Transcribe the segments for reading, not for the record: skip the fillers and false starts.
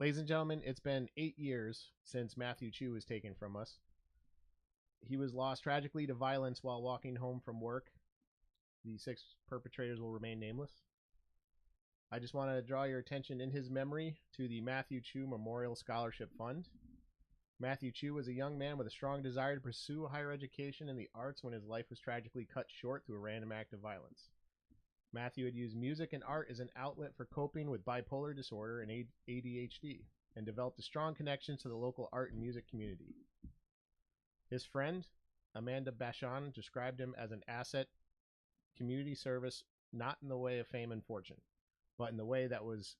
Ladies and gentlemen, it's been 8 years since Matthew Chu was taken from us. He was lost tragically to violence while walking home from work. The 6 perpetrators will remain nameless. I just want to draw your attention in his memory to the Matthew Chu Memorial Scholarship Fund. Matthew Chu was a young man with a strong desire to pursue higher education in the arts when his life was tragically cut short through a random act of violence. Matthew had used music and art as an outlet for coping with bipolar disorder and ADHD, and developed a strong connection to the local art and music community. His friend, Amanda Bashon, described him as an asset, community service, not in the way of fame and fortune, but in the way that was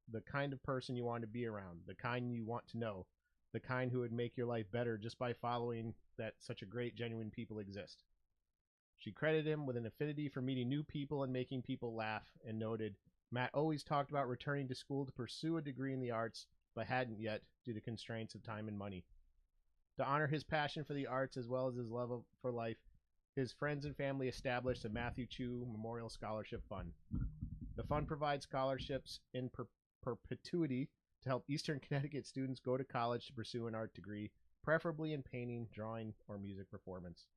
the kind of person you want to be around, the kind you want to know, the kind who would make your life better just by following that such a great, genuine people exist. She credited him with an affinity for meeting new people and making people laugh, and noted, Matt always talked about returning to school to pursue a degree in the arts, but hadn't yet due to constraints of time and money. To honor his passion for the arts as well as his love for life, his friends and family established the Matthew Chu Memorial Scholarship Fund. The fund provides scholarships in perpetuity to help Eastern Connecticut students go to college to pursue an art degree, preferably in painting, drawing, or music performance.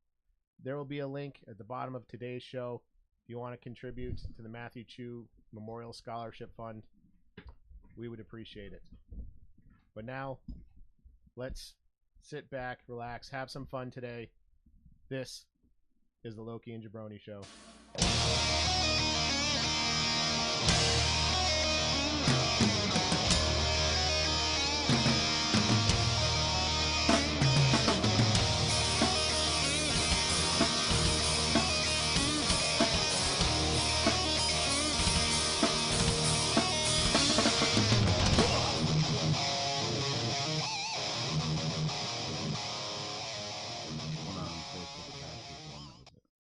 There will be a link at the bottom of today's show if you want to contribute to the Matthew Chu Memorial Scholarship Fund. We would appreciate it. But now, let's sit back, relax, have some fun today. This is the Loki and Jabroni Show.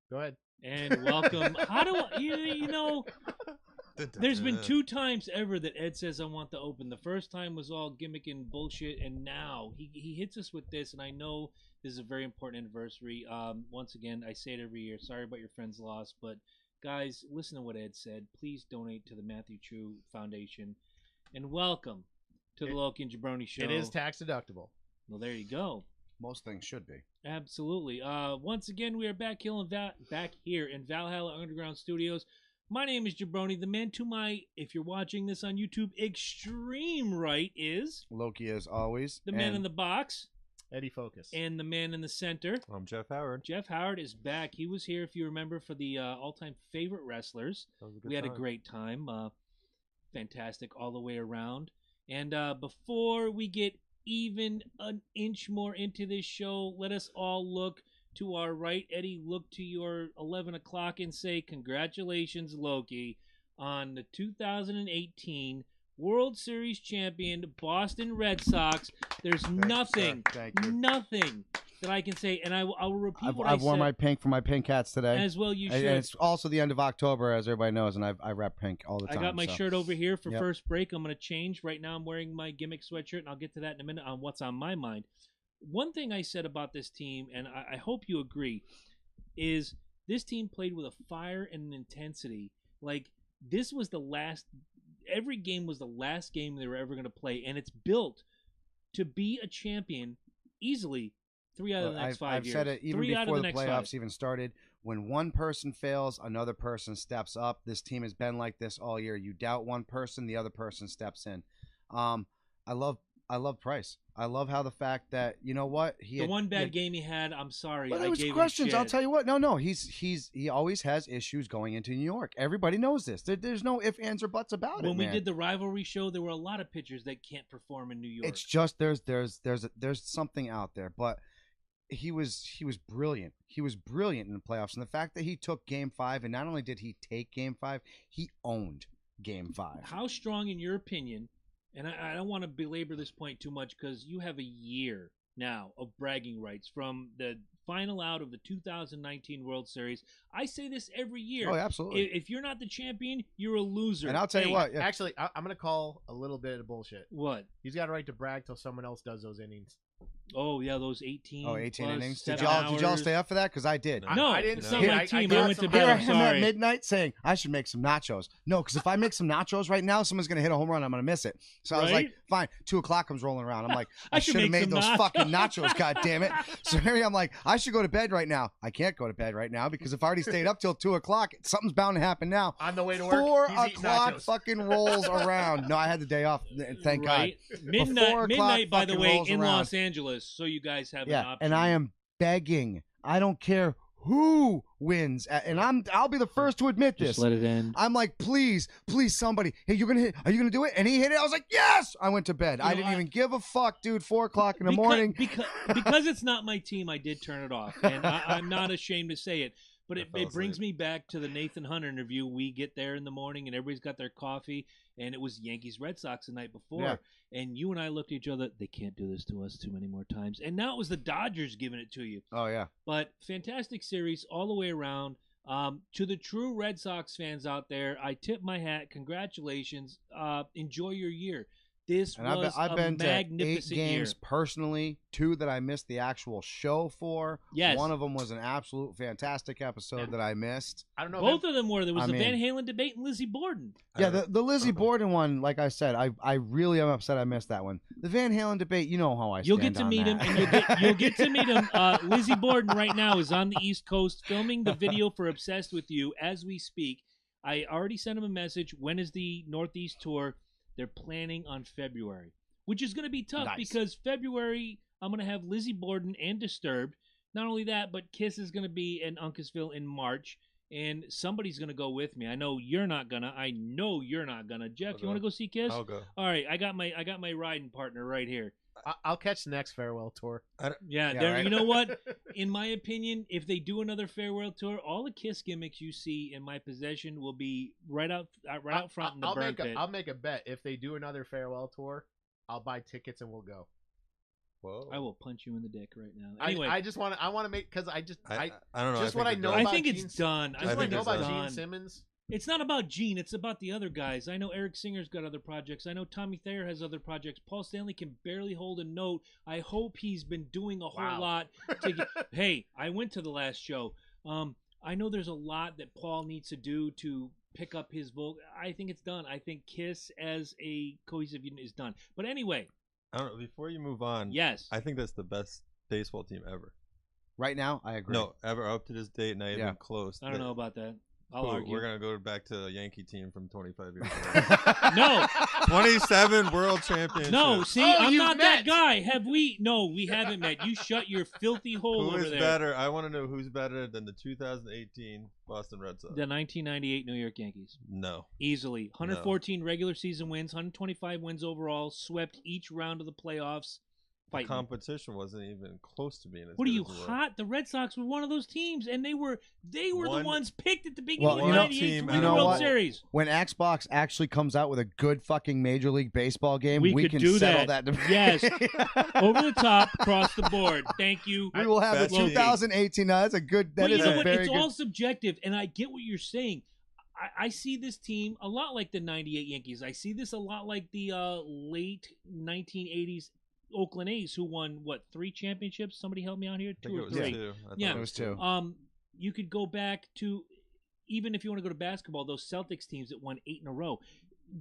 Go ahead. And welcome. How do I, you know, there's been 2 times ever that Ed says I want to open. The first time was all gimmick and bullshit, and now he hits us with this, and I know this is a very important anniversary. Once again, I say it every year. Sorry about your friend's loss, but guys, listen to what Ed said. Please donate to the Matthew Chu Foundation, and welcome to the Loki and Jabroni Show. It is tax deductible. Well, there you go. Most things should be. Absolutely. Once again, we are back here in Valhalla Underground Studios. My name is Jabroni. The man to my, if you're watching this on YouTube, extreme right is Loki, as always. The man in the box, Eddie Focus. And the man in the center, I'm Jeff Howard. Jeff Howard is back. He was here, if you remember, for the all-time favorite wrestlers. We had a great time. Fantastic all the way around. And before we get even an inch more into this show, let us all look to our right. Eddie, look to your 11 o'clock and say, congratulations, Loki, on the 2018 World Series champion Boston Red Sox. There's nothing that I can say, and I will repeat what I said. I've worn my pink for my pink hats today. As well you should. And it's also the end of October, as everybody knows, and I rep pink all the time. I got my shirt over here for first break. I'm going to change. Right now I'm wearing my gimmick sweatshirt, and I'll get to that in a minute on what's on my mind. One thing I said about this team, and I hope you agree, is this team played with a fire and an intensity. Like, this was the last – every game was the last game they were ever going to play, and it's built to be a champion easily – 3 out of the next 5 years. I've said it even before the playoffs even started. When one person fails, another person steps up. This team has been like this all year. You doubt one person, the other person steps in. I love Price. I love how the fact that, you know what, the one bad game he had, I'm sorry, but I was gave questions. him shit. I'll tell you what. No, he always has issues going into New York. Everybody knows this. There's no ifs, ands, or buts about it. When we did the rivalry show, there were a lot of pitchers that can't perform in New York. It's just there's something out there, but he was brilliant. He was brilliant in the playoffs, and the fact that he took Game 5, and not only did he take Game 5, he owned Game 5. How strong, in your opinion? And I don't want to belabor this point too much because you have a year now of bragging rights from the final out of the 2019 World Series. I say this every year. Oh, absolutely. If you're not the champion, you're a loser. And I'll tell you what. Yeah. Actually, I'm going to call a little bit of bullshit. What? He's got a right to brag till someone else does those innings. Oh yeah, those 18. 18 plus innings. 7 Did y'all hours. stay up for that? Because I did. No, I didn't it's see not it. my team. got I went to some bed. Here I I'm am sorry. at midnight saying I should make some nachos. No, because if I make some nachos right now, someone's gonna hit a home run. I'm gonna miss it. So I was like, Right? fine. 2 o'clock comes rolling around. I'm like, I I should should have make made some those nachos. fucking nachos. God damn it. So here I'm like, I should go to bed right now. I can't go to bed right now because if I already stayed up till 2 o'clock, something's bound to happen now. On the way to work, 4 he's eating o'clock nachos. fucking rolls around. No, I had the day off. Thank Right? God. Midnight, 4 o'clock midnight, by the fucking way, rolls in around. Los Angeles, so you guys have an Yeah, option. and I am begging. I don't care who wins, and I'll be the first to admit Just this. let it end. I'm like, please, somebody. Hey, you're gonna hit. Are you gonna do it? And he hit it. I was like, yes. I went to bed. I didn't even give a fuck, dude. 4 o'clock in the morning. Because it's not my team, I did turn it off, and I'm not ashamed to say it. But it brings me back to the Nathan Hunter interview. We get there in the morning, and everybody's got their coffee, and it was Yankees-Red Sox the night before. Yeah. And you and I looked at each other. They can't do this to us too many more times. And now it was the Dodgers giving it to you. Oh yeah. But fantastic series all the way around. To the true Red Sox fans out there, I tip my hat. Congratulations. Enjoy your year. This And was I've a been to 8 magnificent games year. personally. 2 that I missed the actual show for. Yes. One of them was an absolute fantastic episode that I missed. I don't know. Both of them were. There was I the mean- Van Halen debate and Lizzie Borden. Yeah, the Lizzie Borden one, like I said, I really am upset I missed that one. The Van Halen debate, you know how I You'll stand get to on meet him, that. and you'll get to meet him. Lizzie Borden right now is on the East Coast filming the video for "Obsessed with You" as we speak. I already sent him a message. When is the Northeast tour? They're planning on February, which is going to be tough Nice. because February I'm going to have Lizzie Borden and Disturbed. Not only that, but Kiss is going to be in Uncasville in March. And somebody's going to go with me. I know you're not going to. I know you're not going to. Jeff, I'll you want to go. go see Kiss? I'll go. All right, I got my riding partner right here. I'll catch the next farewell tour. Yeah, Yeah, right. you know what? In my opinion, if they do another farewell tour, all the Kiss gimmicks you see in my possession will be right out front in the burn pit. I'll make a bet. If they do another farewell tour, I'll buy tickets and we'll go. Whoa. I will punch you in the dick right now. Anyway, I just want to make because I don't know. just what I know I about think it's Gene- done. Just I what I think know it's about done. Gene Simmons. It's not about Gene. It's about the other guys. I know Eric Singer's got other projects. I know Tommy Thayer has other projects. Paul Stanley can barely hold a note. I hope he's been doing a whole Wow. lot. Hey, I went to the last show. I know there's a lot that Paul needs to do to pick up his vocal. I think it's done. I think Kiss as a cohesive unit is done. But anyway, I don't know. Before you move on, yes. I think that's the best baseball team ever. Right now, I agree. No, ever up to this date, not even Yeah. close. I don't know about that. I'll Cool, argue. We're gonna go back to the Yankee team from 25 years ago. No, 27 World Championships. no. See, Oh, I'm you've not met. that guy. Have we? No, we haven't met. You shut your filthy hole Who over is there. better? I want to know who's better than the 2018 Boston Red Sox. The 1998 New York Yankees. No. Easily. 114 regular season wins, 125 wins overall, swept each round of the playoffs. The Fighting. competition wasn't even close to being as What are good you, as it was. hot? The Red Sox were one of those teams, and they were the One- ones picked at the beginning Well, of you know- 98 to team win out the of World all- Series. When Xbox actually comes out with a good fucking Major League Baseball game, We we could can do settle that. that. debate. Yes. Over the top, across the board. Thank you. We will have the Best team. 2018. That's a good. That But is you know a what? very It's good. all subjective, and I get what you're saying. I see this team a lot like the 98 Yankees. I see this a lot like the late 1980s Oakland A's, who won, 3 championships? Somebody help me out here? I think 2 it or was 3? 2. I thought Yeah. It was 2. You could go back to, even if you want to go to basketball, those Celtics teams that won 8 in a row.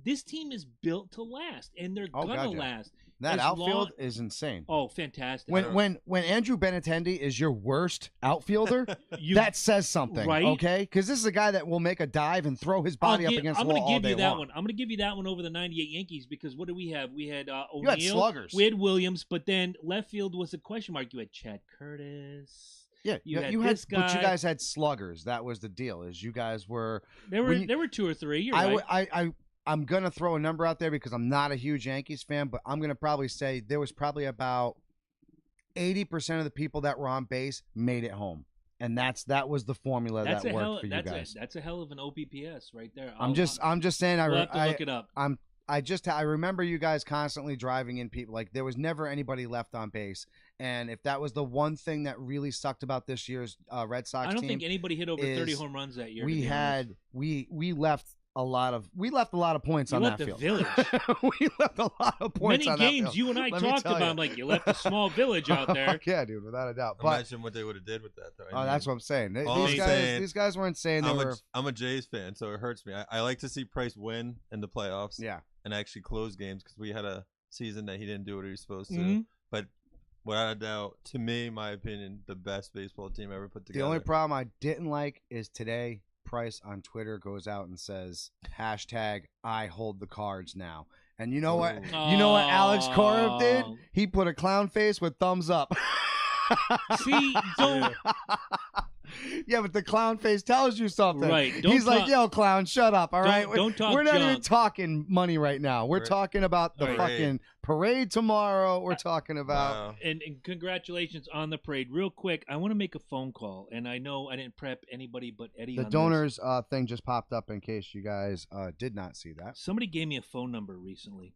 This team is built to last, and they're Oh, gonna God, yeah. last. That as outfield long- is insane. Oh, fantastic! When Andrew Benintendi is your worst outfielder, You- that says something, Right? okay? Because this is a guy that will make a dive and throw his body up against I'm the going wall to all give day you that long. one. I'm going to give you that one over the 98 Yankees because what do we have? We had O'Neal. You had sluggers. We had Williams, but then left field was a question mark. You had Chad Curtis. Yeah, You had had, this but you guy. guys had sluggers. That was the deal. Is you guys were. There were When you- there were 2 or 3. You're right. I'm gonna throw a number out there because I'm not a huge Yankees fan, but I'm gonna probably say there was probably about 80% of the people that were on base made it home, and that was the formula That's that a worked hell. for you guys. That's a hell of an OPPS right there. I'm just saying. We'll have to look it up. I remember you guys constantly driving in people. Like there was never anybody left on base, and if that was the one thing that really sucked about this year's Red Sox I don't team, think anybody hit over 30 is home runs that year. we to be honest. had we left we left a lot of points on that field. Village. We left a lot of points Many on games that field. you and I talked about. I'm like, you left a small village out there. Yeah, dude, without a doubt. But imagine what they would have did with that, though. that's what I'm saying. These guys weren't saying they were. I'm a Jays fan, so it hurts me. I like to see Price win in the playoffs. Yeah. And actually close games because we had a season that he didn't do what he was supposed to. Mm-hmm. But without a doubt, to me, my opinion, the best baseball team ever put together. The only problem I didn't like is today Price on Twitter goes out and says #I hold the cards now. And you know what? You know what Alex Cora did? He put a clown face with thumbs up. See, don't. Yeah, but the clown face tells you something. Right. He's like, yo, clown, shut up, all right? Don't talk We're not junk. even talking money right now. We're talking about the fucking parade tomorrow. We're talking about... Wow. And congratulations on the parade. Real quick, I want to make a phone call. And I know I didn't prep anybody but Eddie The on donors thing just popped up in case you guys did not see that. Somebody gave me a phone number recently,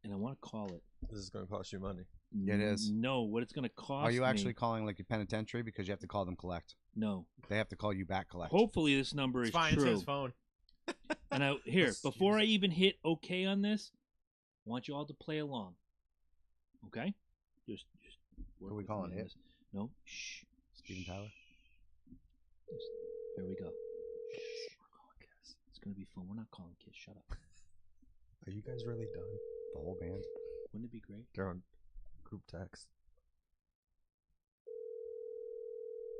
and I want to call it. This is going to cost you money. It is. No, what it's going to cost Are you actually me, calling like a penitentiary because you have to call them collect? No. They have to call you back collect. Hopefully this number is fine. true. It's his phone. And before I even hit OK on this, I want you all to play along. Okay? Just What are we calling it? No. Shh. Steven Tyler? Here we go. Shh. We're calling Kiss. It's going to be fun. We're not calling Kiss. Shut up. Are you guys really done? The whole band? Wouldn't it be great? They're on group text.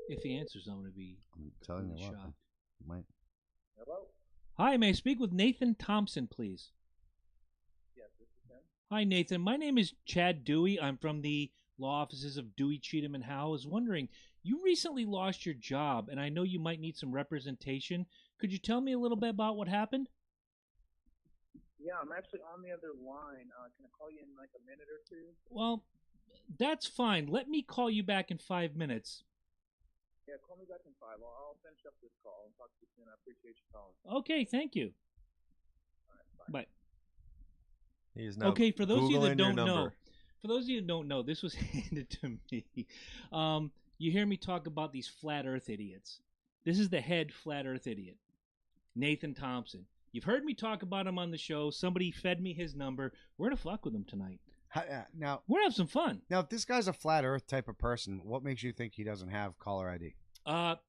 If he answers, I'm going to be I'm telling you shocked. what. Might. Hello? Hi, may I speak with Nathan Thompson, please? Yes, this is him. Hi, Nathan. My name is Chad Dewey. I'm from the law offices of Dewey, Cheatham, and Howe. I was wondering, you recently lost your job, and I know you might need some representation. Could you tell me a little bit about what happened? Yeah, I'm actually on the other line. Can I call you in like a minute or two? Well, that's fine. Let me call you back in 5 minutes. Yeah, call me back in 5. I'll finish up this call and talk to you soon. I appreciate you calling. Okay, thank you. All right, bye. Bye. He is now Okay, for those of you that Googling your don't know, number. this was handed to me. You hear me talk about these flat Earth idiots. This is the head flat Earth idiot, Nathan Thompson. You've heard me talk about him on the show. Somebody fed me his number. We're gonna fuck with him tonight. Now, We're gonna have some fun. Now, if this guy's a flat Earth type of person, what makes you think he doesn't have caller ID?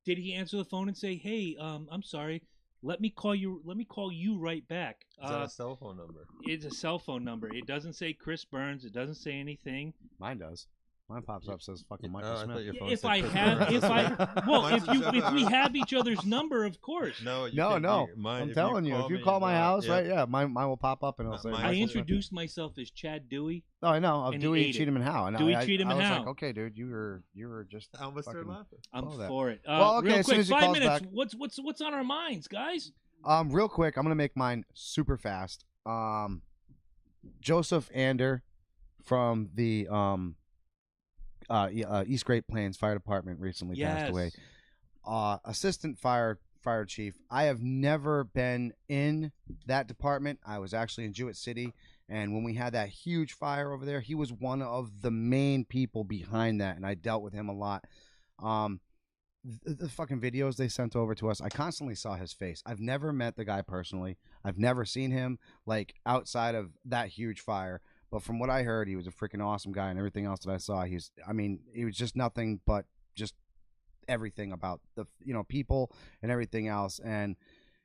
Did he answer the phone and say, "Hey, I'm sorry. Let me call you right back." Is that a cell phone number? It's a cell phone number. It doesn't say Chris Burns. It doesn't say anything. Mine does. Mine pops up, says fucking Oh, Michael I thought Smith. your phone If said I Chris have, Burns. if I, well, Mine's if we have each other's number, of course. No, you No, can't no. be- mine- I'm if telling you, if you call my house, yeah. right? Yeah, mine will pop up and it'll say. Mine- I Michael introduced myself as Chad Dewey. Smith. Oh, I know. Of and he Dewey, ate it. Cheatham, and Howe. And Dewey, I Cheatham, I and was Howe. like, okay, dude, you were just. I almost started fucking- laughing. I'm Follow that. for it. Well, okay, real as soon quick, as he 5 calls minutes. back- What's on our minds, guys? Real quick, I'm gonna make mine super fast. Joseph Ander from the East Great Plains Fire Department recently passed away. Assistant fire chief. I have never been in that department. I was actually in Jewett City, and when we had that huge fire over there, he was one of the main people behind that, and I dealt with him a lot. The fucking videos they sent over to us, I constantly saw his face. I've never met the guy personally. I've never seen him like outside of that huge fire. But from what I heard, he was a freaking awesome guy, and everything else that I saw, he was just nothing but just everything about the people and everything else. And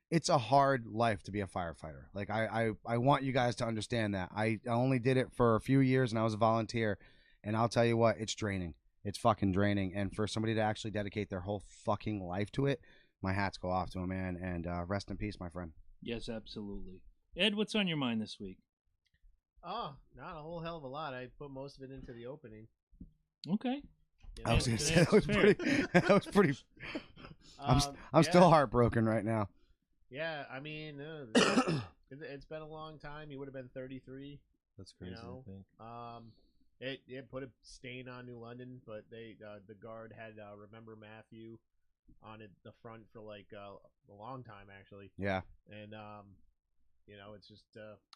it's a hard life to be a firefighter. Like I want you guys to understand that. I only did it for a few years, and I was a volunteer, and I'll tell you what, it's draining. It's fucking draining. And for somebody to actually dedicate their whole fucking life to it, my hats go off to him, man. And rest in peace, my friend. Yes, absolutely. Ed, what's on your mind this week? Oh, not a whole hell of a lot. I put most of it into the opening. Okay. You I was know? gonna say that was fair. pretty. That was pretty. I'm Yeah. still heartbroken right now. Yeah, I mean, it's been a long time. He would have been 33. That's crazy. You know, it put a stain on New London, but the guard had Remember Matthew on the front for like a long time actually. Yeah. And You know, it's just.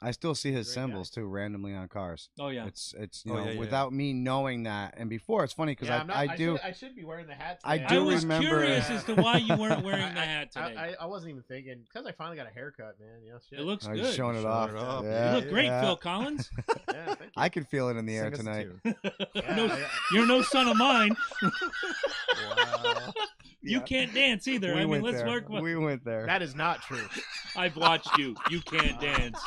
I still see his Great symbols too randomly on cars. Oh yeah. It's yeah. without me knowing that. And before it's funny because I should be wearing the hat today. I do was remember curious as to why you weren't wearing the hat today. I wasn't even thinking because I finally got a haircut, man. You know, shit. It looks I was good. showing it Showing off. it off. Yeah, You look great, yeah. Phil Collins. Yeah, thank you. I can feel it in the air Sing us a tonight. tune. No, you're no son of mine. Wow. You can't dance either. I mean, let's there. work. We went there. That is not true. I've watched you. You can't dance.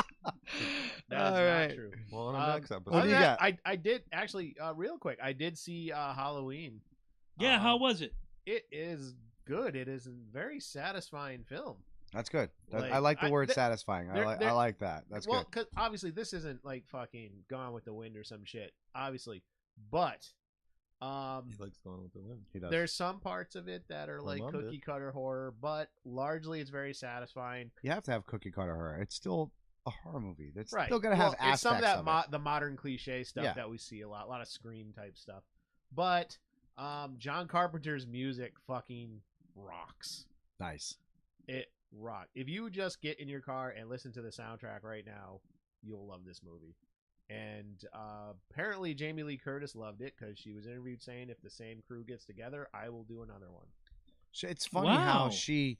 That is All right. not true. Well, on the next episode. What do you got? I did actually, real quick. I did see Halloween. Yeah, how was it? It is good. It is a very satisfying film. That's good. Like, I like the word there- satisfying. I like that. That's well, good. because obviously this isn't like fucking Gone with the Wind or some shit. Obviously, but He likes going with the wind. He does. there's some parts of it that are like loved it. cookie cutter horror, but largely it's very satisfying. You have to have cookie cutter horror. It's still a horror movie. That's Right. still gonna have It's aspects some of that of it. the modern cliche stuff Yeah. that we see a lot of Scream type stuff. But John Carpenter's music fucking rocks. Nice. It rock. If you just get in your car and listen to the soundtrack right now, you'll love this movie. And apparently Jamie Lee Curtis loved it because she was interviewed saying, if the same crew gets together, I will do another one. It's funny Wow. how she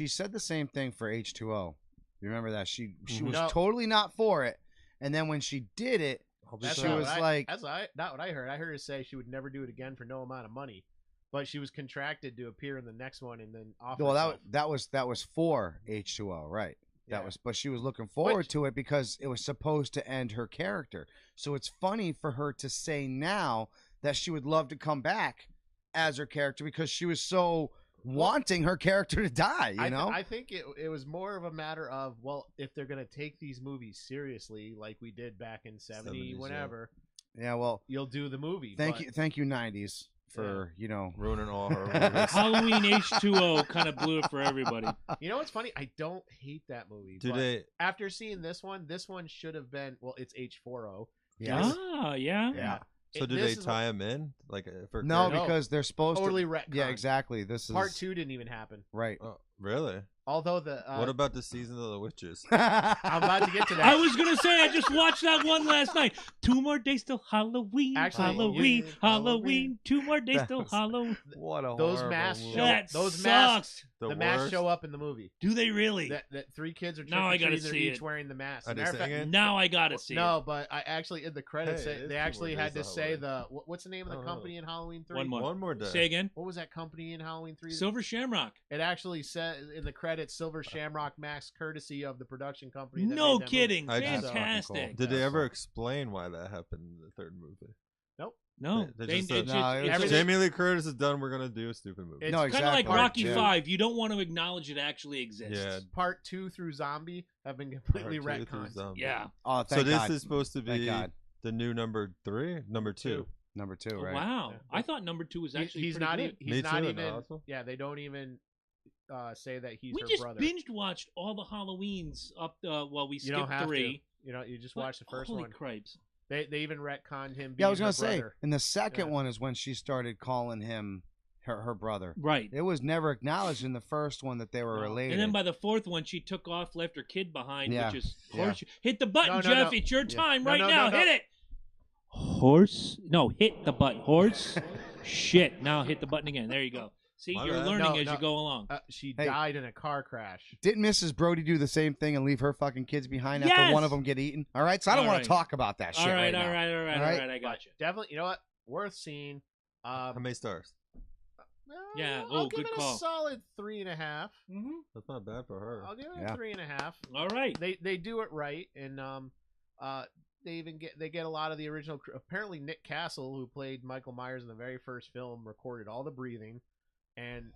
said the same thing for H2O. You remember that? She was No. totally not for it, and then when she did it, That's she not was what like, that's not what I heard. I heard her say she would never do it again for no amount of money, but she was contracted to appear in the next one and then offer. well, that was for H2O, right? That was, but she was looking forward to it because it was supposed to end her character. So it's funny for her to say now that she would love to come back as her character because she was so wanting her character to die. You know, I think it was more of a matter of, well, if they're gonna take these movies seriously, like we did back in 70, 70s, whenever, yeah. Well, you'll do the movie. thank you, 90s for ruining all her movies. Halloween H2O kind of blew it for everybody. You know what's funny? I don't hate that movie. Do but they? after seeing this one should have been, well, it's H40. Yes. Ah, yeah. Yeah. So do they tie them in? Like for No, No. because they're supposed Totally to. retconned. Yeah, exactly. This is Part 2 didn't even happen. right. Oh, really? Although the What about the season of the witches? I'm about to get to that. I was gonna say I just watched that one last night. 2 more days till Halloween. Actually, Halloween. you- Halloween. 2 more days That till was- Halloween. What a those horrible masks movie. show, That those masks sucks. the worst. masks show up in the movie. Do they really? That 3 kids are Now I gotta trick-or-treating, see they're each it. wearing the mask. Are they Matter of fact- singing? Now I gotta see no, but I actually in the credits Hey, it is they 2 actually more had to days to say Halloween. the what's the name of the Oh. company in Halloween 3? One more. One more day. it. Say again. What was that company in Halloween 3? Silver Shamrock. It actually said in the credits Silver Shamrock Max, courtesy of the production company. That No made that kidding. movie. I just- Fantastic. Did they Yeah, ever so- explain why that happened in the third movie? No. They They, just it said- just- No, it was it's just- Jamie Lee Curtis is done. We're gonna do a stupid movie. It's No, kind of like exactly. Rocky Yeah. 5. You don't want to acknowledge it actually exists. Yeah. Part 2 through Zombie have been completely Part 2 through retconned. Zombie. Yeah. Oh, So thank this God. is supposed to Thank be God. the new number 3, number 2. Number 2, Oh, right? wow. Yeah. I thought number 2 was actually He's pretty not good. even. He's Me not too, even. no, also. Yeah, they don't even say that he's We her just brother. binge watched all the Halloweens up. Well, we You don't skipped have 3. to. You know, you just But watch the first holy one. cripes. They even retconned him. Being Yeah, I was her gonna say, brother. and the second Yeah. one is when she started calling him her brother. Right. It was never acknowledged in the first one that they were No. related. And then by the 4th one, she took off, left her kid behind, Yeah. which is Yeah. horse. Hit the button, No, no, Jeff. no. It's your Yeah. time No, right no, now. no, no. Hit it. Horse. No, hit the button. Horse. Shit. Now hit the button again. There you go. See, My you're bad. learning No, as no. you go along. She Hey. died in a car crash. Didn't Mrs. Brody do the same thing and leave her fucking kids behind Yes! after one of them get eaten? All right, so I don't All want right. to talk about that shit all right, now. all right, all right, All all right? right. I got you. Definitely, you know what? Worth seeing. How many stars? Yeah, I'll oh, give good it call. a solid 3.5. Mm-hmm. That's not bad for her. I'll give it Yeah. a 3.5. All right. They do it right, and they even get a lot of the original. Apparently, Nick Castle, who played Michael Myers in the very first film, recorded all the breathing, and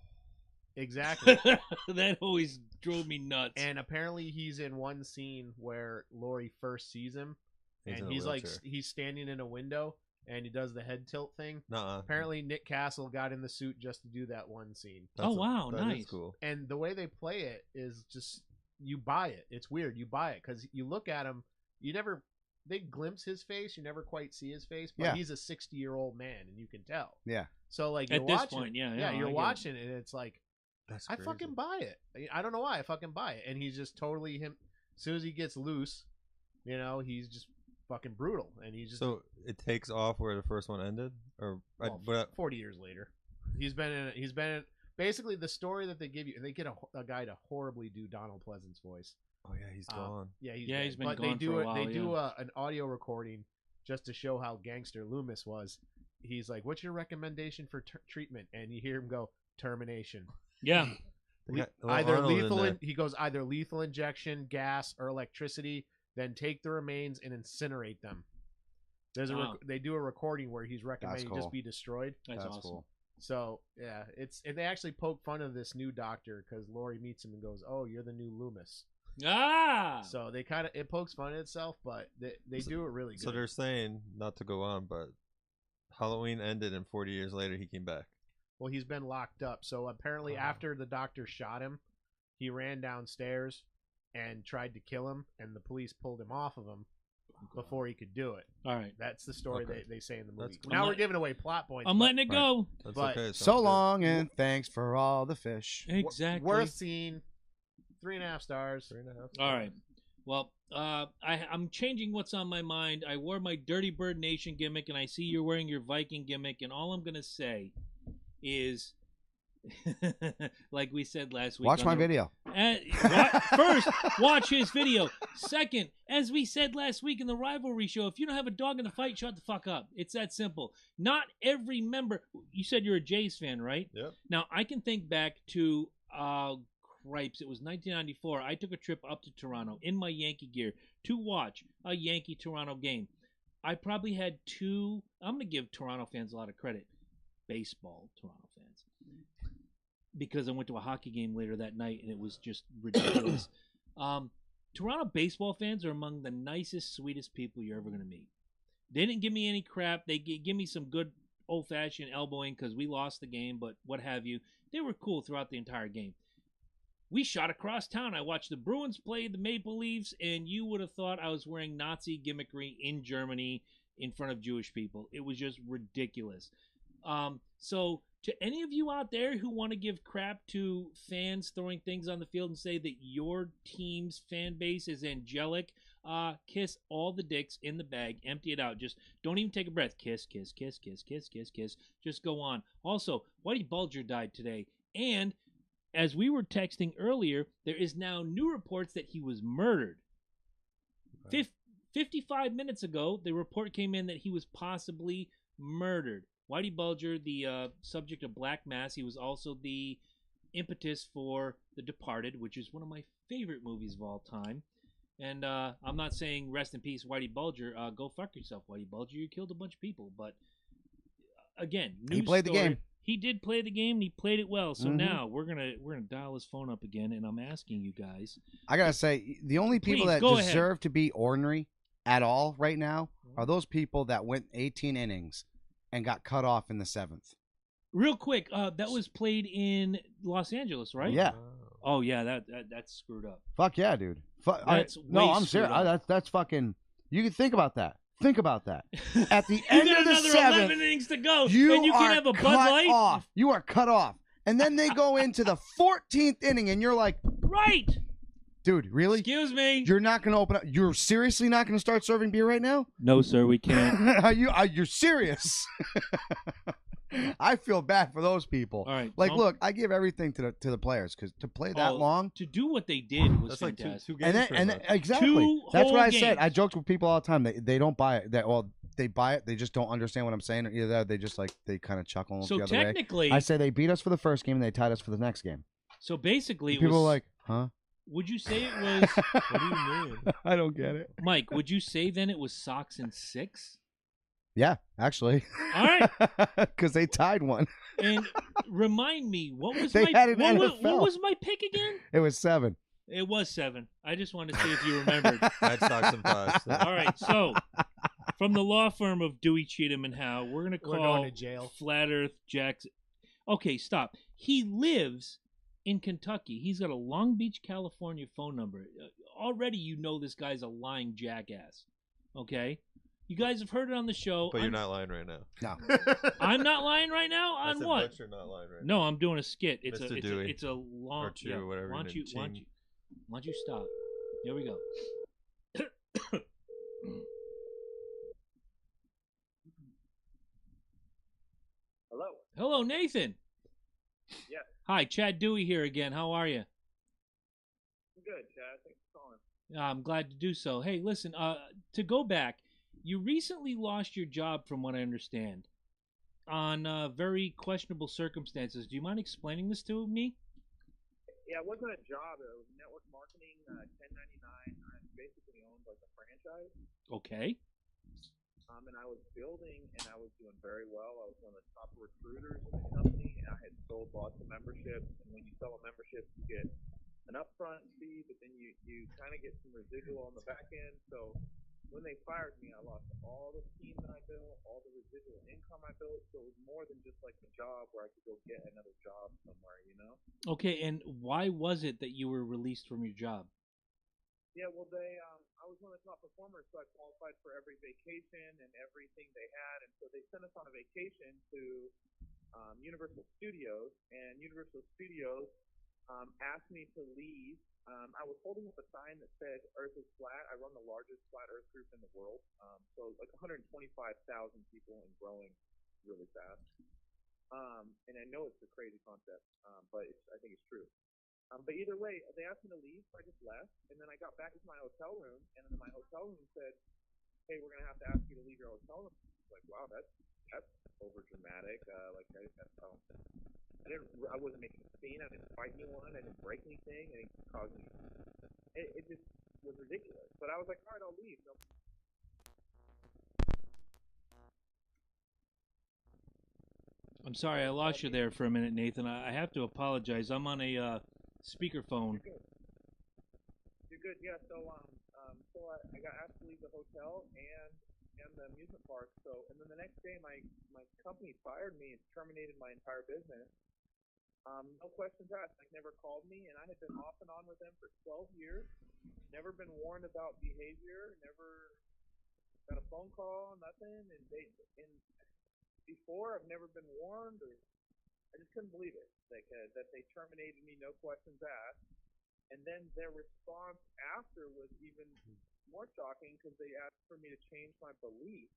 exactly. That always drove me nuts. And apparently, he's in one scene where Laurie first sees him, He's in and a he's like wheelchair. he's standing in a window, and he does the head tilt thing. Nuh-uh. Apparently, Nick Castle got in the suit just to do that one scene. Oh, wow, that is nice. cool. And the way they play it is just you buy it. It's weird. You buy it because you look at him. You never they glimpse his face. You never quite see his face, but Yeah. he's a 60-year-old man, and you can tell. Yeah. So like At you're this watching, point, yeah, you're I get it. watching it, and it's like That's I crazy. fucking buy it. I don't know why I fucking buy it, and he's just totally him. As soon as he gets loose, he's just fucking brutal, and he's just So it takes off where the first one ended, or 40 years later. He's been in basically the story that they give you. They get a guy to horribly do Donald Pleasant's voice. oh yeah, he's gone. Yeah, he's been but gone for a while. They do an audio recording just to show how gangster Loomis was. He's like, "What's your recommendation for treatment?" And you hear him go, "Termination." Yeah. Either lethal. He goes either lethal injection, gas, or electricity. Then take the remains and incinerate them. They do a recording where he's recommending cool. just be destroyed. That's awesome. Cool. So yeah, and they actually poke fun of this new doctor because Laurie meets him and goes, "Oh, you're the new Loomis." Ah. So they it pokes fun at itself, but they do it really good. So they're saying, not to go on, but Halloween ended and 40 years later he came back. Well, he's been locked up. So apparently after the doctor shot him, he ran downstairs and tried to kill him, and the police pulled him off of him before he could do it. All right. That's the story Okay. they say in the movie. That's cool. Now we're giving away plot points. I'm letting it go. That's But- okay. So sounds good. long, and thanks for all the fish. Exactly. Worth seeing. 3.5 stars. 3.5. All right. Well, I'm changing what's on my mind. I wore my Dirty Bird Nation gimmick, and I see you're wearing your Viking gimmick, and all I'm going to say is, like we said last week. Watch my video. First, watch his video. Second, as we said last week in the rivalry show, if you don't have a dog in the fight, shut the fuck up. It's that simple. Not every member. You said you're a Jays fan, right? Yep. Now, I can think back to cripes. It was 1994. I took a trip up to Toronto in my Yankee gear to watch a Yankee Toronto game. I probably had two. I'm going to give Toronto fans a lot of credit. Baseball Toronto fans. Because I went to a hockey game later that night and it was just ridiculous. Toronto baseball fans are among the nicest, sweetest people you're ever going to meet. They didn't give me any crap. They give me some good old-fashioned elbowing because we lost the game, but what have you. They were cool throughout the entire game. We shot across town. I watched the Bruins play the Maple Leafs, and you would have thought I was wearing Nazi gimmickry in Germany in front of Jewish people. It was just ridiculous. So to any of you out there who want to give crap to fans throwing things on the field and say that your team's fan base is angelic, kiss all the dicks in the bag, empty it out. Just don't even take a breath. Kiss, kiss, kiss, kiss, kiss, kiss, kiss. Just go on. Also, Whitey Bulger died today, and as we were texting earlier, there is now new reports that he was murdered. 55 minutes ago, the report came in that he was possibly murdered. Whitey Bulger, the subject of Black Mass, he was also the impetus for The Departed, which is one of my favorite movies of all time. And I'm not saying rest in peace, Whitey Bulger. Go fuck yourself, Whitey Bulger. You killed a bunch of people. But again, He played the game. He did play the game, and he played it well. So now we're gonna dial his phone up again, and I'm asking you guys. I gotta say, the only people Please, that go deserve to be ornery at all right now are those people that went 18 innings and got cut off in the 7th. Real quick, that was played in Los Angeles, right? Yeah. Oh yeah, that's screwed up. Fuck yeah, dude. That's no, way I'm screwed serious. up. That's fucking. You can think about that. Think about that. At the You end got of the another 7th, 11 innings to go, you and you are can have a Bud cut Light. off. You are cut off, and then they go into the 14th inning, and you're like, Right. dude, really? Excuse me. You're not going to open up? You're seriously not going to start serving beer right now? No, sir, we can't. You're serious? I feel bad for those people. All right. Like, look, I give everything to the players because to play that long, to do what they did was That's like fantastic. two games. and then pretty much. exactly, Two that's what whole I said. I games. joked with people all the time. They don't buy it. They buy it. They just don't understand what I'm saying. Or either that, or they just they kind of chuckle and look So the other way. technically, I say they beat us for the first game and they tied us for the next game. so basically, it People was, are like, huh? would you say it was What do you mean? I don't get it. Mike? Would you say then it was Sox in 6? Yeah, actually. All right. Because they tied one. And remind me, what was They my had an what NFL. was my pick again? It was 7. It was 7. I just wanted to see if you remembered. Red Sox and 5. So. All right, so from the law firm of Dewey, Cheatham, and Howe, we're going to We're call going to jail. Flat Earth Jackson. Okay, stop. He lives in Kentucky. He's got a Long Beach, California phone number. Already you know this guy's a lying jackass. Okay? You guys have heard it on the show. But you're not lying right now. No. I'm not lying right now? I On said, what? But you're not lying right No, I'm doing a skit. Mr. Dewey. It's a long. Or two, or whatever Why your don't you name- stop? Here we go. Hello. Hello, Nathan. Yes. Hi, Chad Dewey here again. How are you? Good, Chad. Thanks for calling. I'm glad to do so. Hey, listen, to go back, you recently lost your job, from what I understand, on very questionable circumstances. Do you mind explaining this to me? Yeah, it wasn't a job. It was network marketing, 1099. I basically owned like a franchise. Okay. And I was building, and I was doing very well. I was one of the top recruiters in the company, and I had sold lots of memberships. And when you sell a membership, you get an upfront fee, but then you kind of get some residual on the back end. So when they fired me, I lost all the team that I built, all the residual income I built. So it was more than just like a job where I could go get another job somewhere, you know? Okay, and why was it that you were released from your job? Yeah, well, I was one of the top performers, so I qualified for every vacation and everything they had, and so they sent us on a vacation to Universal Studios, and Universal Studios asked me to leave. I was holding up a sign that said Earth is flat. I run the largest flat Earth group in the world, so like 125,000 people and growing really fast. And I know it's a crazy concept, but I think it's true. But either way, they asked me to leave, so I just left. And then I got back into my hotel room, and then my hotel room said, "Hey, we're gonna have to ask you to leave your hotel room." I was like, "Wow, that's over dramatic." I wasn't making a scene. I didn't fight anyone. I didn't break anything. I didn't cause any. It just was ridiculous. But I was like, "All right, I'll leave." No. I'm sorry, I lost you there for a minute, Nathan. I have to apologize. I'm on a speakerphone. You're good. Yeah. So I got asked to leave the hotel and the amusement park. So and then the next day, my company fired me and terminated my entire business. No questions asked. Like never called me, and I had been off and on with them for 12 years. Never been warned about behavior. Never got a phone call. Nothing. And before I've never been warned, or I just couldn't believe it. Like that they terminated me, no questions asked. And then their response after was even more shocking because they asked for me to change my belief,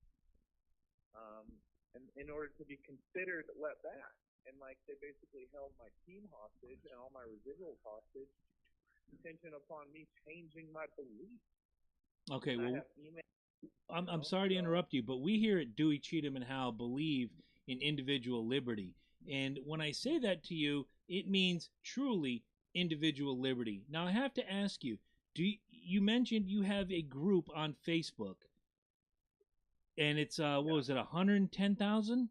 and in order to be considered let back. And like they basically held my team hostage and all my residuals hostage, contingent upon me changing my belief. Okay, well, I'm sorry to interrupt you, but we here at Dewey, Cheatham, and Howe believe in individual liberty. And when I say that to you, it means truly individual liberty. Now, I have to ask you, you mentioned you have a group on Facebook, and it's, what was it, 110,000?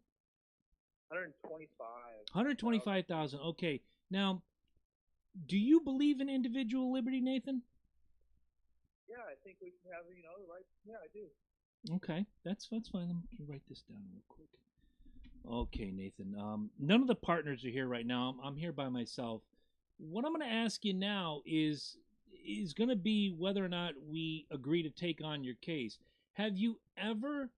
125,000. Okay. Now, do you believe in individual liberty, Nathan? Yeah, I think we should have, the right. Yeah, I do. Okay, that's fine. Let me write this down real quick. Okay, Nathan. None of the partners are here right now. I'm here by myself. What I'm going to ask you now is going to be whether or not we agree to take on your case. Have you ever...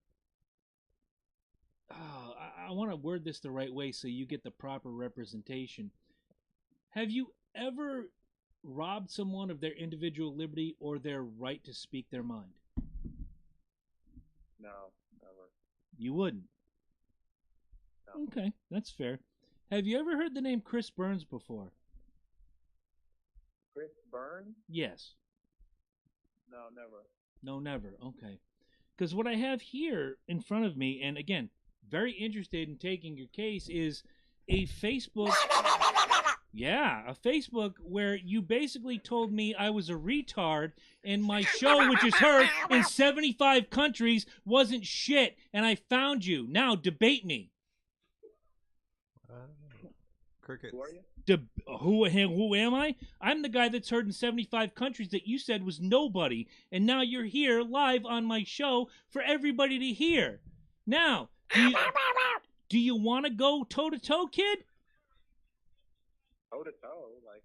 I want to word this the right way so you get the proper representation. Have you ever robbed someone of their individual liberty or their right to speak their mind? No, never. You wouldn't? No. Okay, that's fair. Have you ever heard the name Chris Burns before? Chris Burns? Yes. No, never. No, never. Okay. Because what I have here in front of me, and again, very interested in taking your case, is a Facebook... Yeah, a Facebook where you basically told me I was a retard and my show, which is heard in 75 countries, wasn't shit, and I found you. Now, debate me. Crickets. Who are you? Who am I? I'm the guy that's heard in 75 countries that you said was nobody, and now you're here live on my show for everybody to hear. Now, do you want to go toe-to-toe, kid? Toe-to-toe? Like,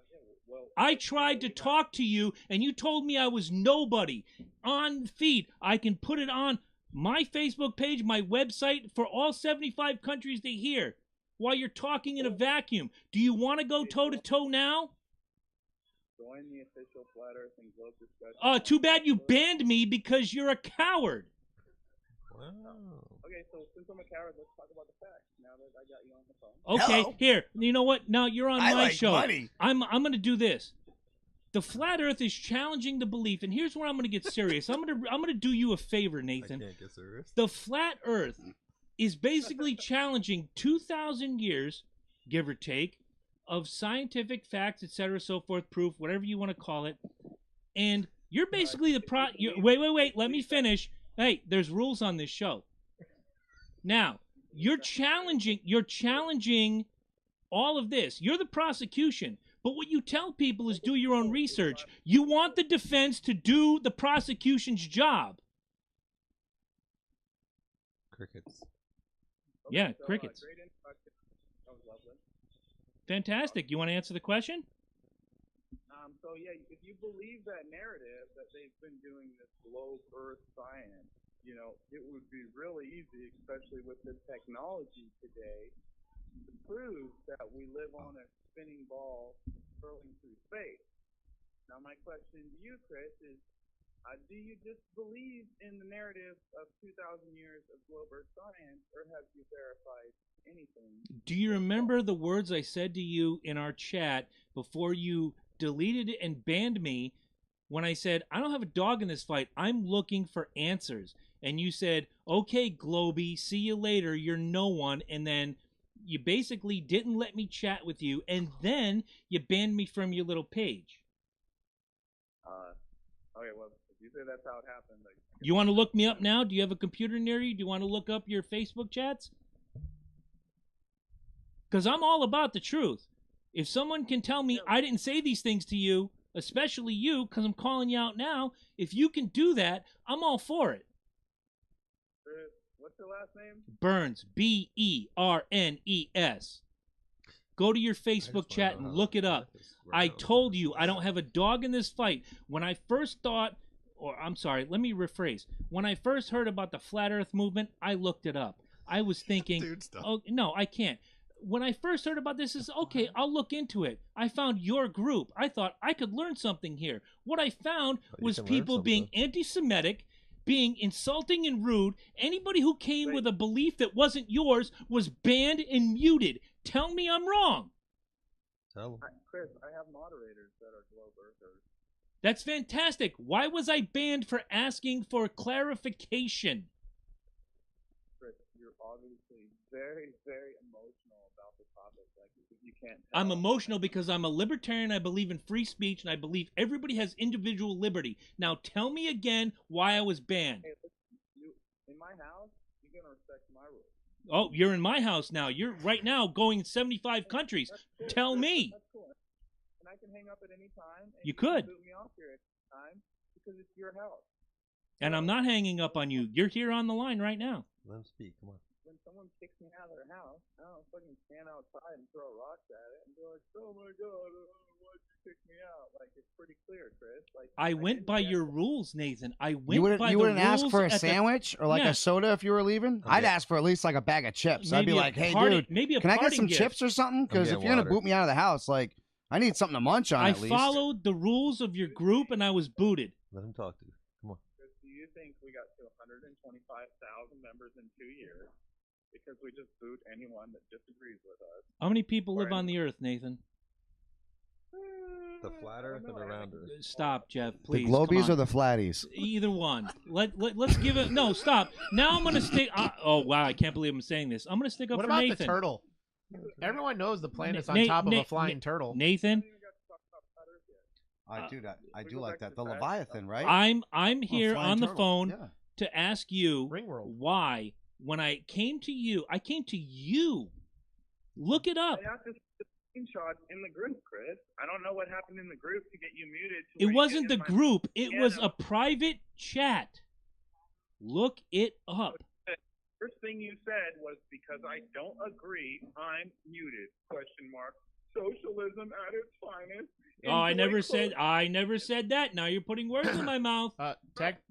yeah, well... I tried to talk to you, and you told me I was nobody. On feed, I can put it on my Facebook page, my website, for all 75 countries to hear while you're talking in a vacuum. Do you want to go toe-to-toe now? join the official Flat Earth and Globe discussion. Oh, too bad you banned me because you're a coward. Wow. Okay, so since I'm a coward, let's talk about the facts. Now that I got you on the phone. Okay, Hello? here. You know what? Now you're on I my like show. money. I'm going to do this. The flat Earth is challenging the belief, and here's where I'm going to get serious. I'm going to do you a favor, I Nathan. can't get serious. The flat Earth is basically challenging 2,000 years, give or take, of scientific facts, etc., so forth, proof, whatever you want to call it, and you're basically wait. Let me finish. Hey, there's rules on this show. Now, you're challenging all of this. You're the prosecution. But what you tell people is do your own research. You want the defense to do the prosecution's job. Crickets. Yeah, crickets. Great introduction. That was lovely. Fantastic. You want to answer the question? So yeah, if you believe that narrative that they've been doing this globe Earth science, you know, it would be really easy, especially with the technology today, to prove that we live on a spinning ball curling through space. Now, my question to you, Chris, is do you just believe in the narrative of 2,000 years of globe Earth science, or have you verified anything? Do you remember the words I said to you in our chat before you deleted it and banned me when I said, I don't have a dog in this fight. I'm looking for answers. And you said, okay, Globy, see you later. You're no one. And then you basically didn't let me chat with you. And then you banned me from your little page. Okay, well, if you say that's how it happened. You want to look me up now? Do you have a computer near you? Do you want to look up your Facebook chats? Because I'm all about the truth. If someone can tell me I didn't say these things to you, especially you, because I'm calling you out now, if you can do that, I'm all for it. What's your last name? Burns, Bernes. Go to your Facebook chat and look it up. I told you I don't have a dog in this fight. When I first thought, or I'm sorry, let me rephrase. When I first heard about the Flat Earth movement, I looked it up. I was thinking, Dude, stop. oh, no, I can't. When I first heard about this, is okay, I'll look into it. I found your group. I thought I could learn something here. What I found was people being anti-Semitic, being insulting and rude. Anybody who came with a belief that wasn't yours was banned and muted. Tell me I'm wrong. Tell them. Chris, I have moderators that are globe earthers. That's fantastic. Why was I banned for asking for clarification? Chris, you're obviously very, very emotional about the topic. Like, you can't tell. I'm emotional because I'm a libertarian. I believe in free speech, and I believe everybody has individual liberty. Now, tell me again why I was banned. Hey, listen, in my house, you're going to respect my rules. Oh, you're in my house now. You're right now going in 75 countries. Cool. Tell me. That's cool. And I can hang up at any time. And You could. Can boot me off here at any time because it's your house. And I'm not hanging up on you. You're here on the line right now. Let them speak. Come on. When someone kicks me out of their house, I don't fucking stand outside and throw rocks at it and be like, oh my god, why'd you kick me out? Like, it's pretty clear, Chris. Like, I went by your rules, Nathan. I went by You the wouldn't ask rules for a at the- sandwich or like Yeah. a soda if you were leaving? I'd ask for at least like a bag of chips. I'd be Maybe a like, hey, party- dude, maybe a can I get parting some gift. chips or something? Because if getting you're going to water. boot me out of the house, like, I need something to munch on I at least. followed the rules of your group, and I was booted. Let him talk to you. Come on. Chris, do you think we got to 125,000 members in 2 years because we just boot anyone that disagrees with us? How many people live Right. on the earth, Nathan? The flat Earth and the round Earth. Stop, Jeff, The please. Globies Come or on. the Flatties? Either one. Let's give it. No, stop. Now I'm gonna stick. Oh wow, I can't believe I'm saying this. I'm gonna stick up What for about Nathan. the turtle? Everyone knows the planet's on Nate- top of Nate- a flying turtle. Nathan, We haven't even got to talk about flat Earth yet. I do that. I we do go like back that. to The the fact- Leviathan, right? I'm here flying on the turtle. phone Yeah. to ask you Ringworld. why. When I came to you. Look it up. I have to see the screenshots in the group, Chris. I don't know what happened in the group to get you muted. to It where you wasn't get the in my- group. It was piano. a private chat. Look it up. First thing you said was because I don't agree, I'm muted? Question mark. Socialism at its finest. Oh, I Enjoy never close- said that. Now you're putting words in my mouth.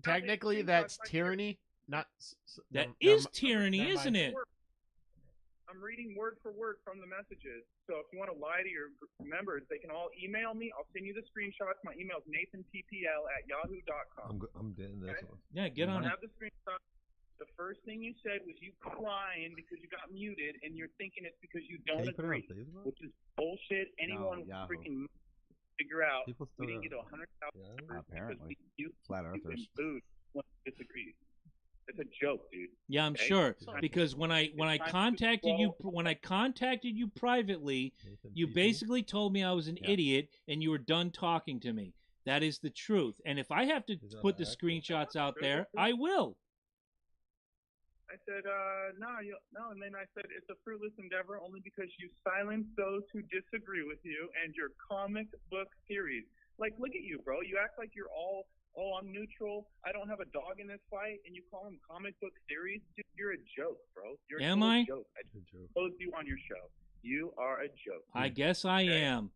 Technically, that's tyranny. Not. That is tyranny, never isn't mind. it? I'm reading word for word from the messages. So if you want to lie to your members, they can all email me. I'll send you the screenshots. My email is nathantpl@yahoo.com. I'm getting this one. Yeah, get on I it. have the screenshot. The first thing you said was you crying because you got muted, and you're thinking it's because you don't Can you put it on agree, Facebook? which is bullshit. Anyone Yahoo. freaking figure out People we still didn't get don't- 100,000 Yeah. because Apparently. you Flat Earthers. food disagrees. It's a joke, dude. Yeah, I'm Okay? sure It's time- because when I time to contacted you scroll. when I contacted you privately, Nathan you PP? basically told me I was an Yeah. idiot and you were done talking to me. That is the truth. And if I have to Is that put the accurate? screenshots out there, I will. I said, no, and then I said it's a fruitless endeavor only because you silence those who disagree with you and your comic book theories. Like, look at you, bro. You act like you're all, I'm neutral. I don't have a dog in this fight, and you call them comic book theories. Dude, you're a joke, bro. You're a Am total I? joke. I exposed you on your show. You are a joke. I guess I Okay. am.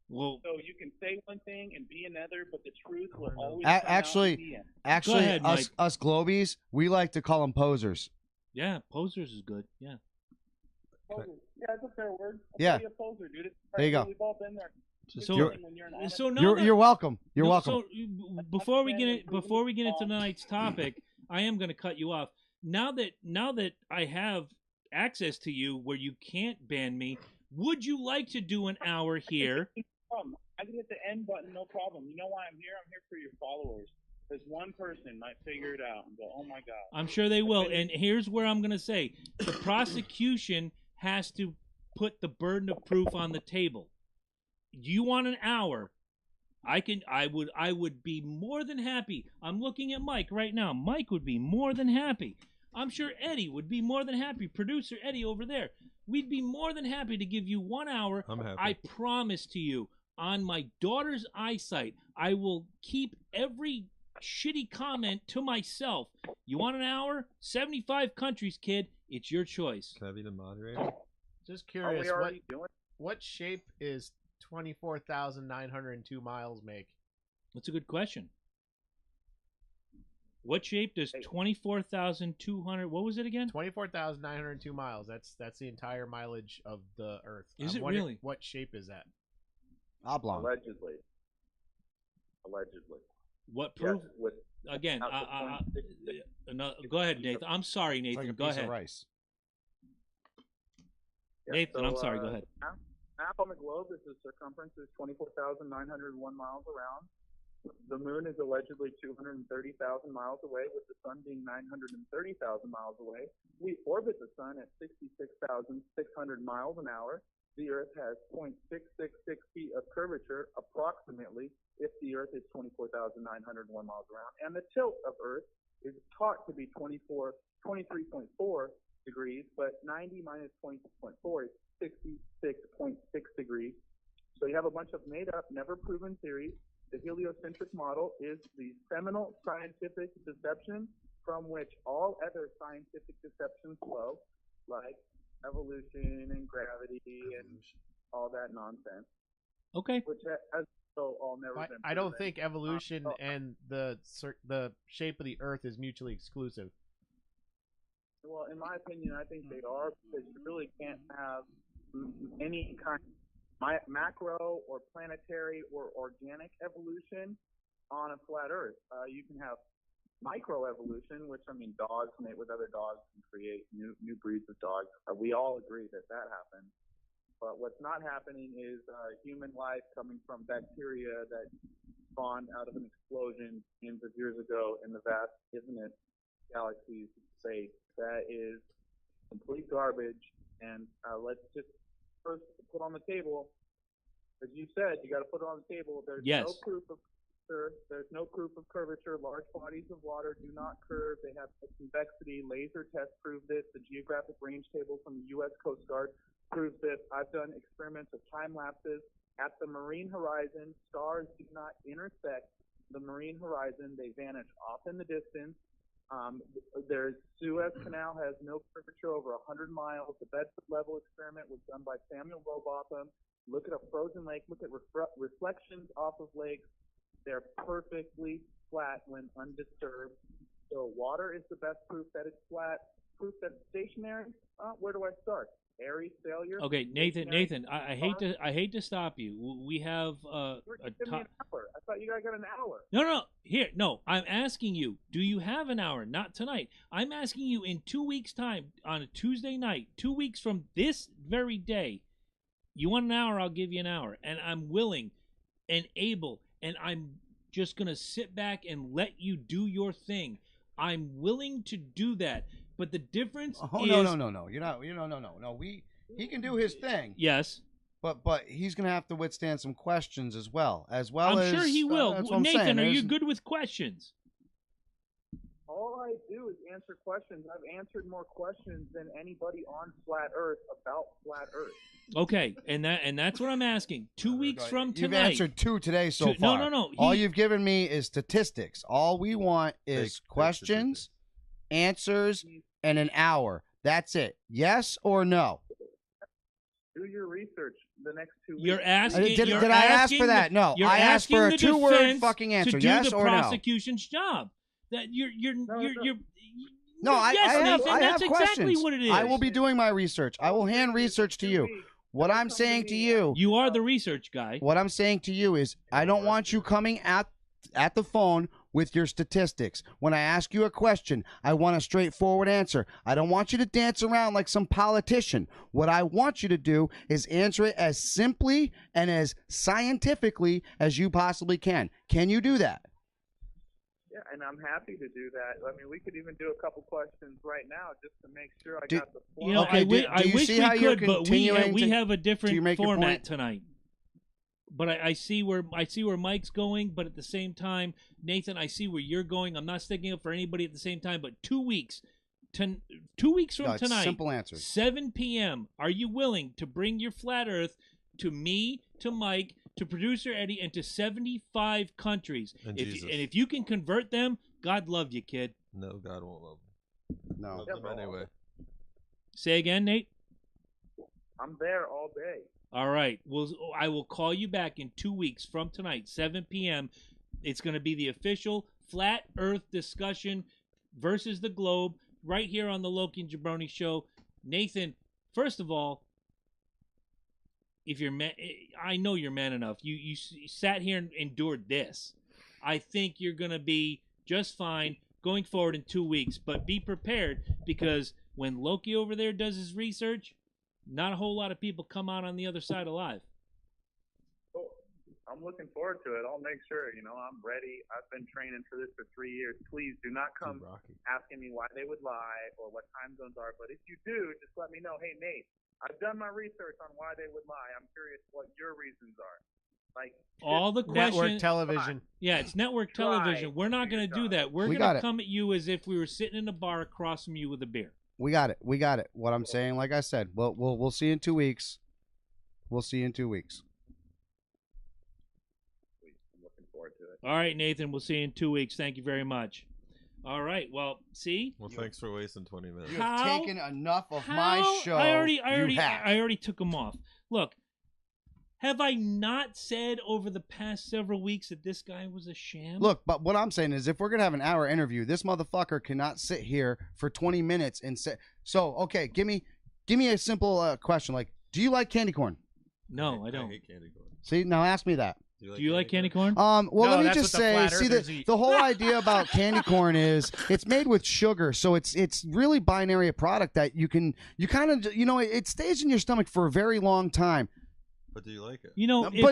Well, So you can say one thing and be another, but the truth will always A- come actually- out in the end. Actually, ahead, us Globies, we like to call them posers. yeah, posers is good. Yeah. Poser. Yeah, that's a fair word. Yeah. Be a poser, dude. It's There you go. We've all been there. Just So- You're- when you're an honest So now You're, that- you're welcome. You're no, welcome. So before we get into tonight's topic, I am going to cut you off. Now that I have access to you where you can't ban me, would you like to do an hour here? I can hit the end button, no problem. You know why I'm here? I'm here for your followers. Because one person might figure it out and go, oh my God. I'm sure they will. And here's where I'm going to say the prosecution has to put the burden of proof on the table. You want an hour? I would be more than happy. I'm looking at Mike right now. Mike would be more than happy. I'm sure Eddie would be more than happy. Producer Eddie over there. We'd be more than happy to give you 1 hour. I'm happy. I promise to you, on my daughter's eyesight, I will keep every shitty comment to myself. You want an hour? 75 countries, kid. It's your choice. Can I be the moderator? Just Are curious, we already doing what shape is 24,902 miles make? That's a good question. What shape does 24,200? What was it again? 24,902 miles. That's the entire mileage of the Earth. Is I'm it wondering really? What shape is that? Oblong. Allegedly. What proof? Yes, with Again, out to 0.66. no, go ahead, Nathan. I'm sorry, It's Nathan. like a Go piece ahead. of rice. Nathan, I'm sorry, go ahead. Map on the globe is the circumference is 24,901 miles around. The moon is allegedly 230,000 miles away, with the sun being 930,000 miles away. We orbit the sun at 66,600 miles an hour. The Earth has 0.666 feet of curvature, approximately, if the Earth is 24,901 miles around. And the tilt of Earth is taught to be 23.4 degrees, but 90 minus 26.4 is 66.6 degrees. So you have a bunch of made-up, never-proven theories. The heliocentric model is the seminal scientific deception from which all other scientific deceptions flow, like evolution and gravity and all that nonsense, Okay. which has so all never been I don't proven. think evolution and the shape of the Earth is mutually exclusive. Well, in my opinion, I think they are, because you really can't have any kind of macro or planetary or organic evolution on a flat Earth. You can have microevolution, which, I mean, dogs mate with other dogs and create new breeds of dogs. We all agree that happens. But what's not happening is human life coming from bacteria that spawned out of an explosion millions of years ago in the vast infinite galaxies of space. That is complete garbage. And let's just first put on the table, as you said, you got to put it on the table. There's Yes. no proof of curvature. There's no proof of curvature. Large bodies of water do not curve. They have convexity. Laser tests prove this. The geographic range table from the U.S. Coast Guard proves this. I've done experiments of time lapses at the marine horizon. Stars do not intersect the marine horizon. They vanish off in the distance. There's Suez Canal has no curvature over 100 miles. The Bedford level experiment was done by Samuel Rowbotham. Look at a frozen lake. Look at reflections off of lakes. They're perfectly flat when undisturbed. So water is the best proof that it's flat. proof that's stationary? Where do I start? Aries failure. Okay, Nathan, I hate to stop you. We have Give me an hour. I thought you guys got an hour. No. I'm asking you. Do you have an hour? Not tonight. I'm asking you in 2 weeks' time on a Tuesday night. 2 weeks from this very day. You want an hour? I'll give you an hour, and I'm willing and able, and I'm just gonna sit back and let you do your thing. I'm willing to do that. But the difference is... No. You're not. No. He can do his thing. Yes. But he's going to have to withstand some questions as well. I'm sure he will. Nathan, are you good with questions? All I do is answer questions. I've answered more questions than anybody on Flat Earth about Flat Earth. Okay, and that's what I'm asking. 2 weeks from tonight. You've answered 2 today so far. No. All you've given me is statistics. All we want is questions, answers, and an hour. That's it. Yes or no? Do your research the next 2 weeks. You're asking. Did I ask for that? No. I asked for a 2-word fucking answer. Yes or no? To do the prosecution's job. That you're. No, I have that's questions. Exactly what it is. I will be doing my research. I will hand research to you. What I'm saying to you. You are the research guy. What I'm saying to you is, I don't want you coming at the phone with your statistics. When I ask you a question, I want a straightforward answer. I don't want you to dance around like some politician. What I want you to do is answer it as simply and as scientifically as you possibly can. Can you do that? Yeah, and I'm happy to do that. I mean, we could even do a couple questions right now just to make sure I got the flow. You know, I wish we could, but we have a different format tonight. But I see where Mike's going, but at the same time, Nathan, I see where you're going. I'm not sticking up for anybody at the same time, but 2 weeks. 2 weeks from tonight, simple answers. 7 p.m., are you willing to bring your Flat Earth to me, to Mike, to producer Eddie, and to 75 countries? And if you can convert them, God love you, kid. No, God won't love them. No. Love them anyway. Say again, Nate? I'm there all day. All right. I will call you back in 2 weeks from tonight, 7 p.m. It's going to be the official Flat Earth discussion versus the globe right here on the Loki and Jabroni show. Nathan, first of all, if you're I know you're man enough. You sat here and endured this. I think you're going to be just fine going forward in 2 weeks. But be prepared, because when Loki over there does his research, not a whole lot of people come out on the other side alive. Oh, I'm looking forward to it. I'll make sure, I'm ready. I've been training for this for 3 years. Please do not come asking me why they would lie or what time zones are. But if you do, just let me know. Hey, Nate, I've done my research on why they would lie. I'm curious what your reasons are. Like all the questions. Network television. Yeah, it's network television. We're not going to do that. We're going to come at you as if we were sitting in a bar across from you with a beer. We got it. What I'm saying, like I said, we'll see you in 2 weeks. We'll see you in 2 weeks. I'm looking forward to it. All right, Nathan. We'll see you in 2 weeks. Thank you very much. All right. Well, see. Well, thanks for wasting 20 minutes. You have taken enough of my show. I already took them off. Look, have I not said over the past several weeks that this guy was a sham? Look, but what I'm saying is, if we're gonna have an hour interview, this motherfucker cannot sit here for 20 minutes and say. So, okay, give me a simple question. Like, do you like candy corn? No, I don't. I hate candy corn. See, now ask me that. Do you like candy corn? Well, No, let me that's just what the say, flat see, earthers eat. the whole idea about candy corn is it's made with sugar, so it's really binary a product that you kind of, it stays in your stomach for a very long time. But do you like it?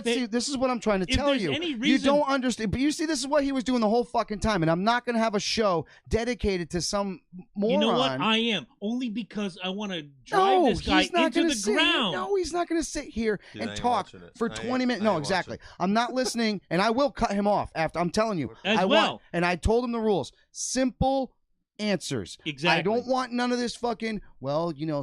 See, this is what I'm trying to tell you. You don't understand. But you see, this is what he was doing the whole fucking time, and I'm not going to have a show dedicated to some moron. You know what? I am. Only because I want to drive this guy into the ground. No, he's not going to sit here and talk for 20 minutes. No, exactly. I'm not listening, and I will cut him off after. I'm telling you. And I told him the rules. Simple answers. Exactly. I don't want none of this fucking,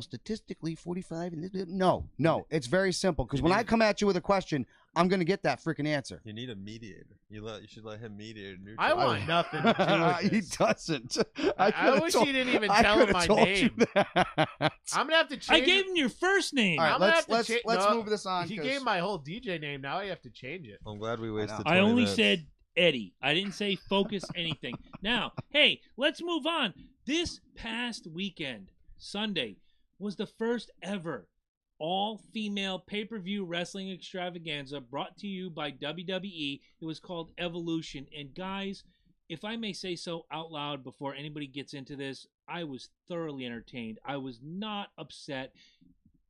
statistically 45 and this. No, it's very simple, because when I come at you with a question, I'm going to get that freaking answer. You need a mediator. You should let him mediate. I want nothing to do with He this. doesn't. I wish he didn't even tell him my name. I'm going to have to change I gave him your first name. All right, let's move this on. He gave my whole DJ name. Now I have to change it. I'm glad we wasted 20 I only minutes. said Eddie. I didn't say focus anything. Now, hey, let's move on. This past weekend, Sunday was the first ever all-female pay-per-view wrestling extravaganza brought to you by WWE. It was called Evolution. And guys, if I may say so out loud before anybody gets into this, I was thoroughly entertained. I was not upset.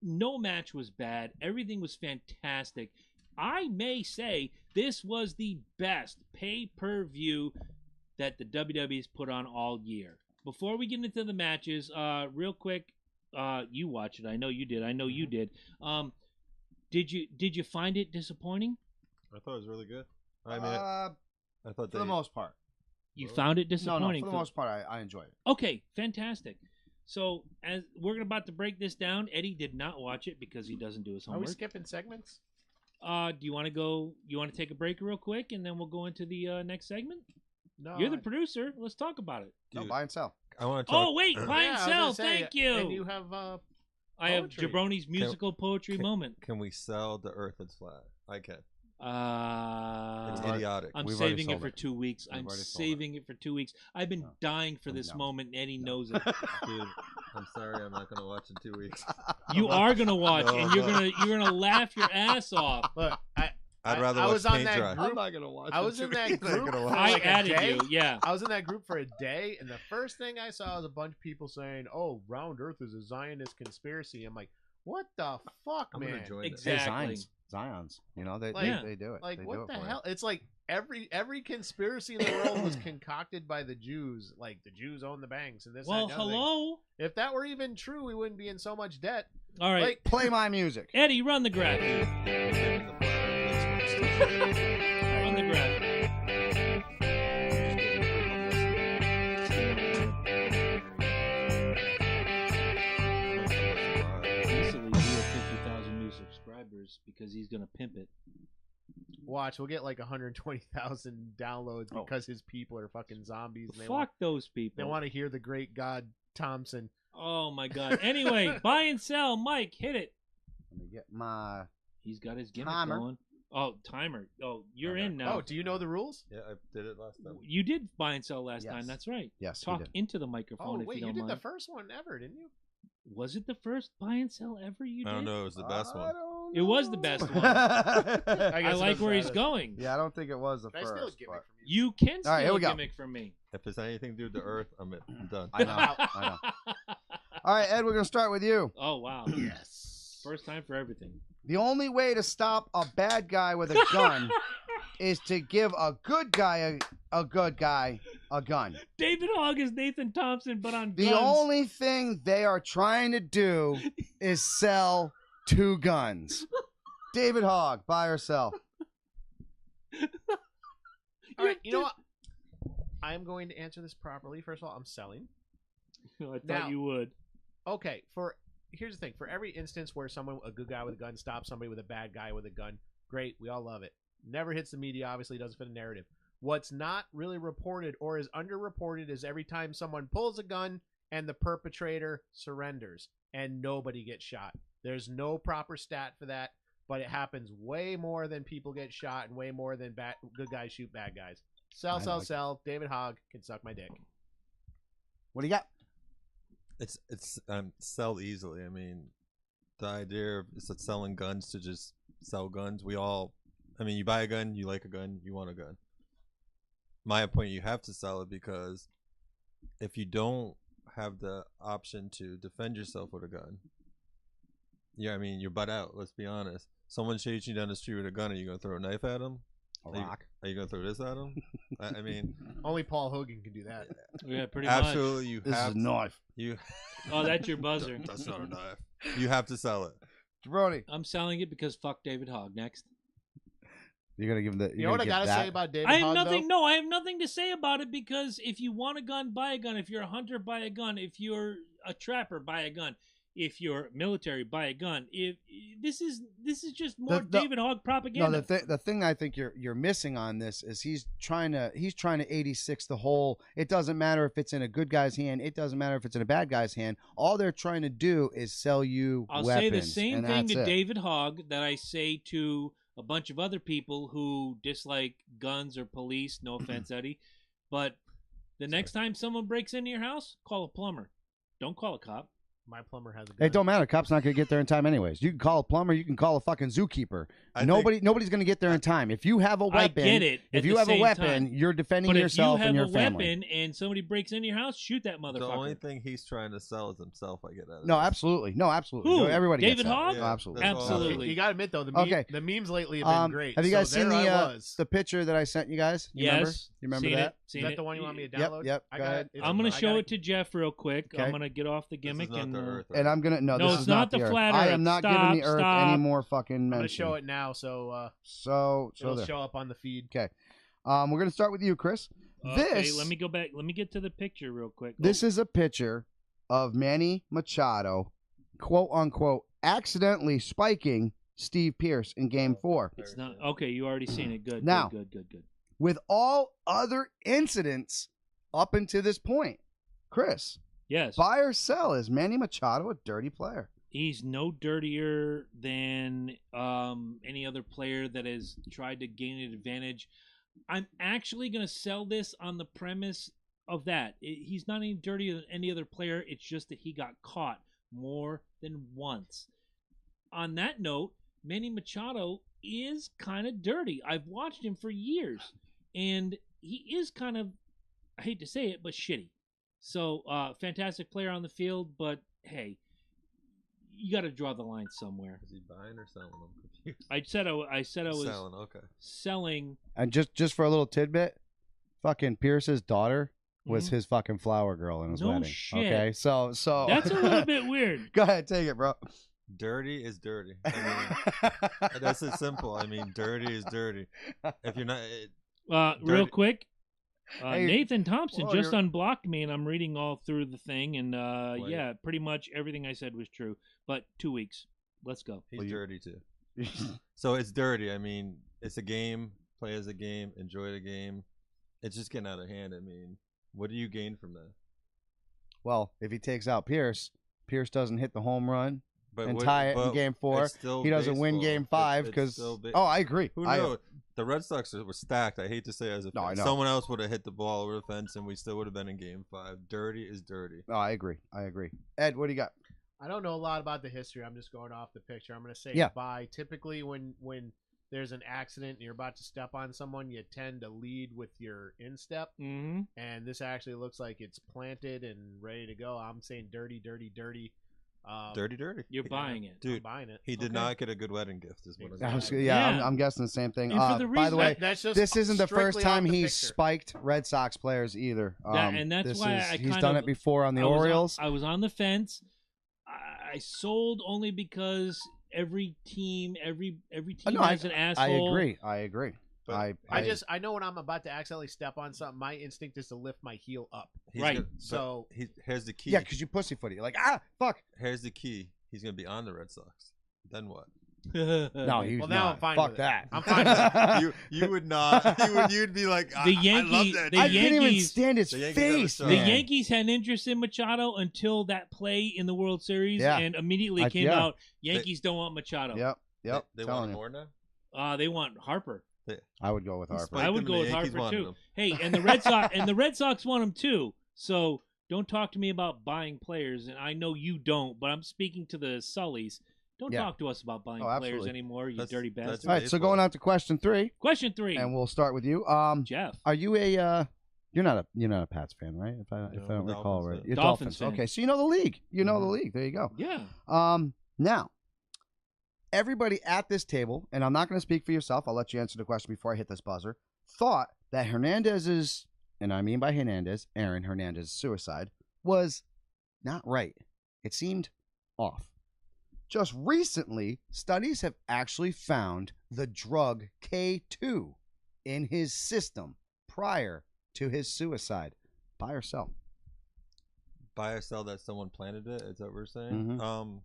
No match was bad. Everything was fantastic. I may say this was the best pay-per-view that the WWE's put on all year. Before we get into the matches, real quick, you watched it. I know you did. I know you did. Did you find it disappointing? I thought it was really good. I mean, I thought for the most part. You found it disappointing? No, for the most part, I enjoyed it. Okay, fantastic. So, as we're about to break this down, Eddie did not watch it because he doesn't do his homework. Are we skipping segments? Do you want to go? You want to take a break real quick, and then we'll go into the next segment? No. You're the producer. Let's talk about it. No, buy and sell. I want to talk. Oh wait, buy and sell. Thank you. And you have I have poetry. Jabroni's musical poetry moment. Can we sell the Earth is flat? I can. It's I'm idiotic. saving it for 2 weeks. I'm saving it for 2 weeks. I've been dying for this moment, and Eddie knows it. Dude, I'm sorry, I'm not gonna watch in 2 weeks. You are gonna watch, and you're gonna laugh your ass off. Look, I'd rather watch paint dry. I'm not gonna watch. I was in that group. For I like added you. Yeah. I was in that group for a day, and the first thing I saw was a bunch of people saying, "Oh, round Earth is a Zionist conspiracy." I'm like, "What the fuck, I'm man?" gonna join Exactly. Hey, Zions. You know, they do it. Like, they what do it the for hell? It's like every conspiracy in the world was concocted by the Jews. Like, the Jews own the banks and this. Well, that, and the other thing. hello. If that were even true, we wouldn't be in so much debt. All right, Like, Play my music. Eddie, run the graphic. Run the graphic. Easily do 50,000 new subscribers because he's gonna pimp it. watch, we'll get like 120,000 downloads because his people are fucking zombies. And Fuck those people. They want to hear the great God Thompson. Oh my god. Anyway, buy and sell. Mike, hit it. Let me get my. He's got his gimmick Timer. going. Oh, timer. Oh, you're in now. Oh, do you know the rules? Yeah, I did it last time. You did buy and sell last Yes. time. That's right. Yes, he Talk did. into the microphone Oh, if wait, you you don't did mind. the first one ever, didn't you? Was it the first buy and sell ever you did? I don't know. It was the best I one. don't It was the know. best one. I I guess like it where was he's that. going. Yeah, I don't think it was the Can I steal a first. gimmick But from you? You can steal All right, here we a go. gimmick from me. If it's anything to do with the Earth, I'm done. I know. I know. All right, Ed, we're gonna start with you. Oh, wow. Yes. First time for everything. The only way to stop a bad guy with a gun is to give a good guy a gun. David Hogg is Nathan Thompson, but on The guns. only thing they are trying to do is sell 2 guns. David Hogg, buy or sell? All right, you know what? I'm going to answer this properly. First of all, I'm selling. I thought Now- you would. Okay, here's the thing. For every instance where a good guy with a gun stops somebody with a bad guy with a gun, great, we all love it. Never hits the media, obviously doesn't fit the narrative. What's not really reported or is underreported is every time someone pulls a gun and the perpetrator surrenders and nobody gets shot. There's no proper stat for that, but it happens way more than people get shot and way more than good guys shoot bad guys. Sell. David Hogg can suck my dick. What do you got? It's sell easily. I mean, the idea of is that selling guns to just sell guns. You buy a gun, you like a gun, you want a gun. My point, you have to sell it because if you don't have the option to defend yourself with a gun, you're butt out. Let's be honest. Someone chasing you down the street with a gun, are you gonna throw a knife at him? A rock. Are you gonna throw this at him? I mean, Only Paul Hogan can do that. Yeah, pretty absolutely. You This have is a knife. you. Oh, that's your buzzer. That's not a knife. You have to sell it. Jabroni, I'm selling it because fuck David Hogg. Next. you're gonna give him the. You know what I gotta say about David I have Hogg, nothing. though? No, I have nothing to say about it because if you want a gun, buy a gun. If you're a hunter, buy a gun. If you're a trapper, buy a gun. If you're military, buy a gun. If this is just more David Hogg propaganda. No, the thing I think you're missing on this is he's trying to 86 the whole. It doesn't matter if it's in a good guy's hand. It doesn't matter if it's in a bad guy's hand. All they're trying to do is sell you I'll weapons. say the same and thing that's to it. David Hogg that I say to a bunch of other people who dislike guns or police. No offense, Eddie, but the next time someone breaks into your house, call a plumber. Don't call a cop. My plumber has a gun. It don't matter. Cop's not gonna get there in time anyways. You can call a plumber. You can call a fucking zookeeper. Nobody's gonna get there in time. If you have a weapon, I get it. If you have a weapon, you're defending yourself and your family. But if you have a weapon and somebody breaks into your house, shoot that motherfucker. The only thing he's trying to sell is himself. I get that. No, absolutely. No, absolutely. Who? Everybody David gets that. Hogg? No, absolutely. Absolutely. You got to admit though, the memes lately have been great. Have you guys seen the the picture that I sent you guys? You remember? You remember seen that? Is that the one you want me to download? Yep. I got it. I'm gonna show it to Jeff real quick. Okay. I'm gonna get off the gimmick and I'm gonna No, this it's is not the the Earth. flat I Earth. am not Stop, giving the Earth stop. any more fucking I'm mention. gonna show it now, so it'll show up on the feed. Okay. We're gonna start with you, Chris. Okay, let me go back. Let me get to the picture real quick. This is a picture of Manny Machado, quote unquote, accidentally spiking Steve Pierce in Game 4. It's not okay. You already seen it. Good. Now, good. with all other incidents up until this point, Chris, Yes. buy or sell, is Manny Machado a dirty player? He's no dirtier than any other player that has tried to gain an advantage. I'm actually going to sell this on the premise of that. He's not any dirtier than any other player. It's just that he got caught more than once. On that note, Manny Machado is kind of dirty. I've watched him for years, and he is kind of, I hate to say it, but shitty. So, fantastic player on the field, but hey, you got to draw the line somewhere. Is he buying or selling? I'm confused. I said I was selling. Okay. Selling. And just for a little tidbit, fucking Pierce's daughter was his fucking flower girl in his No wedding. shit. Okay, so That's a little bit weird. Go ahead, take it, bro. Dirty is dirty. I mean, that's it simple. I mean, dirty is dirty. If you're not Real quick, Hey, Nathan Thompson whoa, just you're- unblocked me, and I'm reading all through the thing, and yeah, pretty much everything I said was true. But 2 weeks. Let's go. he's dirty too. So it's dirty. I mean, it's a game. Play as a game. Enjoy the game. It's just getting out of hand. I mean, what do you gain from that? Well, if he takes out Pierce doesn't hit the home run But and tie it in Game 4. He doesn't win Game 5 because. Oh, I agree. Who knows? The Red Sox were stacked. I hate to say it as a fan. I know. Someone else would have hit the ball over the fence, and we still would have been in Game 5. Dirty is dirty. Oh, I agree. Ed, what do you got? I don't know a lot about the history. I'm just going off the picture. I'm going to say buy. Typically, when there's an accident and you're about to step on someone, you tend to lead with your instep. Mm-hmm. And this actually looks like it's planted and ready to go. I'm saying dirty. Dirty. You're buying it. Dude, I'm buying it. he did not get a good wedding gift, is what I'm saying. Yeah. I'm guessing the same thing. And for the By the way, that's just this isn't the first strictly time off the he's picture. spiked Red Sox players either. And that's why he's done it before on the Orioles. I was on the fence. I sold only because every team has an asshole. I agree. But I know when I'm about to accidentally step on something, my instinct is to lift my heel up. Right. Here's the key. Yeah, because you pussyfoot it. You're like, fuck. Here's the key. He's going to be on the Red Sox. Then what? No, he's Well, not. now I'm fine Fuck with that. it. I'm fine with it. You would not. You'd be like, The Yankees- I love that. the I can't even Yankees- stand his the Yankees face. have a The man. Yankees had interest in Machado until that play in the World Series, Yeah. and immediately came yeah. out, Yankees don't want Machado. Yep. They telling want you. more now. They want Harper. I would go with Harper. Spike I would them, go the with Yankees Harper wanted too. him. Hey, and the Red Sox want him too. So don't talk to me about buying players, and I know you don't, but I'm speaking to the Sullys. Don't talk to us about buying players absolutely. anymore, you That's- dirty that's bastard. All right, so going on to question 3, Question 3. and we'll start with you. Jeff. Are you a you're not a Pats fan, right? If I don't recall Dolphins right. fan. You're Dolphins fan. Okay, so you know the league. You know the league. There you go. Yeah. Now, everybody at this table, and I'm not going to speak for yourself. I'll let you answer the question before I hit this buzzer. Thought that Hernandez's, and I mean by Hernandez, Aaron Hernandez's suicide was not right. It seemed off. Just recently, studies have actually found the drug K2 in his system prior to his suicide. Buy or sell? Buy or sell that someone planted it? Is that what we're saying? Mhm.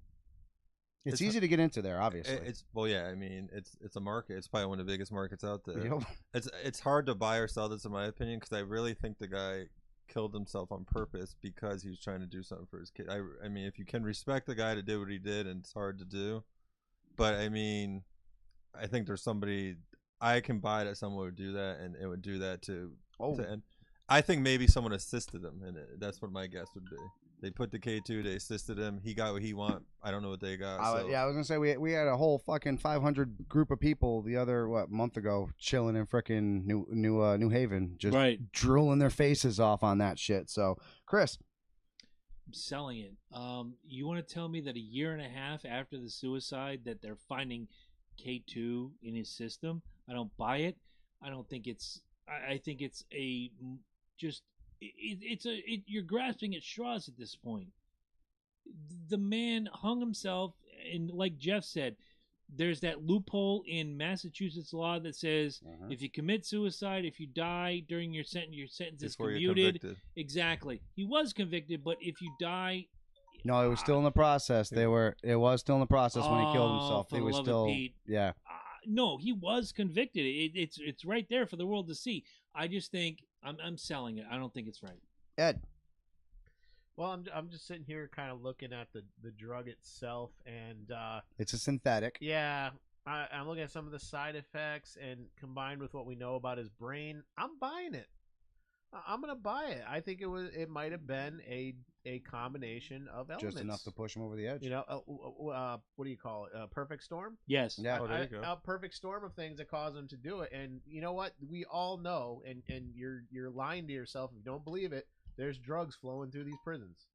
It's It's easy to get into there, obviously. I mean, it's a market. It's probably one of the biggest markets out there. Yep. It's hard to buy or sell this, in my opinion, because I really think the guy killed himself on purpose because he was trying to do something for his kid. I mean, if you can respect the guy that did what he did, and it's hard to do, but I mean, I think there's somebody I can buy that someone would do that, and it would do that to end. I think maybe someone assisted him, and that's what my guess would be. They put the K2. They assisted him. He got what he want. I don't know what they got. Yeah, I was gonna say we had a whole fucking 500 group of people the other month ago chilling in frickin' New Haven, just drooling their faces off on that shit. So, Chris, I'm selling it. You want to tell me that a year and a half after the suicide that they're finding K2 in his system? I don't buy it. I don't think it's. I think it's you're grasping at straws at this point. The man hung himself, and like Jeff said, there's that loophole in Massachusetts law that says if you commit suicide, if you die during your sentence is commuted. Exactly. He was convicted, but if you die, no, it was still in the process. It was still in the process when he killed himself. He was still, no, he was convicted. It's right there for the world to see. I just think I'm selling it. I don't think it's right. Ed. Well, I'm just sitting here kind of looking at the drug itself, and it's a synthetic. Yeah, I'm looking at some of the side effects, and combined with what we know about his brain, I'm buying it. I'm gonna buy it. I think it might have been a combination of elements, just enough to push him over the edge. You know, what do you call it? A perfect storm? Yes. Yeah. A perfect storm of things that cause him to do it. And you know what? We all know, and you're lying to yourself if you don't believe it. There's drugs flowing through these prisons.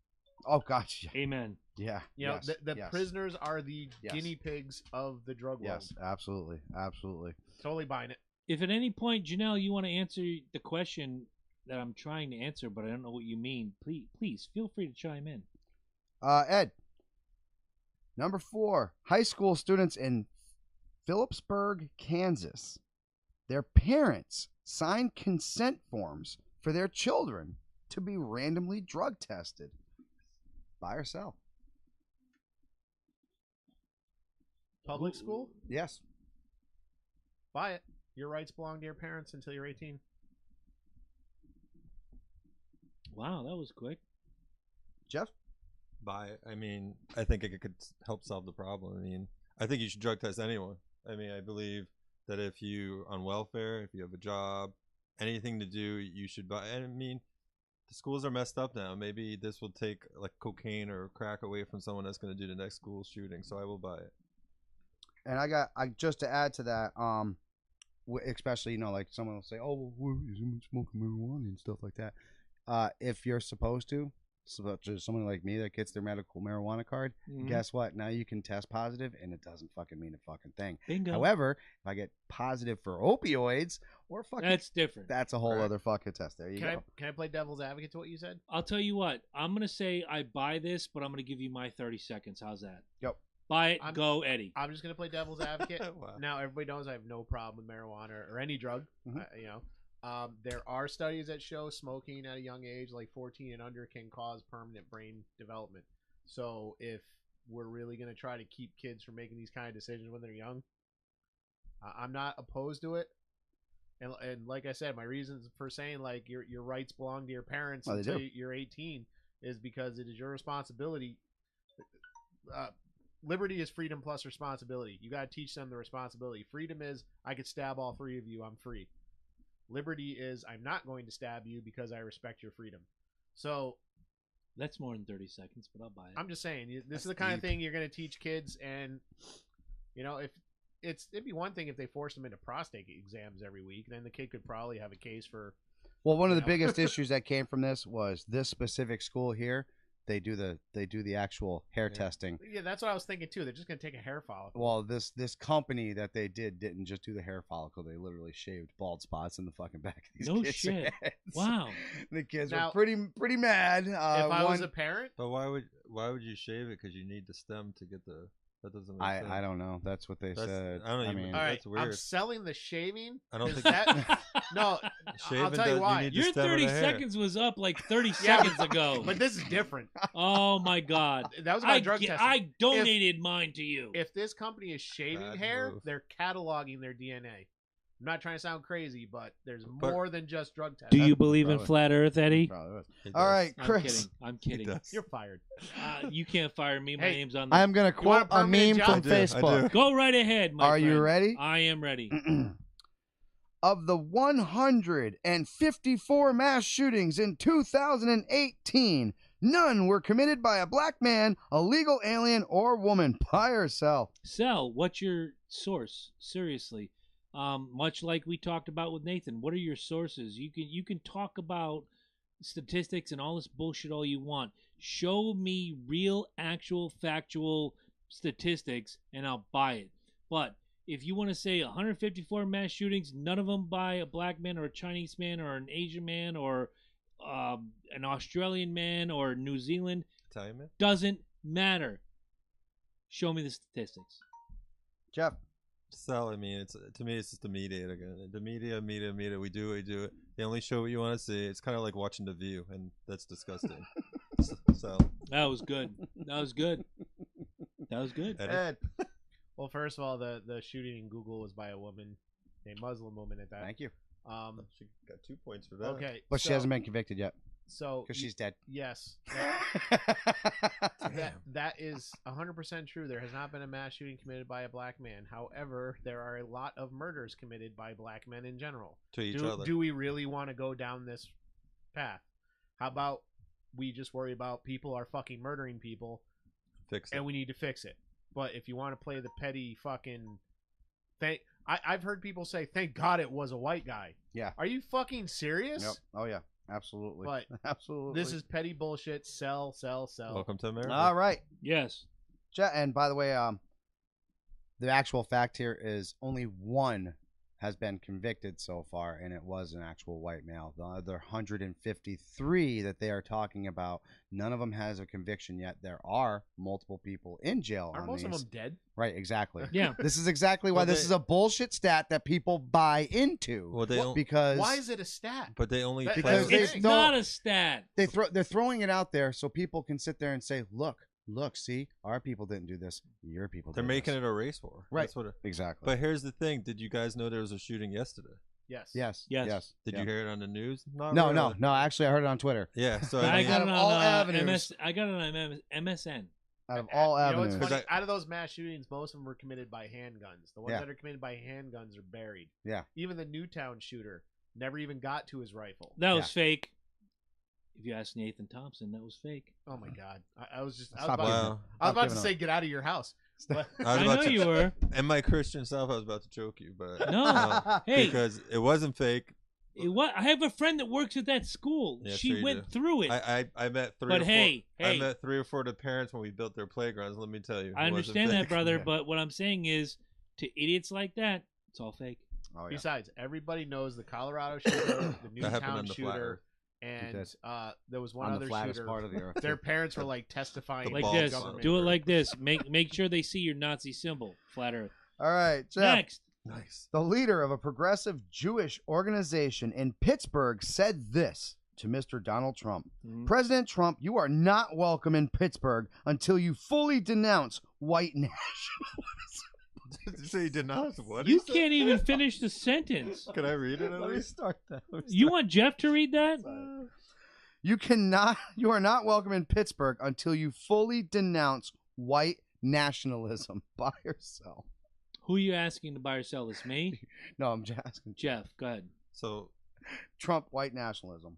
Oh gosh. Amen. Yeah. You know, the prisoners are the guinea pigs of the drug world. Yes, absolutely, absolutely. Totally buying it. If at any point, Janelle, you want to answer the question that I'm trying to answer, but I don't know what you mean, please feel free to chime in. Ed, number 4, high school students in Phillipsburg, Kansas. Their parents signed consent forms for their children to be randomly drug tested. Buy or sell? Public school? Yes. Buy it. Your rights belong to your parents until you're 18. Wow, that was quick. Jeff? Buy it. I mean, I think it could help solve the problem. I mean, I think you should drug test anyone. I mean, I believe that if you on welfare, if you have a job, anything to do, you should buy. And I mean, the schools are messed up now. Maybe this will take like cocaine or crack away from someone that's going to do the next school shooting. So I will buy it. And I just to add to that, especially, you know, like someone will say, oh, well, is someone smoking marijuana and stuff like that. If you're supposed to, such as someone like me that gets their medical marijuana card, guess what? Now you can test positive, and it doesn't fucking mean a fucking thing. Bingo. However, if I get positive for opioids or fucking, that's different. That's a whole other fucking test. There you go. Can I play devil's advocate to what you said? I'll tell you what. I'm gonna say I buy this, but I'm gonna give you my 30 seconds. How's that? Yep. Buy it. Go, Eddie. I'm just gonna play devil's advocate. Wow. Now everybody knows I have no problem with marijuana or any drug. You know. There are studies that show smoking at a young age, like 14 and under, can cause permanent brain development. So if we're really going to try to keep kids from making these kind of decisions when they're young, I'm not opposed to it. And like I said, my reasons for saying like your rights belong to your parents until you're 18 is because it is your responsibility. Liberty is freedom plus responsibility. You got to teach them the responsibility. Freedom is I could stab all 3 of you. I'm free. Liberty is I'm not going to stab you because I respect your freedom. So that's more than 30 seconds, but I'll buy it. I'm just saying this is the kind of thing you're going to teach kids, and you know, if it'd be one thing if they forced them into prostate exams every week, then the kid could probably have a case for. Well, one of the biggest issues that came from this was this specific school here. They do the actual hair testing. Yeah, that's what I was thinking too. They're just gonna take a hair follicle. Well, this company that they didn't just do the hair follicle. They literally shaved bald spots in the fucking back of these kids' shit. heads. Wow. The kids were pretty mad. If I was a parent, but why would you shave it? Because you need the stem to get the. That doesn't make sense. I don't know. That's what they said. I mean, all right, that's weird. I'm selling the shaving. I don't think that. No, I'll tell you why. Your 30 seconds was up like 30 seconds ago. But this is different. Oh my God. That was about drug testing. I donated mine to you. If this company is shaving hair, they're cataloging their DNA. I'm not trying to sound crazy, but there's more than just drug testing. Do you believe in flat Earth, Eddie? All right, Chris. I'm kidding. You're fired. You can't fire me. My name's on the... I'm going to quote a meme from Facebook. Go right ahead, my friend. Are you ready? I am ready. Of the 154 mass shootings in 2018, None were committed by a black man, a legal alien, or woman. Buy or sell? Sell. What's your source? Seriously. Much like we talked about with Nathan, what are your sources? You can talk about statistics and all this bullshit all you want. Show me real, actual, factual statistics, and I'll buy it. But if you want to say 154 mass shootings, none of them by a black man or a Chinese man or an Asian man or an Australian man or New Zealand, Italian man? Doesn't matter. Show me the statistics. Jeff? Sell. I mean, to me, it's just the media again. The media. We do it. They only show what you want to see. It's kind of like watching The View, and that's disgusting. So That was good. That was good. Ed? Well, first of all, the shooting in Google was by a woman, a Muslim woman at that. Thank you. she got 2 points for that. Okay, But she hasn't been convicted yet So because she's dead. Yes, that is 100% true. There has not been a mass shooting committed by a black man. However, there are a lot of murders committed by black men in general. To each other. Do we really want to go down this path? How about we just worry about people are fucking murdering people, Fix it. and we need to fix it? But if you want to play the petty fucking thing, I've heard people say, "Thank God it was a white guy." Yeah. Are you fucking serious? Yep. Oh yeah, absolutely. But absolutely. this is petty bullshit. Sell. Welcome to America. All right. Yes. And by the way, the actual fact here is only one has been convicted so far, and it was an actual white male. The other 153 that they are talking about, none of them has a conviction yet. There are multiple people in jail. Are most of them dead? Right, exactly. Yeah. This is exactly why this is a bullshit stat that people buy into. Well, because why is it a stat? But they only Because play. It's not a stat. they're throwing it out there so people can sit there and say, look, see, our people didn't do this. Your people did They're making this. it a race war. Right. That's what Exactly. But here's the thing. Did you guys know there was a shooting yesterday? Yes. Yes. Did you hear it on the news? No. really. Actually, I heard it on Twitter. Yeah. So I got out it of all on avenues. I got it on MSN. Out of all You know what's avenues. funny? Out of those mass shootings, most of them were committed by handguns. The ones Yeah. that are committed by handguns are buried. Yeah. Even the Newtown shooter never even got to his rifle. That was fake. If you ask Nathan Thompson, that was fake. Oh my God! I was Stop Wow. about to say, get out of your house. But I know you were. In my Christian self, I was about to choke you, but No. Hey. because it wasn't fake. I have a friend that works at that school. Yeah, she sure you went do. through it. I met three. But or hey, four, I hey. met 3 or 4 of the parents when we built their playgrounds. Let me tell you, I it wasn't understand that, fake. brother. Yeah. But what I'm saying is, to idiots like that, it's all fake. Oh, yeah. besides, everybody knows the Colorado shooter, the That happened on Newtown the flat shooter, Earth. and there was one on other the flattest shooter. part of the earth. Their parents were like testifying. The Like balls this. on government. Do it like this. Make sure they see your Nazi symbol. Flat Earth. All right, Jeff. Next. Nice. The leader of a progressive Jewish organization in Pittsburgh said this to Mr. Donald Trump. Mhm. President Trump, you are not welcome in Pittsburgh until you fully denounce white nationalism. Did you say you denounced what? You he said? can't even finish the sentence. Can I read it? At Let me least? start that. You want Jeff to read that? You are not welcome in Pittsburgh until you fully denounce white nationalism. Buy or sell? Who are you asking to buy or sell this? Me? No, I'm just asking. Jeff, go ahead. So, Trump white nationalism.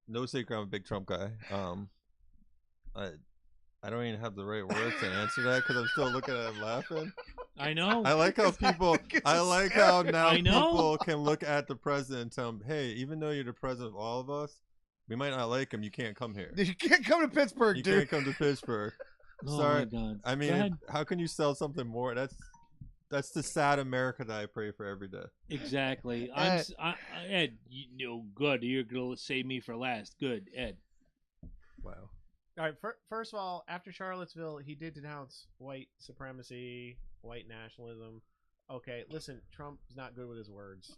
no secret, I'm a big Trump guy. I don't even have the right words to answer that because I'm still looking at him laughing. I know. I like how people. I like how now I know. people can look at the president and tell him, "Hey, even though you're the president of all of us, we might not like him. You can't come here. You can't come to Pittsburgh, You dude. can't come to Pittsburgh." Oh Sorry. my God. I Go ahead. mean, how can you sell something more? That's the sad America that I pray for every day. Exactly. Ed, you know, good. You're gonna save me for last. Good, Ed. Wow. All right. First of all, after Charlottesville, he did denounce white supremacy, white nationalism. Okay, listen, Trump's not good with his words.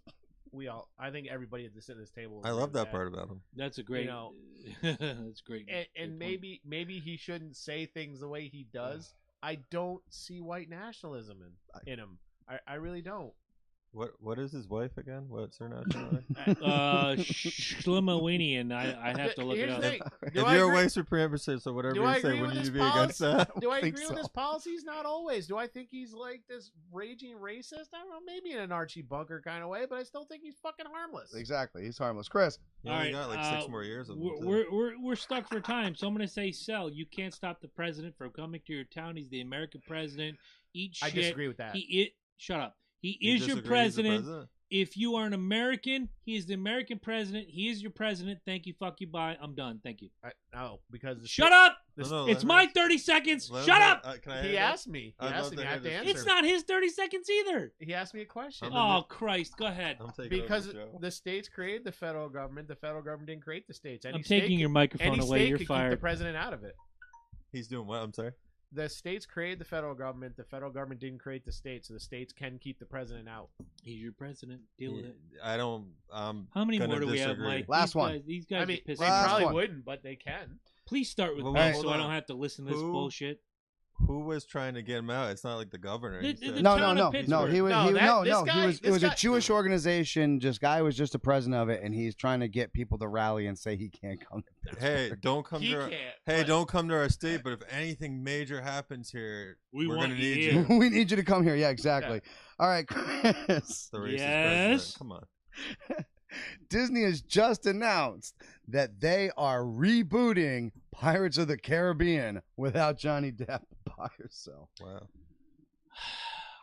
I think everybody at this table. I love that part about him. That's a great. You know, that's great. And Good point. maybe he shouldn't say things the way he does. I don't see white nationalism in him. I really don't. What is his wife again? What's her nationality? Schlimowinian. I have to look it Here's up. the thing. If Do I you're a agree- white supremacist or whatever Do I you say, agree with wouldn't his you be against that? Do I think agree so. with his policies? Not always. Do I think he's like this raging racist? I don't know, maybe in an Archie Bunker kind of way, but I still think he's fucking harmless. Exactly. He's harmless. Chris. You only got like 6 more years of him. We're stuck for time, so I'm going to say, Sel, you can't stop the president from coming to your town. He's the American president. Eat shit. I disagree with that. Shut up. He You is your disagree he's the president. If you are an American, he is the American president. He is your president. Thank you. Fuck you. Bye. I'm done. Thank you. No, because Shut up. No, It's my 30 seconds. Shut up. Can I he hear asked me. He I'd asked love me. to I have to hear answer. this. It's not his 30 seconds either. He asked me a question. Oh, Christ. Go ahead. I'm taking Because over the show. the states created the federal government. The federal government didn't create the states. I'm taking your microphone any away. state You're could fired. keep the president out of it. He's doing what? I'm sorry. The states created the federal government. The federal government didn't create the states, so the states can keep the president out. He's your president. Deal with it. I don't. How many gonna more do we have, disagree. Mike? Last one. These guys I mean, are they pissing last me probably off. one. wouldn't, but they can. Please start with Well, me hold so I on. don't have to listen to this Who- bullshit. Who was trying to get him out? It's not like the governor. The- he the- said. the No. town of He Pittsburgh. was. No, he, that- no, this no. guy- It this was a guy- Jewish organization. Just guy was just the president of it, and he's trying to get people to rally and say he can't come. To Hey, don't come He to our, can't. hey, but- don't come to our state. But if anything major happens here, We we're want gonna you need here. you. we need you to come here. Yeah, exactly. All right, Chris. The racist Yes. president. Come on. Disney has just announced that they are rebooting Pirates of the Caribbean without Johnny Depp. Buy or sell. Wow.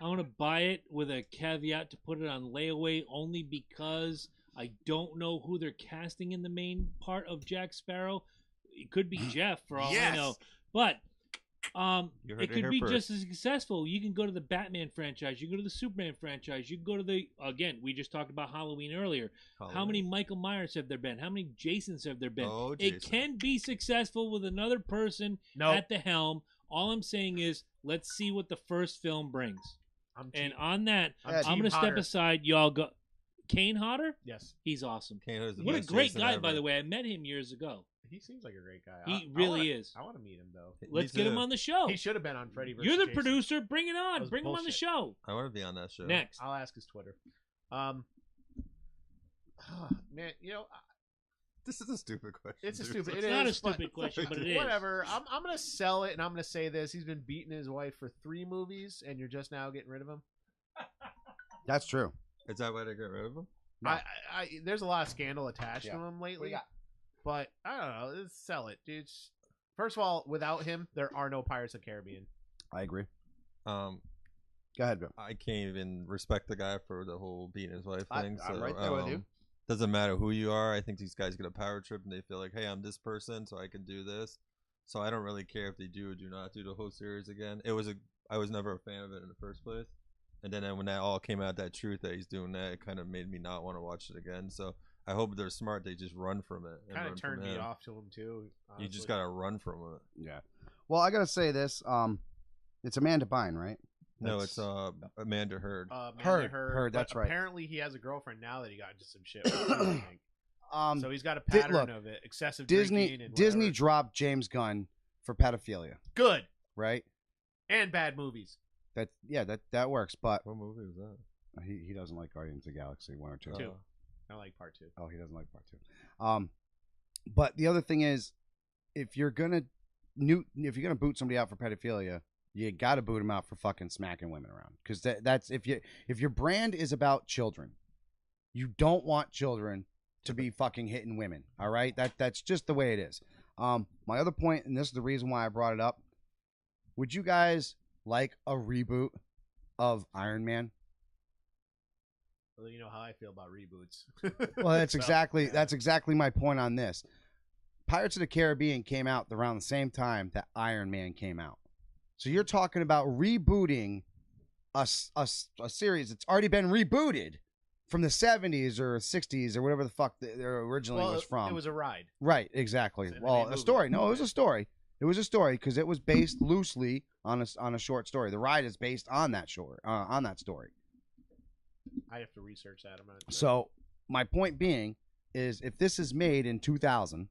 I want to buy it with a caveat to put it on layaway only because I don't know who they're casting in the main part of Jack Sparrow. It could be Jeff for all I know. But You heard it it could here be first. just as successful. You can go to the Batman franchise. You can go to the Superman franchise. You can go to the, again, we just talked about Halloween earlier. How many Michael Myers have there been? How many Jasons have there been? Oh, It Jason. can be successful with another person Nope. at the helm. All I'm saying is, let's see what the first film brings. I'm And team- on that, I'm I'm team going to step Hodder. aside. Y'all go. Kane Hodder? Yes, He's awesome. Kane is the What a best great Jason guy, ever. by the way. I met him years ago. he seems like a great guy. He really is. I want to meet him though. Me Let's get him too. on the show. He should have been on Freddy vs. You're the Jason. producer. Bring it That on. was Bring him on the bullshit. show. I want to be on that show. Next. I'll ask his Twitter. Man, you know, This is a stupid question. it's a dude. stupid. It's it not a is, but- stupid question, but it is. Whatever. I'm gonna sell it, and I'm gonna say this: he's been beating his wife for 3 movies, and you're just now getting rid of him. That's true. Is that why they got rid of him? No. There's a lot of scandal attached Yeah. to him lately, got? but I don't know. Let's sell it, dude. First of all, without him, there are no Pirates of the Caribbean. I agree. Um, Go ahead, Bill. I can't even respect the guy for the whole beating his wife thing. I'm so, right there with you. Doesn't matter who you are. I think these guys get a power trip and they feel like, hey, I'm this person, so I can do this. So I don't really care if they do or do not do the whole series again. I was never a fan of it in the first place. And then when that all came out, that truth that he's doing that, it kind of made me not want to watch it again. So I hope they're smart. They just run from it. and Kind of run from turned me him. off to him too. You just honestly. gotta run from it. Yeah. Well, I gotta say this. It's Amanda Bynes, right? No, That's- it's Amanda Heard. Amanda Heard, but that's right. Apparently, he has a girlfriend now that he got into some shit with. Too, I think. So he's got a Di- pattern look, of it. Excessive Disney drinking and Disney whatever. dropped James Gunn for pedophilia, Good right? and bad movies. That works, but What movie was that? he doesn't like Guardians of the Galaxy 1 or 2. Two. I like part 2. Oh, he doesn't like part 2. But the other thing is, if you're gonna boot somebody out for pedophilia, you got to boot them out for fucking smacking women around. Because that's if your brand is about children, you don't want children to be fucking hitting women. All right, that's just the way it is. My other point, and this is the reason why I brought it up. Would you guys like a reboot of Iron Man? Well, you know how I feel about reboots. Well, that's So, exactly my point on this. Pirates of the Caribbean came out around the same time that Iron Man came out. So you're talking about rebooting a series that's already been rebooted from the 70s or 60s or whatever the fuck it originally was from. It was a ride. Right, exactly. It's an Well, animated a movie. story. No, it was a story. It was a story because it was based loosely on a short story. The ride is based on that story. I have to research that. I'm not sure. So my point being is, if this is made in 2000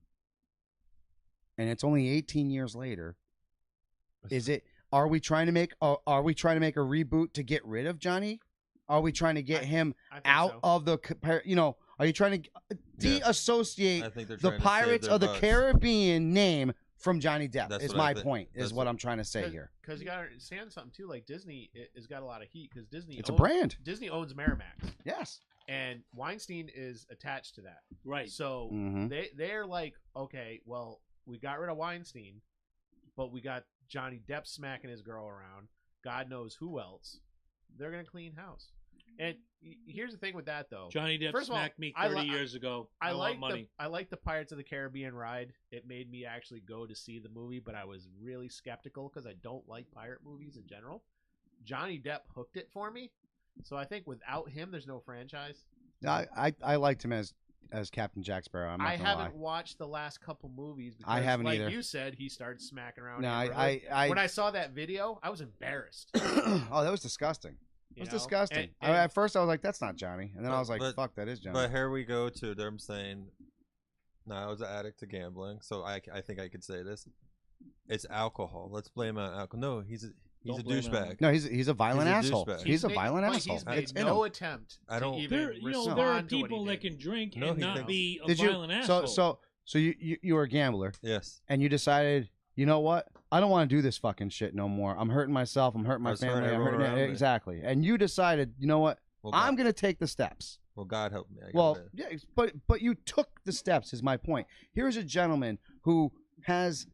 and it's only 18 years later, are we trying to make a reboot to get rid of Johnny? Are we trying to get him I think out so. of the, you know, are you trying to I deassociate think they're the trying to save Pirates their of the bucks. Caribbean name from Johnny Depp? That's Is what I my think. point, is That's what what- I'm trying to say here. Because you got to understand something too. Like Disney has got a lot of heat because Disney. It's a owns- brand. Disney owns Miramax, Yes. and Weinstein is attached to that. Right. So Mhm. they're like, okay, well, we got rid of Weinstein, but we got Johnny Depp smacking his girl around. God knows who else. They're gonna clean house. And here's the thing with that though. Johnny Depp First of all, smacked me I 30 li- years ago. I like want money. I like the Pirates of the Caribbean ride. It made me actually go to see the movie, but I was really skeptical because I don't like pirate movies in general. Johnny Depp hooked it for me, so I think without him, there's no franchise. I liked him as Captain Jack Sparrow. I'm not I gonna haven't lie. watched the last couple movies. Because, I haven't like either. you said, he started smacking around. No, Amber Heard. I when I saw that video, I was embarrassed. oh, that was disgusting. It you was know? disgusting. And- At first, I was like, "That's not Johnny," and then I was like, But- "Fuck, that is Johnny." But here we go to them saying, "No, I was an addict to gambling, so I think I could say this. It's alcohol. Let's blame it on alcohol. No, he's a Don't blame it on douchebag. No, he's a violent He's a asshole. douchebag. He's a made- violent but asshole. He's made It's in no him. attempt. I don't- To even There, you know, respond there are to what he people that did. can drink No, and he not thinks- be a Did violent you? asshole. So you were a gambler, Yes. and you decided, you know what? I don't want to do this fucking shit no more. I'm hurting myself. I'm hurting I my was hurting family. I'm everyone hurting around me. exactly. And you decided, you know what? Well, I'm God, gonna take the steps. well, God help me. I got Well, mad. yeah, but you took the steps. Is my point. Here's a gentleman who has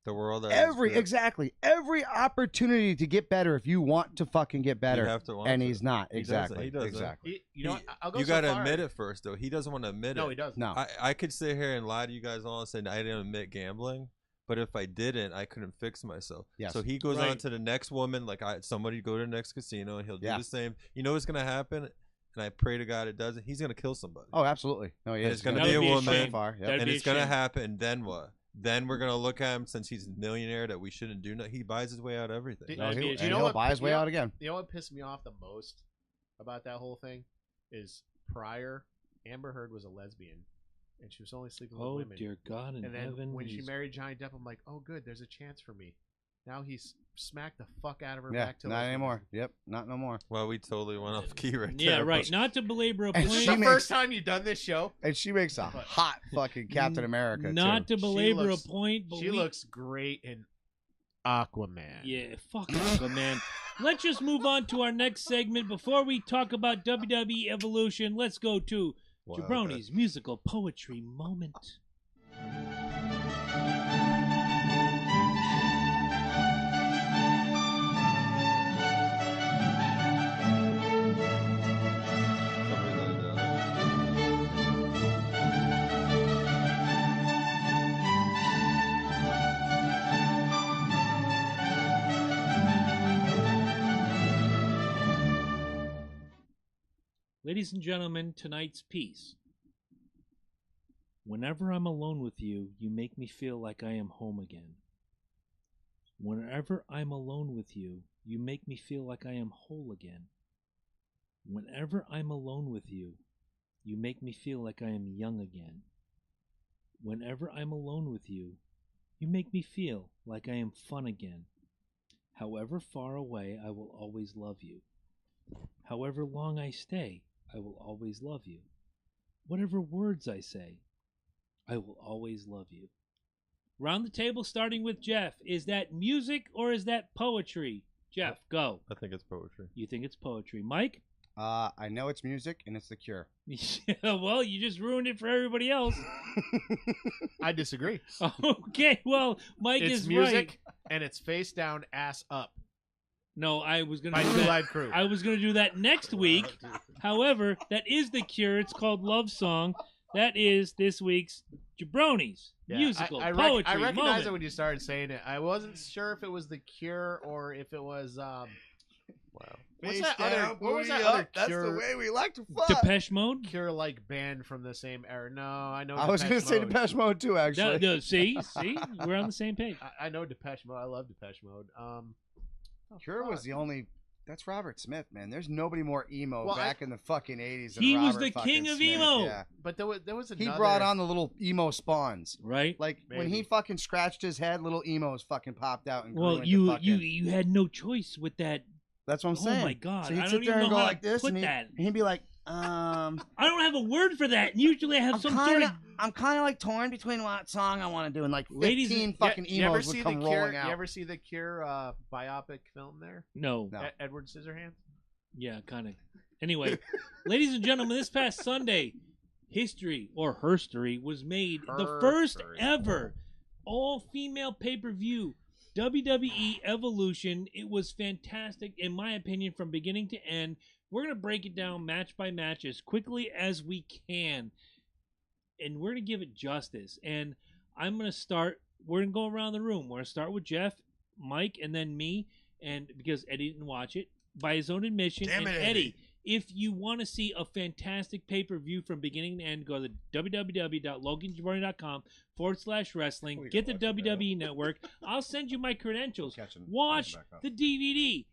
the world. at his every grip. every opportunity to get better if you want to fucking get better, You have to want and to. he's not. He doesn't. Exactly. He doesn't. Exactly. You know, what? I'll go You so got to far. admit it first, though. He doesn't want to admit No, it. he doesn't. No. I could sit here and lie to you guys all and say I didn't admit gambling, but if I didn't, I couldn't fix myself. Yes. So he goes Right. on to the next woman, like somebody go to the next casino, and he'll do Yeah. the same. You know what's gonna happen? And I pray to God it doesn't. He's gonna kill somebody. Oh, absolutely. No, he And is. it's gonna That be a would be a woman, shame. Far. Yep. That'd and be a it's gonna shame. happen. Then what? Then we're gonna look at him since he's a millionaire that we shouldn't do. He buys his way out of everything. Did- No, That'd be a and shame. You know he'll what- buy his way you know- out again. You know what pissed me off the most about that whole thing is prior, Amber Heard was a lesbian, and she was only sleeping with Oh, women. dear God in And then heaven. when she he's- married Johnny Depp, I'm like, oh, good, there's a chance for me. Now he's smacked the fuck out of her Yeah, back to not lesbianism. anymore. Yep, not no more. Well, we totally went off key right Yeah, there. right. but- Not to belabor a And point. This is she the makes- first time you've done this show. And she makes a But- hot fucking Captain America Not too. to belabor looks- a point, but She we, looks great in Aquaman. Yeah, fuck Aquaman. Let's just move on to our next segment. Before we talk about WWE Evolution, let's go to Wow, Jabroni's musical poetry moment. Somebody let it out. Ladies and gentlemen, tonight's piece. Whenever I'm alone with you, you make me feel like I am home again. Whenever I'm alone with you, you make me feel like I am whole again. Whenever I'm alone with you, you make me feel like I am young again. Whenever I'm alone with you, you make me feel like I am fun again. However far away, I will always love you. However long I stay, I will always love you. Whatever words I say, I will always love you. Round the table, starting with Jeff. Is that music or is that poetry? Jeff, go. I think it's poetry. You think it's poetry. Mike? I know it's music, and it's The Cure. Yeah, well, you just ruined it for everybody else. I disagree. Okay, well, Mike It's is music right. and it's face down, ass up No, I was going by to do New that. Live Crew. I was going to do that next week. However, that is The Cure. It's called Love Song. That is this week's Jabroni's Yeah, musical I poetry recognize moment. it when you started saying it. I wasn't sure if it was The Cure or if it was Wow. what's Face that down, other what was booty that other up. That's Cure the way we like to fuck. Depeche Mode? Cure like band from the same era? No, I know. I was going gonna say Depeche Mode too, actually. No, see, we're on the same page. I know Depeche Mode. I love Depeche Mode. Cure was the only. That's Robert Smith, man. There's nobody more emo Well, back in the fucking 80s than He was Robert the king fucking of Smith. emo. Yeah. But there was another. He brought on the little emo spawns. Right? Like when he Maybe. fucking scratched his head, little emos fucking popped out and grew Well, into you fucking, had no choice with that That's what I'm saying. Oh my God! So he'd I sit don't there even and know go how like to this, put and that. he'd be like, I don't have a word for that. And usually I have some sort of. I'm kind of like torn between what song I want to do, and like 15 Ladies, fucking you ever emos would see come the Cure? rolling out. You ever see the Cure biopic film there? No. Edward Scissorhands? Yeah, kind of. Anyway, ladies and gentlemen, this past Sunday, history or herstory was made. The first ever all-female pay-per-view, WWE Evolution. It was fantastic, in my opinion, from beginning to end. We're going to break it down match by match as quickly as we can, and we're going to give it justice. And I'm going to start. We're going to go around the room. We're going to start with Jeff, Mike, and then me, and because Eddie didn't watch it, by his own admission. Damn it, Eddie, if you want to see a fantastic pay-per-view from beginning to end, go to www.loganjabroni.com/wrestling. Get the WWE Network. I'll send you my credentials. Watch the DVD.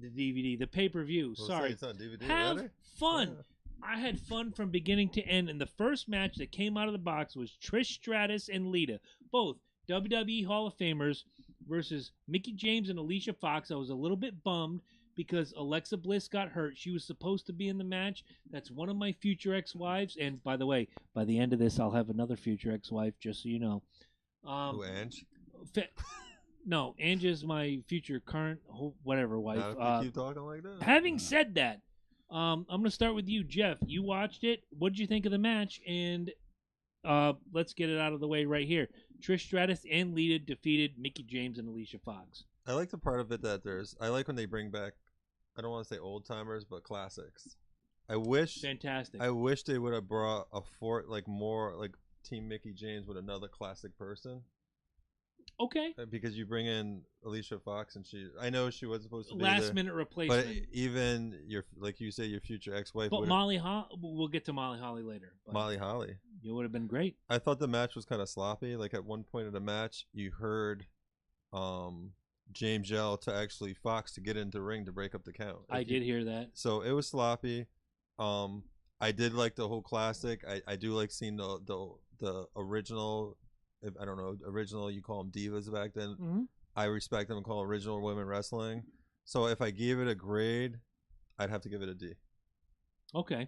The pay-per-view. Sorry. It's on DVD, Have really? fun. I had fun from beginning to end, and the first match that came out of the box was Trish Stratus and Lita, both WWE Hall of Famers, versus Mickie James and Alicia Fox. I was a little bit bummed because Alexa Bliss got hurt. She was supposed to be in the match. That's one of my future ex-wives, and by the way, by the end of this, I'll have another future ex-wife, just so you know. Who, Ange? No, Ange is my future current whatever wife. Now, if you keep talking like that. Having said that, I'm going to start with you, Jeff. You watched it. What did you think of the match? And let's get it out of the way right here. Trish Stratus and Lita defeated Mickie James and Alicia Fox. I like the part of it that I like when they bring back, I don't want to say old timers, but classics. Fantastic. I wish they would have brought more like Team Mickie James with another classic person. Okay. Because you bring in Alicia Fox, and I know she was supposed to be last minute replacement. But even like you say, your future ex-wife. But we'll get to Molly Holly later. Molly Holly. It would have been great. I thought the match was kind of sloppy. Like at one point in the match, you heard James yell to actually Fox to get into the ring to break up the count. I did hear that. So it was sloppy. I did like the whole classic. I do like seeing the original. I don't know, original, you call them divas back then. Mm-hmm. I respect them and call original women wrestling. So if I gave it a grade, I'd have to give it a D. Okay,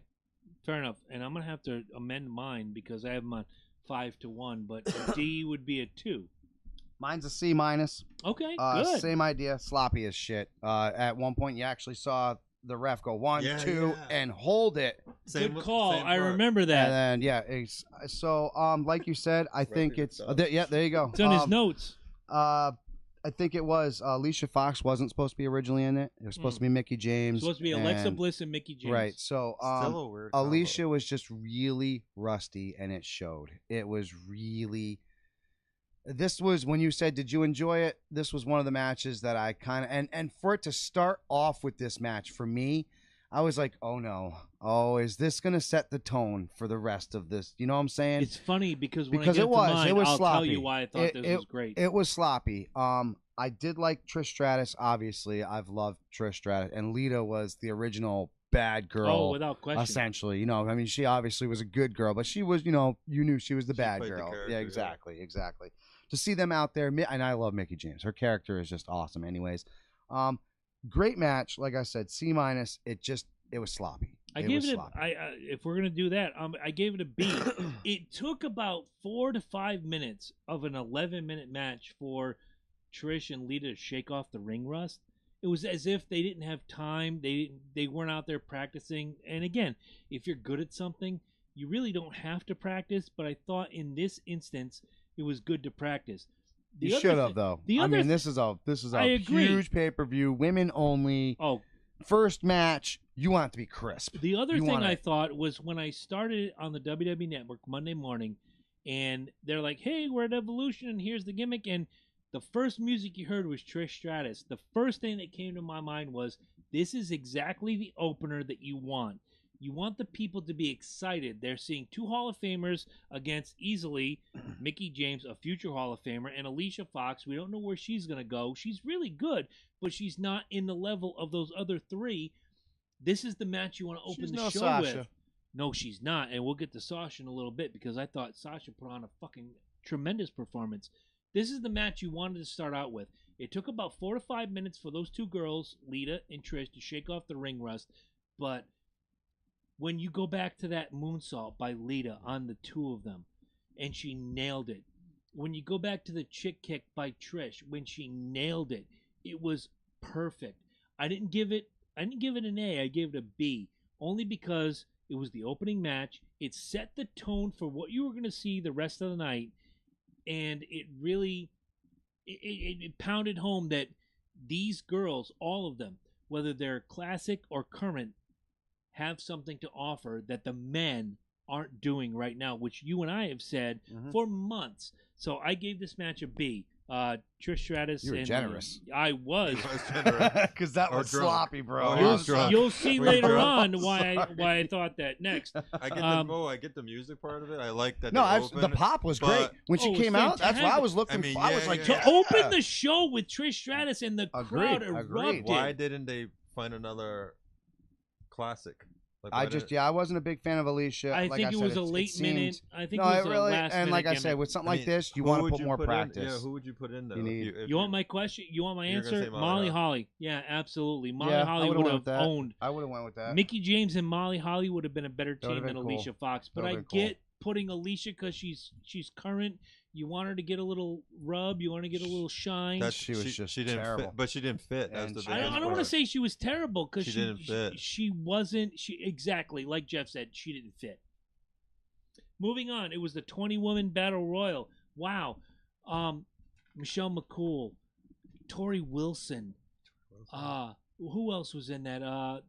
fair enough. And I'm going to have to amend mine because I have them on 5-1, but a D would be a 2. Mine's a C minus. Okay, good. Same idea, sloppy as shit. At one point, you actually saw the ref go 1, 2, and hold it. Good call. I remember that. And then so like you said, I think it's there you go. It's on his notes. I think it was Alicia Fox wasn't supposed to be originally in it. It was supposed to be Mickie James. Supposed to be Alexa Bliss and Mickie James. Right. So still a weird Alicia was just really rusty, and it showed. It was really. This was when you said, did you enjoy it? This was one of the matches that I kind of, and for it to start off with this match, for me, I was like, oh no. Oh, is this going to set the tone for the rest of this? You know what I'm saying? It's funny because when it was I'll sloppy. tell you why I thought this was great. It was sloppy. I did like Trish Stratus, obviously. I've loved Trish Stratus. And Lita was the original bad girl. Oh, without question. Essentially. You know, I mean, she obviously was a good girl, but she was, you know, you knew she was the bad girl. Yeah, exactly. To see them out there, and I love Mickie James. Her character is just awesome anyways. Great match. Like I said, C minus. It was sloppy. If we're going to do that, I gave it a B. It took about 4 to 5 minutes of an 11-minute match for Trish and Lita to shake off the ring rust. It was as if they didn't have time. They weren't out there practicing. And again, if you're good at something, you really don't have to practice. But I thought in this instance, it was good to practice. You should have, though. I mean, this is a huge pay-per-view, women only. Oh, first match, you want it to be crisp. The other thing I thought was when I started on the WWE Network Monday morning, and they're like, "Hey, we're at Evolution, and here's the gimmick." And the first music you heard was Trish Stratus. The first thing that came to my mind was, "This is exactly the opener that you want." You want the people to be excited. They're seeing 2 Hall of Famers against easily Mickie James, a future Hall of Famer, and Alicia Fox. We don't know where she's going to go. She's really good, but she's not in the level of those other 3. This is the match you want to open the show with. No, she's not, and we'll get to Sasha in a little bit because I thought Sasha put on a fucking tremendous performance. This is the match you wanted to start out with. It took about 4 to 5 minutes for those two girls, Lita and Trish, to shake off the ring rust. But when you go back to that moonsault by Lita on the two of them, and she nailed it. When you go back to the chick kick by Trish, when she nailed it, it was perfect. I didn't give it an A. I gave it a B, only because it was the opening match. It set the tone for what you were going to see the rest of the night, and it really it pounded home that these girls, all of them, whether they're classic or current, have something to offer that the men aren't doing right now, which you and I have said for months. So I gave this match a B. Trish Stratus. You were generous. I was. Because that was sloppy, bro. You'll see later on why I thought that. Next, I get the music part of it. I like that. No, the pop was great when she came out. That's what I was looking for. I was like, to open the show with Trish Stratus and the crowd erupted. Why didn't they find another classic? I wasn't a big fan of Alicia. I think it was a late minute. I think it was a last minute. And like I said, with something like this, you want to put more practice. Yeah, who would you put in there? You want my question? You want my answer? Molly Holly. Yeah, absolutely. Molly Holly would have owned. I would have went with that. Mickey James and Molly Holly would have been a better team than Alicia Fox. But I get putting Alicia because she's current. You want her to get a little rub. You want to get a little shine. She was just terrible. But she didn't fit. I don't want to say she was terrible because she didn't fit. She wasn't. Exactly like Jeff said. She didn't fit. Moving on. It was the 20-woman battle royal. Wow. Michelle McCool, Tori Wilson. Who else was in that?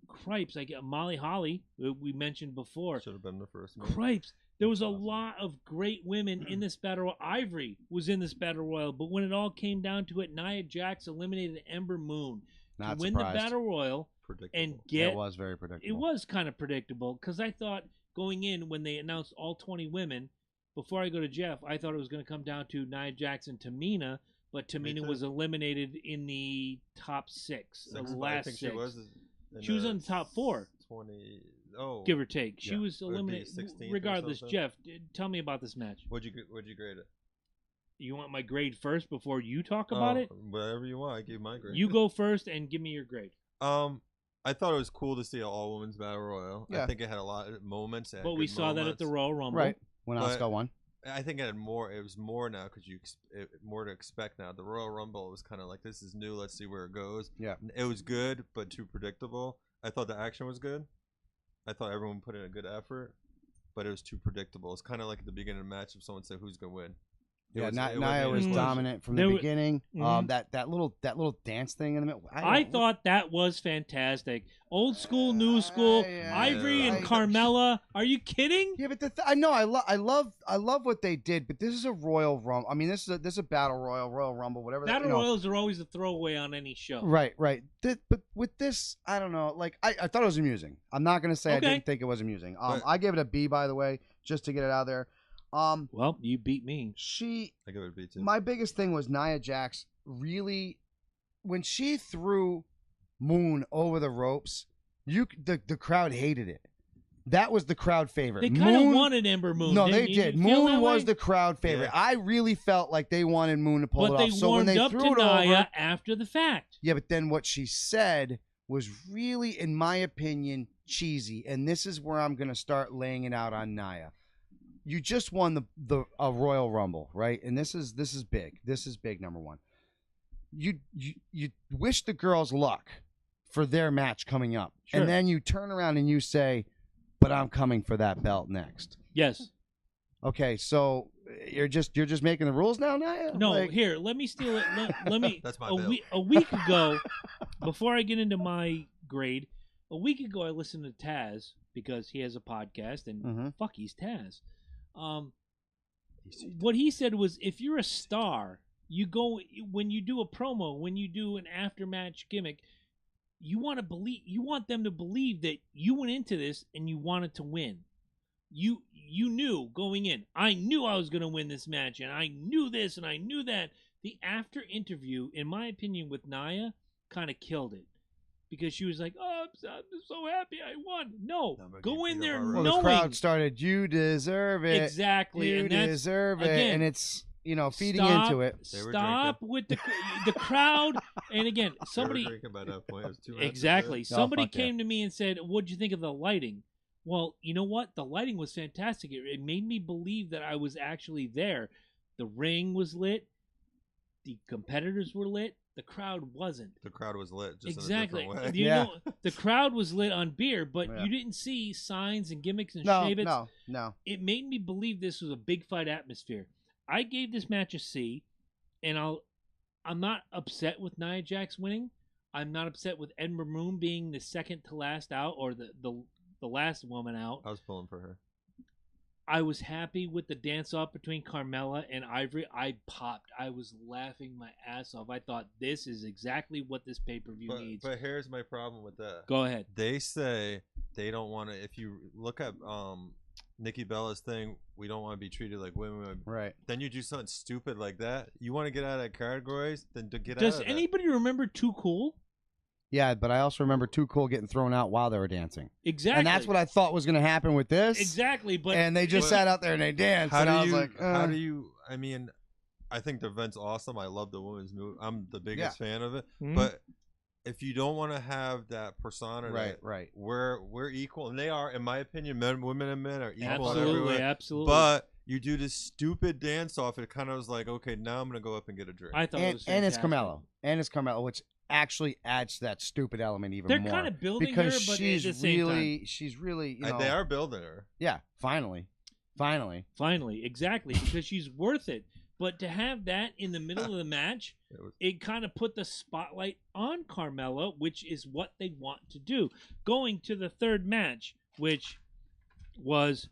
Cripes. I get Molly Holly. We mentioned before. Should have been the first one. Cripes. There was a lot of great women in this battle royal. Ivory was in this battle royal, but when it all came down to it, Nia Jax eliminated Ember Moon to win the battle royal and get. It was very predictable. It was kind of predictable because I thought going in when they announced all 20 women, before I go to Jeff, I thought it was going to come down to Nia Jax and Tamina, but Tamina was eliminated in the top six. The last six. She was in the top 4. 20. Give or take. She was eliminated. Regardless, Jeff, tell me about this match. What'd you grade it? You want my grade first before you talk about it? Whatever you want. I gave my grade. You go first and give me your grade. I thought it was cool to see an all-women's battle royal. Yeah. I think it had a lot of moments. But we saw that at the Royal Rumble. Right. When Asuka won. I think it had more. It was more now because more to expect now. The Royal Rumble was kind of like, this is new. Let's see where it goes. Yeah. It was good, but too predictable. I thought the action was good. I thought everyone put in a good effort, but it was too predictable. It's kind of like at the beginning of the match if someone said who's going to win. Nia was dominant from the beginning. That little dance thing in the middle. I thought that was fantastic. Old school, new school. Ivory and Carmella. Are you kidding? Yeah, but I know I love what they did. But this is a Royal Rumble. I mean, this is a Battle Royal Rumble, whatever. Battle Royals are always a throwaway on any show. Right. But with this, I don't know. Like I thought it was amusing. I'm not gonna say I didn't think it was amusing. I gave it a B, by the way, just to get it out there. Well, you beat me. I give it a B too. My biggest thing was Nia Jax really, when she threw Moon over the ropes, the crowd hated it. That was the crowd favorite. They kind of wanted Ember Moon. No, they did. Moon was the crowd favorite. Yeah. I really felt like they wanted Moon to pull it off. So when they threw it over after the fact. Yeah, but then what she said was really, in my opinion, cheesy. And this is where I'm going to start laying it out on Nia. You just won a Royal Rumble, right? And this is big. This is big, number one. You wish the girls luck for their match coming up. Sure. And then you turn around and you say, but I'm coming for that belt next. Yes. Okay, so you're just making the rules now, Nia? No, here, let me steal it. Let me. That's my a week ago, before I get into my grade, a week ago I listened to Taz because he has a podcast and fuck, he's Taz. What he said was, if you're a star, you go when you do a promo, when you do an after-match gimmick, you want them to believe that you went into this and you wanted to win. You knew going in, I knew I was going to win this match, and I knew this and I knew that. The after interview, in my opinion, with Nia, kind of killed it. Because she was like, oh, I'm so happy I won. No, go in there knowing. The crowd started, you deserve it. Exactly. You deserve it. Again, and it's, feeding into it. They were Stop with the crowd. And again, They were somebody drinking by that point. It was 2 minutes. exactly. Somebody fuck yeah. came to me and said, "What'd you think of the lighting?" Well, you know what? The lighting was fantastic. It made me believe that I was actually there. The ring was lit. The competitors were lit. The crowd wasn't. The crowd was lit. Just Exactly. In a different way. You Yeah. know, the crowd was lit on beer, but Yeah. you didn't see signs and gimmicks and No, shavits. no. It made me believe this was a big fight atmosphere. I gave this match a C, and I'm not upset with Nia Jax winning. I'm not upset with Edna Moon being the second to last out, or the last woman out. I was pulling for her. I was happy with the dance-off between Carmella and Ivory. I popped. I was laughing my ass off. I thought, this is exactly what this pay-per-view needs. But here's my problem with that. Go ahead. They say they don't want to. If you look at Nikki Bella's thing, we don't want to be treated like women. Right. Then you do something stupid like that. You want to get out of that categories? Then to get Does out of anybody remember Too Cool? Yeah, but I also remember Too Cool getting thrown out while they were dancing. Exactly. And that's what I thought was going to happen with this. Exactly, but And they just sat out there and they danced. How and I was do you? like, How do you? I mean, I think the event's awesome. I love the women's move. I'm the biggest fan of it. Mhm. But if you don't want to have that persona, that right. we're equal, and they are, in my opinion, women and men are equal. in every absolutely, way. absolutely. But you do this stupid dance off. It kind of was like, okay, now I'm gonna go up and get a drink. I thought it was And it's fantastic. Carmelo, which actually adds to that stupid element even They're more. kind of building because her, but she's at the same really, time. she's really, They are building her. Yeah, finally. Finally, exactly, because she's worth it. But to have that in the middle of the match, it kind of put the spotlight on Carmella, which is what they want to do. Going to the third match, which was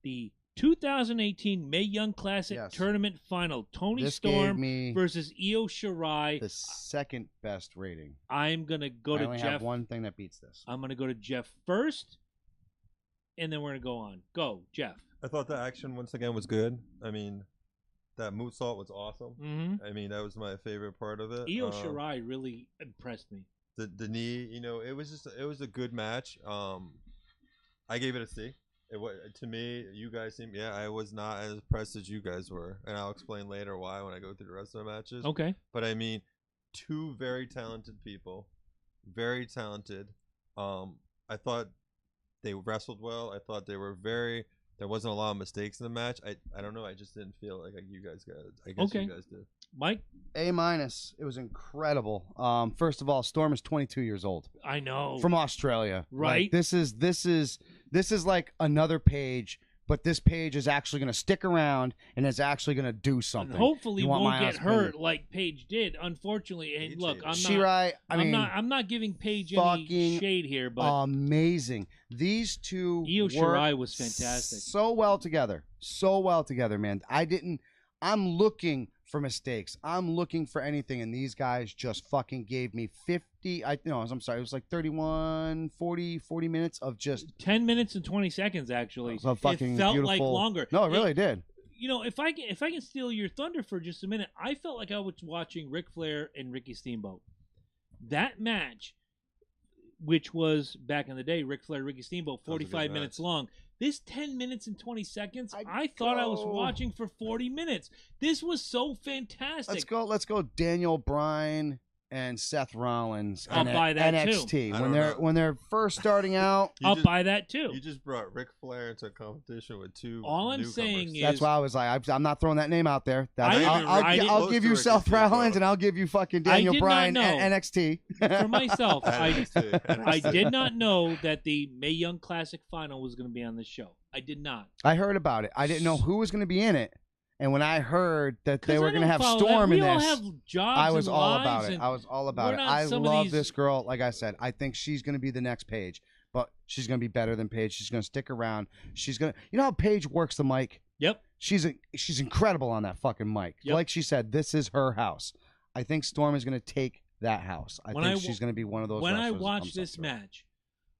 the 2018 Mae Young Classic Tournament Final. Toni This Storm gave me versus Io Shirai. the second best rating. I'm going to go I to only Jeff. have one thing that beats this. I'm going to go to Jeff first, and then we're going to go on. Go, Jeff. I thought the action once again was good. I mean, that moonsault was awesome. Mm-hmm. I mean, that was my favorite part of it. Io Shirai really impressed me. The knee, it was a good match. I gave it a C. It was, to me, you guys seem, I was not as impressed as you guys were, and I'll explain later why when I go through the rest of the matches. Okay. But I mean, two very talented people, very talented. I thought they wrestled well. I thought they were there wasn't a lot of mistakes in the match. I don't know. I just didn't feel like you guys got it. I guess you guys did. Mike? A-. It was incredible. First of all, Storm is 22 years old. I know. From Australia. Right. Like, this is like another page, but this page is actually going to stick around and is actually going to do something. And hopefully You want won't my get honest hurt opinion? like Paige did. Unfortunately, and look, I'm Shirai, I'm not giving Paige any shade here, but amazing. These two Io Shirai was fantastic. So well together. So well together, man. I'm looking for mistakes. I'm looking for anything, and these guys just fucking gave me 50. I'm sorry. It was like 31, 40 minutes of just 10 minutes and 20 seconds. Actually, of fucking it felt beautiful. like longer. No, it really did. If I can steal your thunder for just a minute, I felt like I was watching Ric Flair and Ricky Steamboat. That match, which was back in the day, Ric Flair, Ricky Steamboat, 45 minutes long. This 10 minutes and 20 seconds, I thought I was watching for 40 minutes. This was so fantastic. Let's go Daniel Bryan and Seth Rollins. I'll buy that NXT. too. When they're first starting out. I'll buy that too. You just brought Ric Flair into a competition with two. All I'm newcomers. saying is That's why I was like, I'm not throwing that name out there. I'll give you Seth Rollins and I'll give you fucking Daniel Bryan and NXT. For myself, I did not know that the Mae Young Classic Final was going to be on this show. I did not. I heard about it. I didn't know who was going to be in it. And when I heard that they were going to have Storm in this, I was all about it. I was all about it. I love this girl. Like I said, I think she's going to be the next Paige, but she's going to be better than Paige. She's going to stick around. She's going to, you know how Paige works the mic? Yep. She's incredible on that fucking mic. Yep. Like she said, this is her house. I think Storm is going to take that house. I think she's going to be one of those. When I watched this match,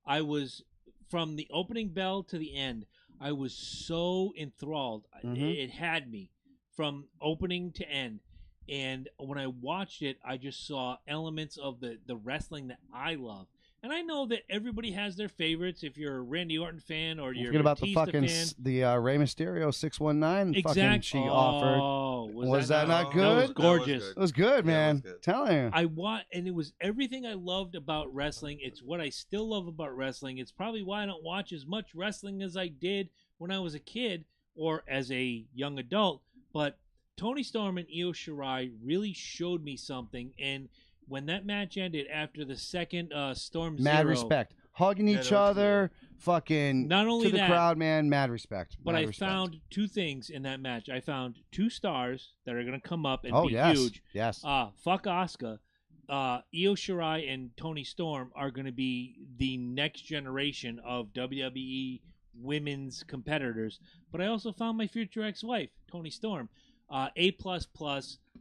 I was, from the opening bell to the end, I was so enthralled. Mm-hmm. It had me from opening to end. And when I watched it, I just saw elements of the wrestling that I love. And And I know that everybody has their favorites. If you're a Randy Orton fan or you're a Forget about Batista the fucking fan. Rey Mysterio 619 fucking she offered. Oh, Was that not good? That was That gorgeous. It was good, man. it was good. Telling you. And it was everything I loved about wrestling. It's what I still love about wrestling. It's probably why I don't watch as much wrestling as I did when I was a kid or as a young adult. But Toni Storm and Io Shirai really showed me something. And when that match ended after the second Storm Mad Zero, respect. Hugging Yeah, each that was other. Fucking Not only to the that, crowd, man. Mad respect. but Mad I respect. found two things in that match. I found two stars that are going to come up and be yes. huge. Yes. Fuck Asuka. Io Shirai and Toni Storm are going to be the next generation of WWE women's competitors. But I also found my future ex-wife, Toni Storm. A++.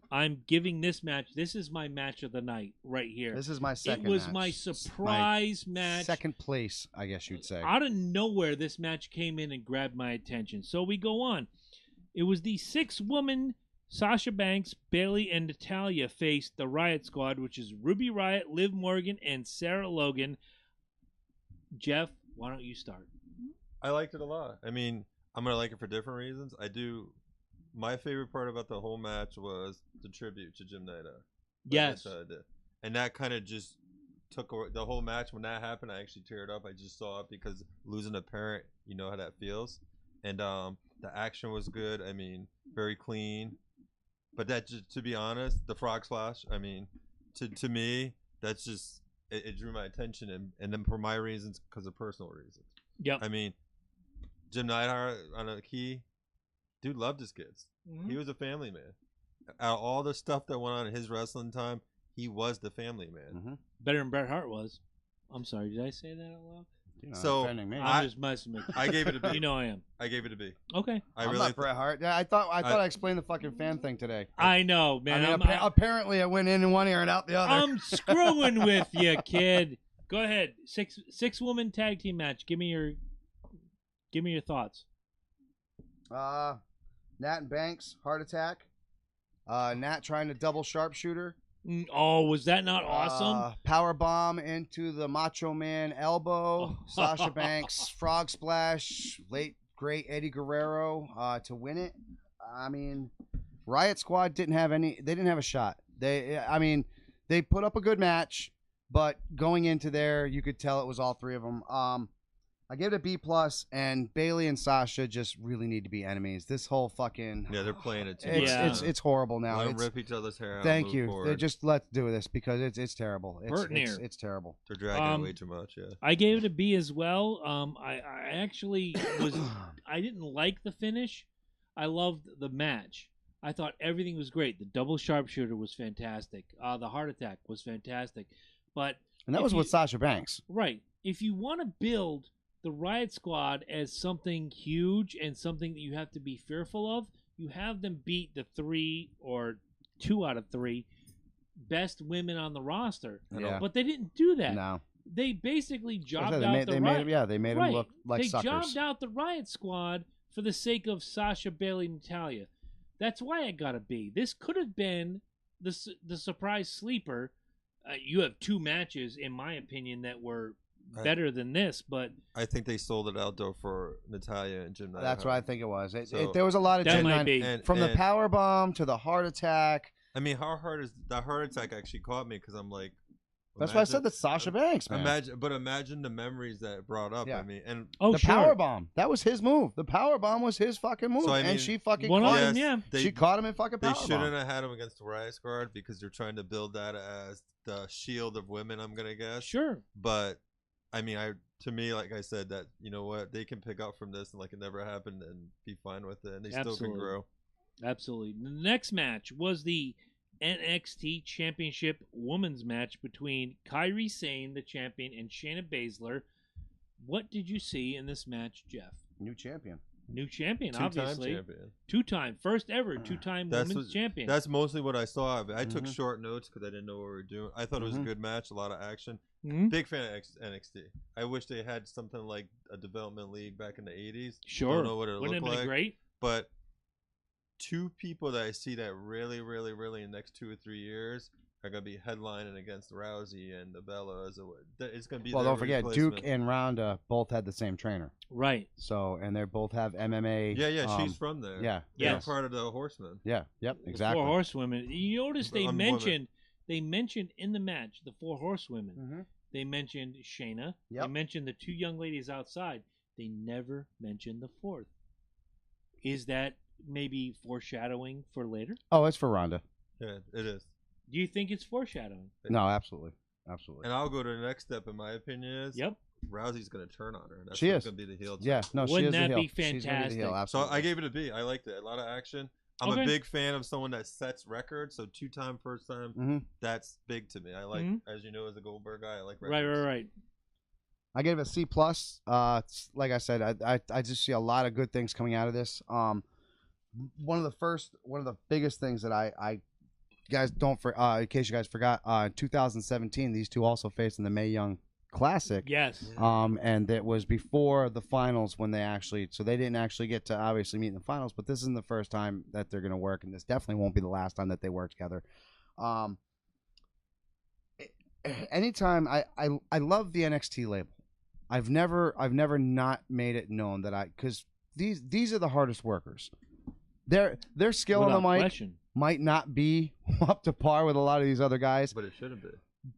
I'm giving this match. This is my match of the night right here. This is my second It was match. my surprise match. Second place, I guess you'd say. Out of nowhere, this match came in and grabbed my attention. So we go on. It was the 6-woman Sasha Banks, Bayley, and Natalya faced the Riot Squad, which is Ruby Riott, Liv Morgan, and Sarah Logan. Jeff, why don't you start? I liked it a lot. I mean, I'm gonna like it for different reasons. I do. My favorite part about the whole match was the tribute to Jim Naito. Yes. And that kind of just took away the whole match. When that happened, I actually teared up. I just saw it because losing a parent, you know how that feels. And the action was good. I mean, very clean. But that, just to be honest, the frog splash, I mean, to me, that's just, it drew my attention. And then for my reasons, because of personal reasons. Yep. I mean, Jim Neidhart on a key, dude loved his kids. Mm-hmm. He was a family man. Out of all the stuff that went on in his wrestling time, he was the family man. Mm-hmm. Better than Bret Hart was. I'm sorry, did I say that out loud? So, me. I'm just messing with you. I gave it a B. You know I am. I gave it a B. Okay. I'm not Bret Hart. Yeah, I thought I explained the fucking fan thing today. I know, man. I mean, apparently I went in one ear and out the other. I'm screwing with you, kid. Go ahead. Six woman tag team match. Give me your thoughts. Nat and Banks, heart attack. Nat trying to double sharpshooter. Oh, was that not awesome? Power bomb into the Macho Man elbow. Sasha Banks frog splash. Late great Eddie Guerrero to win it. I mean, Riot Squad didn't have a shot. They put up a good match, but going into there, you could tell it was all three of them. I give it a B+, and Bayley and Sasha just really need to be enemies. This whole fucking they're playing it too. It's horrible now. Let them rip each other's hair out. Thank you. Forward. let's do this because it's terrible. It's terrible. They're dragging it way too much. Yeah. I gave it a B as well. I actually I didn't like the finish. I loved the match. I thought everything was great. The double sharpshooter was fantastic. The heart attack was fantastic. And that was with Sasha Banks. Right. If you want to build the Riot Squad as something huge and something that you have to be fearful of, you have them beat the 3 or 2 out of 3 best women on the roster. Yeah. But they didn't do that. No. They basically jobbed out they made them look like they suckers. They jobbed out the Riot Squad for the sake of Sasha, Bayley, Natalya. That's why I got a B. This could have been the surprise sleeper. You have 2 matches, in my opinion, that were better than this, but I think they sold it out though for Natalya and Jim Neidhart. That's what I think it was. There was a lot of that Jim might be. From the power bomb to the heart attack. I mean, how hard is the heart attack? Actually caught me because I'm like, that's why I said that's Sasha Banks, man. Imagine the memories that it brought up. Yeah. I mean, and the power bomb, that was his move. The power bomb was his fucking move, and she fucking caught him. She caught him in fucking power bomb. They shouldn't have had him against the Riot Squad because they're trying to build that as the shield of women. I'm gonna guess. Sure, but I mean, to me, like I said, that you know what, they can pick up from this and like it never happened and be fine with it, and they still can grow. Absolutely. The next match was the NXT Championship Women's match between Kairi Sane, the champion, and Shayna Baszler. What did you see in this match, Jeff? New champion. New champion, Two-time obviously. Champion. 2-time. First ever 2-time women's champion. That's mostly what I saw of it. I took short notes because I didn't know what we were doing. I thought it was a good match, a lot of action. Big fan of NXT. I wish they had something like a development league back in the 80s. Sure. I don't know what it looked like. Wouldn't it have been great? But 2 people that I see that really, really, really in the next 2 or 3 years are going to be headlining against Rousey and the Bellas. It's going to be. Well, don't forget, Duke and Ronda both had the same trainer. Right. So, and they both have MMA. Yeah, she's from there. Yeah. They're part of the Horsemen. Yeah. Yep. Exactly. The 4 Horsewomen. You notice they mentioned in the match the 4 Horsewomen. Mm-hmm. They mentioned Shayna. Yep. They mentioned the 2 young ladies outside. They never mentioned the 4th. Is that maybe foreshadowing for later? Oh, it's for Ronda. Yeah, it is. Do you think it's foreshadowing? No, absolutely. Absolutely. And I'll go to the next step, in my opinion, is Yep. Rousey's going to turn on her. That's She is. going to be the heel. Yeah, no, Wouldn't she is that the heel. be She's gonna be the heel, fantastic? absolutely. So I gave it a B. I liked it. A lot of action. I'm a big fan of someone that sets records. So 2-time, first time, Mm-hmm. that's big to me. I like, as you know, as a Goldberg guy, I like records. Right. I gave it a C+. Like I said, I just see a lot of good things coming out of this. One of the biggest things that I guys don't in case you guys forgot, in 2017 these two also faced in the Mae Young Classic. Yes. And it was before the finals when they didn't actually get to obviously meet in the finals, but this isn't the first time that they're going to work, and this definitely won't be the last time that they work together. Anytime I love the NXT label. I've never not made it known that because these are the hardest workers. Their skill on the mic might not be up to par with a lot of these other guys. But it shouldn't be.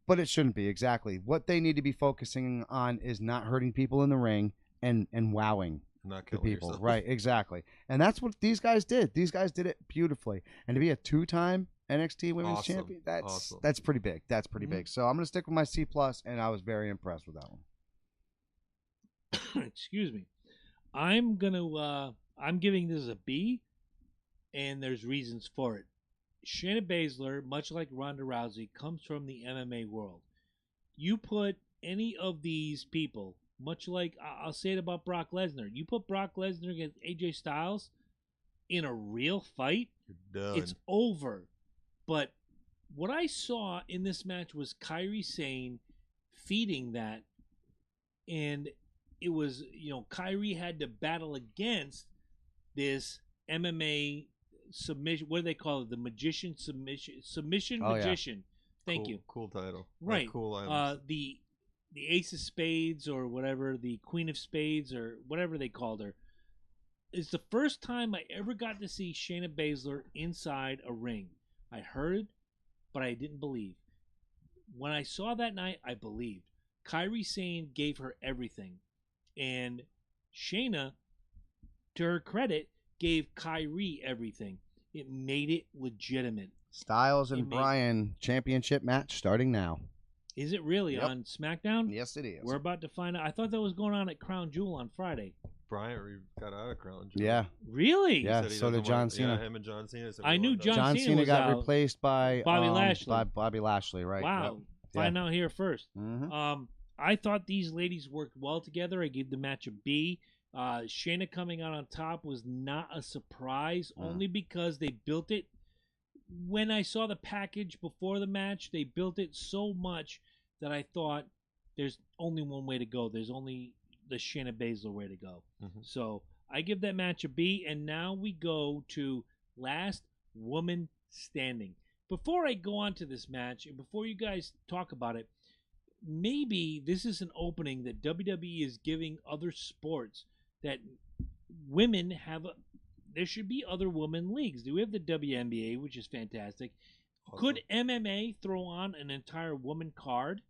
But it shouldn't be, exactly. What they need to be focusing on is not hurting people in the ring and wowing not the people. Yourself. Right, exactly. And that's what these guys did. These guys did it beautifully. And to be a 2-time NXT Women's Champion, that's pretty big. That's pretty big. So I'm going to stick with my C+, and I was very impressed with that one. Excuse me. I'm giving this a B, and there's reasons for it. Shayna Baszler, much like Ronda Rousey, comes from the MMA world. You put any of these people, much like I'll say it about Brock Lesnar, you put Brock Lesnar against AJ Styles in a real fight, it's over. But what I saw in this match was Kairi Sane feeding that, and it was, Kairi had to battle against this MMA submission. What do they call it? The magician submission magician. Yeah. Thank you. Cool title. Right. Like cool the Ace of Spades or whatever, the Queen of Spades or whatever they called her. It's the first time I ever got to see Shayna Baszler inside a ring. I heard, but I didn't believe. When I saw that night, I believed. Kairi Sane gave her everything. And Shayna, to her credit, gave Kairi everything. It made it legitimate. Styles and Bryan championship match starting now. Is it really on SmackDown? Yes, it is. We're about to find out. I thought that was going on at Crown Jewel on Friday. Bryan got out of Crown Jewel. Yeah. Really? Yeah, so did John Cena. Yeah, him and John Cena. I knew John Cena got replaced by Bobby Lashley. By Bobby Lashley, right? Wow. Yep. Find out here first. Mm-hmm. I thought these ladies worked well together. I gave the match a B. Shayna coming out on top was not a surprise, only because they built it. When I saw the package before the match, they built it so much that I thought there's only one way to go. There's only the Shayna Baszler way to go. Mm-hmm. So I give that match a B, and now we go to Last Woman Standing. Before I go on to this match, and before you guys talk about it, maybe this is an opening that WWE is giving other sports, that women have there should be other women leagues. We have the WNBA, which is fantastic. Awesome. Could MMA throw on an entire woman card?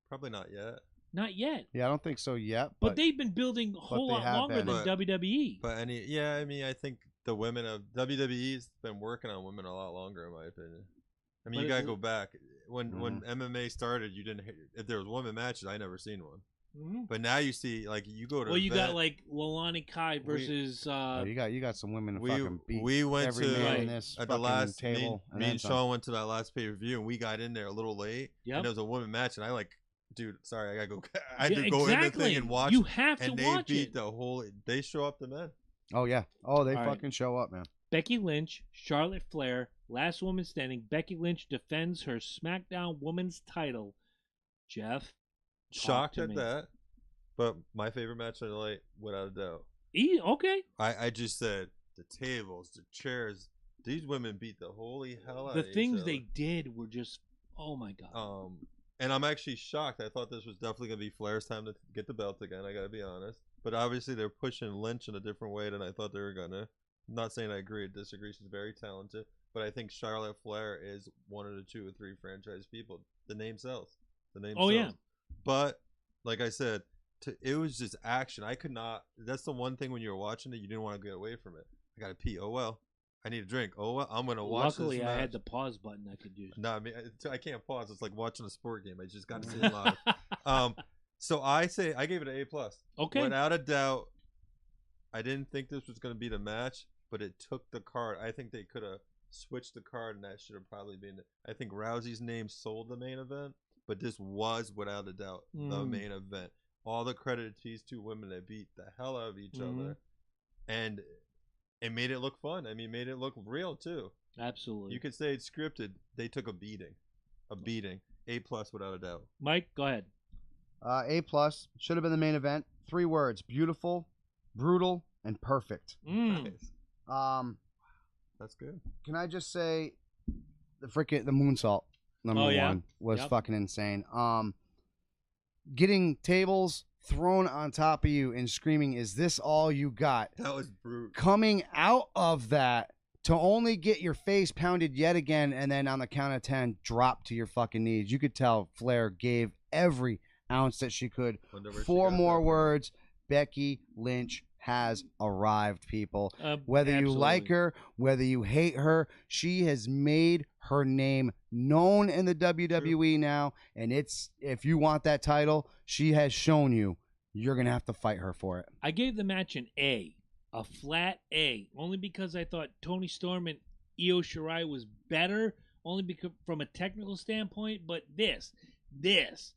Probably not yet. Not yet. Yeah, I don't think so yet. But they've been building a whole lot longer than WWE. But I think the women of WWE's been working on women a lot longer, in my opinion. I mean, you gotta go back when MMA started. You didn't. If there was women matches, I never seen one. Mm-hmm. But now you see, like, you go to. Well, you got like Leilani Kai versus. You got some women. We went every to man in this at the last table. Me and Sean went to that last pay per view, and we got in there a little late. Yep. And there was a woman match, and I like, dude, sorry, I gotta go. I had to go in the thing and watch. You have to watch it. And they beat the whole. They show up the men. Oh yeah. Oh, they fucking show up, man. Becky Lynch, Charlotte Flair, last woman standing. Becky Lynch defends her SmackDown Women's title. Jeff, shocked at that, but my favorite match of the night, without a doubt. Okay. I just said the tables, the chairs. These women beat the holy hell out of each other. The things they did were just Oh my god. And I'm actually shocked. I thought this was definitely gonna be Flair's time to get the belt again. I gotta be honest. But obviously they're pushing Lynch in a different way than I thought they were gonna. I'm not saying I agree or disagree. She's very talented, but I think Charlotte Flair is one of the 2 or 3 franchise people. The name sells. The name sells. Yeah. But like I said, it was just action. I could not. That's the one thing when you were watching it, you didn't want to get away from it. I gotta pee. Oh well. I need a drink. Oh well. I'm gonna watch. Luckily, this I match. had the pause button I could use. No, I mean I can't pause. It's like watching a sport game. I just got to see it live. So I gave it an A+. Okay. Without a doubt, I didn't think this was going to be the match, but it took the card. I think they could have switched the card, and that should have probably been it. I think Rousey's name sold the main event, but this was without a doubt the main event. All the credit to these 2 women that beat the hell out of each other, and it made it look fun. I mean, made it look real too. Absolutely. You could say it's scripted. They took a beating. A+ without a doubt. Mike, go ahead. A+. Should have been the main event. 3 words: beautiful, brutal, and perfect. Nice. That's good. Can I just say, the moonsault number 1 was fucking insane. Getting tables thrown on top of you and screaming, "Is this all you got?" That was brutal. Coming out of that to only get your face pounded yet again, and then on the count of 10, drop to your fucking knees. You could tell Flair gave every ounce that she could. 4 more words: Becky Lynch has arrived, people. Whether you like her, whether you hate her, she has made her name known in the WWE now, and if you want that title, she has shown you you're gonna have to fight her for it. I gave the match an A, a flat A, only because I thought Toni Storm and Io Shirai was better, only because from a technical standpoint. But this First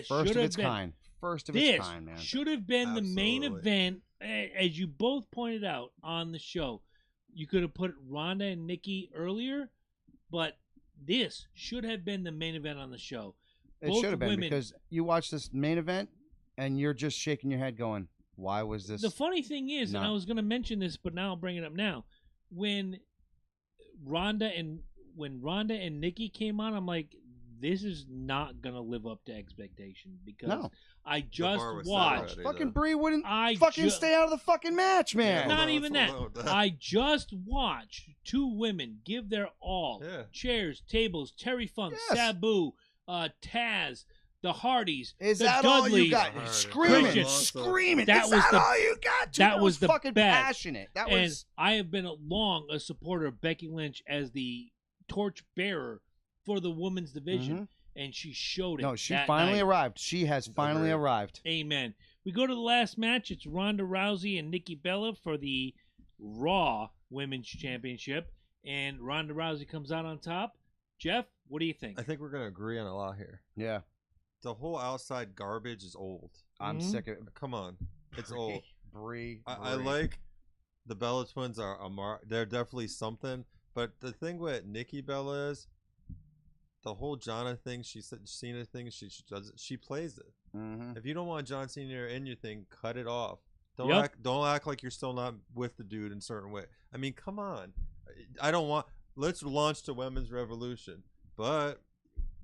should of have its been kind. First of its kind, man. should have been the main event, as you both pointed out on the show. You could have put Ronda and Nikki earlier, but this should have been the main event on the show. It should have been, because you watch this main event and you're just shaking your head going, why was this? The funny thing is, and I was going to mention this, but now I'll bring it up now. When Ronda and Nikki came on, I'm like, this is not going to live up to expectation, because I just watched. Fucking Brie wouldn't stay out of the fucking match, man. Not even that. I just watched 2 women give their all. Yeah. Chairs, tables, Terry Funk, Sabu, Taz, the Hardys, is the that Dudleys, all you got? Screaming. Is that all you got? Dude, that was the fucking best. Passionate. And I have been a supporter of Becky Lynch as the torch bearer for the women's division, and she showed it. No, she finally arrived. She has finally arrived. Amen. We go to the last match. It's Ronda Rousey and Nikki Bella for the Raw Women's Championship, and Ronda Rousey comes out on top. Jeff, what do you think? I think we're gonna agree on a lot here. Yeah. The whole outside garbage is old. I'm sick of it. Come on, it's old. Brie. I like the Bella twins they're definitely something. But the thing with Nikki Bella is the whole Jonna thing. Cena thing. She plays it. If you don't want John Cena in your thing, cut it off. Don't act like you're still not with the dude in a certain way. I mean, come on. I don't want. Let's launch the women's revolution. But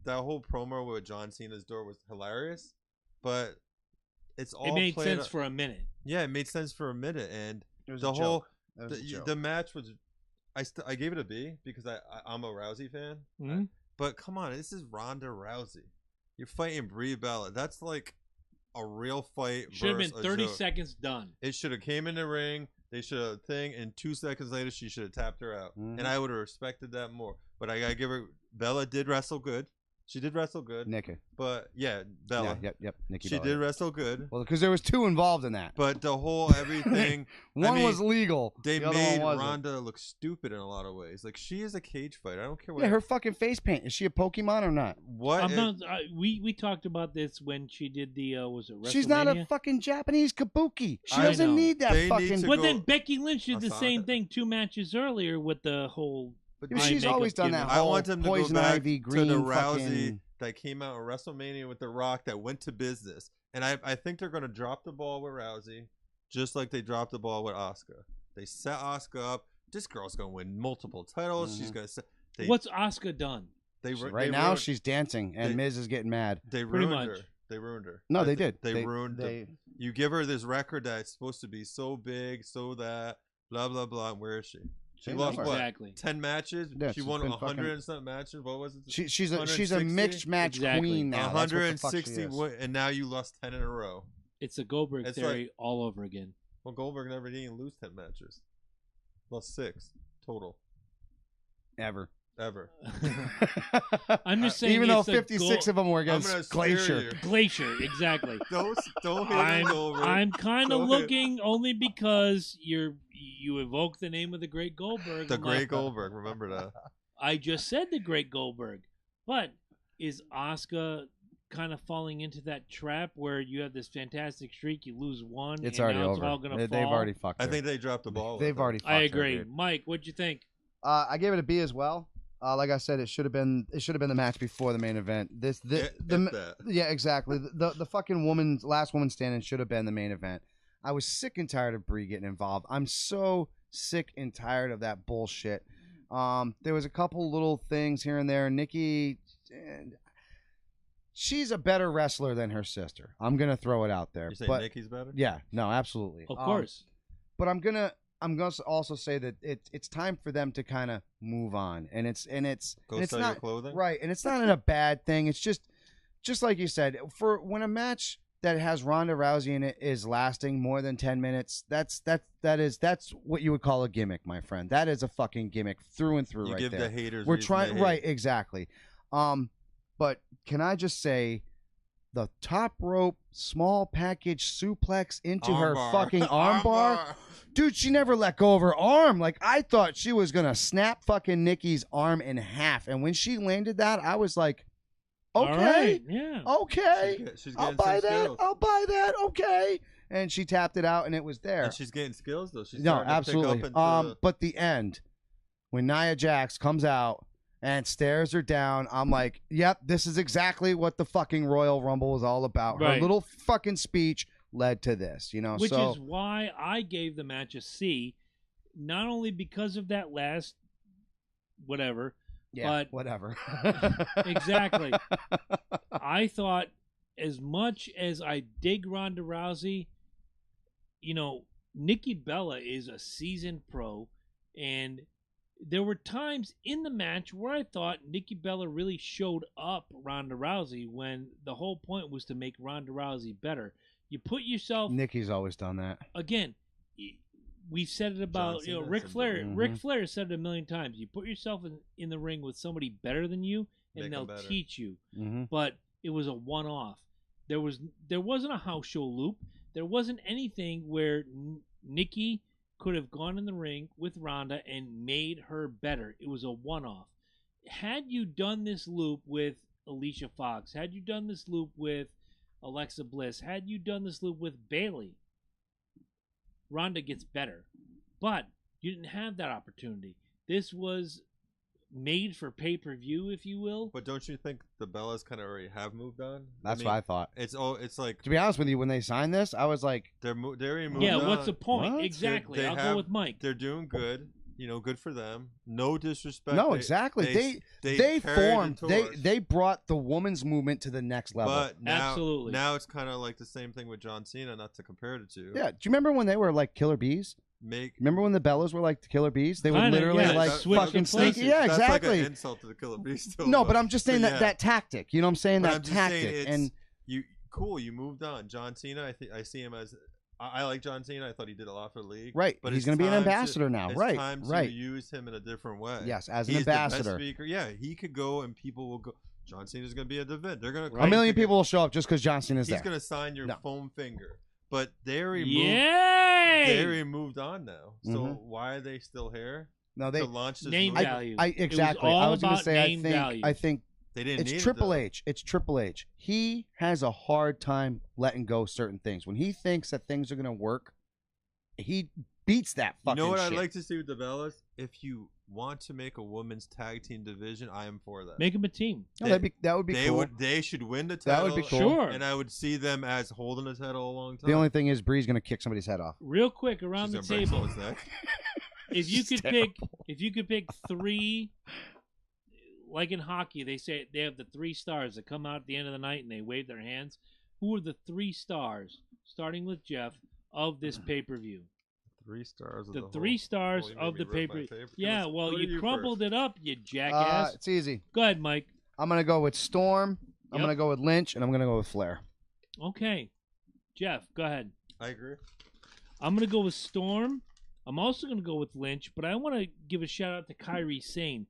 that whole promo with John Cena's door was hilarious. But it's all. It made sense for a minute. Yeah, it made sense for a minute, and the match was. I gave it a B because I'm a Rousey fan. But come on, this is Ronda Rousey. You're fighting Brie Bella. That's like a real fight. Should have been 30 seconds done. It should have came in the ring. They should have and 2 seconds later she should have tapped her out, and I would have respected that more. But I gotta give her. Bella did wrestle good. She did wrestle good. Nikki. But yeah, Bella. Yep. Nikki. She did wrestle good. Well, because there was 2 involved in that. But the whole everything. One was legal. They made Ronda look stupid in a lot of ways. Like, she is a cage fighter. I don't care what. Yeah, her fucking face paint. Is she a Pokemon or not? What? We talked about this when she did the was it WrestleMania? She's not a fucking Japanese kabuki. She doesn't need that fucking. But then Becky Lynch did the same thing 2 matches earlier with the whole. But she's always done that. I want them to go back Ivy, green, to the Rousey that came out in WrestleMania with The Rock that went to business. And I think they're going to drop the ball with Rousey, just like they dropped the ball with Asuka. They set Asuka up. This girl's going to win multiple titles. She's going to. What's Asuka done? Right now, she's dancing, and Miz is getting mad. They Pretty ruined much. her. They ruined her. No, they did. They ruined her. You give her this record that's supposed to be so big, so that, blah, blah, blah. And where is she? She lost exactly. what? 10 matches? Yeah, she won 100 and something matches? What was it? She's a mixed match queen now. 160, and now you lost 10 in a row. It's a Goldberg theory all over again. Well, Goldberg never didn't lose 10 matches. Lost 6 total. Ever. I'm just saying, even though 56 of them were against Glacier. Glacier, exactly. Don't hit Goldberg. I'm kind of looking only because you evoke the name of the Great Goldberg. The Great Goldberg, remember that. I just said the Great Goldberg, but is Asuka kind of falling into that trap where you have this fantastic streak, you lose one, it's and already now over. it's all gonna fall? They've already fucked her. I think they dropped the ball. They've already fucked I agree. her, dude. Mike, what'd you think? I gave it a B as well. Like I said, it should have been the match before the main event. Yeah, exactly. The fucking last woman standing should have been the main event. I was sick and tired of Brie getting involved. I'm so sick and tired of that bullshit. There was a couple little things here and there. Nikki, she's a better wrestler than her sister. I'm gonna throw it out there. You say Nikki's better? Yeah, no, absolutely. Of course. But I'm gonna also say that it's time for them to kind of move on, and it's sell not your clothing, right, and it's not in a bad thing. It's just like you said, for when a match that has Ronda Rousey in it is lasting more than 10 minutes, that's what you would call a gimmick, my friend. That is a fucking gimmick through and through. You right give there. the haters. We're trying right, exactly. But can I just say, the top rope small package suplex into her fucking armbar. Dude, she never let go of her arm. Like, I thought she was going to snap fucking Nikki's arm in half. And when she landed that, I was like, okay. Right, yeah. Okay. She's I'll buy that. Okay. And she tapped it out, and it was there. And she's getting skills, though. She's absolutely. But the end, when Nia Jax comes out and stares her down, I'm like, yep, this is exactly what the fucking Royal Rumble was all about. Her little fucking speech led to this, Which is why I gave the match a C, not only because of that last whatever, but whatever. Exactly. I thought, as much as I dig Ronda Rousey, Nikki Bella is a seasoned pro, and there were times in the match where I thought Nikki Bella really showed up Ronda Rousey when the whole point was to make Ronda Rousey better. You put yourself. Nikki's always done that. Again, we've said it about Ric Flair. Mm-hmm. Ric Flair said it a million times. You put yourself in the ring with somebody better than you, and they'll teach you. Mm-hmm. But it was a one-off. There wasn't a house show loop. There wasn't anything where Nikki could have gone in the ring with Ronda and made her better. It was a one-off. Had you done this loop with Alicia Fox, had you done this loop with Alexa Bliss, had you done this loop with Bayley, Ronda gets better. But you didn't have that opportunity. This was made for pay-per-view, if you will. But don't you think the Bellas kind of already have moved on? That's what I thought. It's like, to be honest with you, when they signed this, I was like, they're already moved on. Yeah, what's the point? What? Exactly. I'll go with Mike. They're doing good. Good for them. No disrespect. No, exactly. They formed. They brought the women's movement to the next level. But now, absolutely. Now it's kind of like the same thing with John Cena. Not to compare it to. Yeah. Do you remember when they were like killer bees? Remember when the Bellas were like the killer bees? They would literally fucking sneak. Yeah, exactly. That's like an insult to the killer bees. Still, no, but I'm just saying that tactic. You know what I'm saying? That tactic. And you moved on. John Cena. I see him as. I like John Cena. I thought he did a lot for the league. Right, but he's going to be an ambassador now. It's time to use him in a different way. Yes, as an ambassador. The best speaker. Yeah, he could go and people will go. John Cena's going to be at the event. They're going to. A million people will show up just because John Cena's there. He's going to sign your foam finger. But they already moved on now. So why are they still here? No, they to launch this name value. Exactly. I was going to say. I think. They didn't it's Triple H. It's Triple H. He has a hard time letting go certain things. When he thinks that things are going to work, he beats that fucking shit. You know what I'd like to see with the Bellas? If you want to make a women's tag team division, I am for that. Make them a team. That would be cool. They should win the title. That would be cool. Sure. And I would see them as holding the title a long time. The only thing is Bree's going to kick somebody's head off. Real quick around the table. If you could pick 3 like in hockey, they say they have the 3 stars that come out at the end of the night and they wave their hands. Who are the 3 stars, starting with Jeff, of this pay-per-view? 3 stars of the the 3 stars you made of me the rip my pay-per-view. paper. Yeah, Let's well, go to you you crumbled first. it up, you jackass. It's easy. Go ahead, Mike. I'm gonna go with Storm. I'm Yep. gonna go with Lynch, and I'm gonna go with Flair. Okay. Jeff, go ahead. I agree. I'm going to go with Storm. I'm also going to go with Lynch, but I want to give a shout-out to Kairi Sane.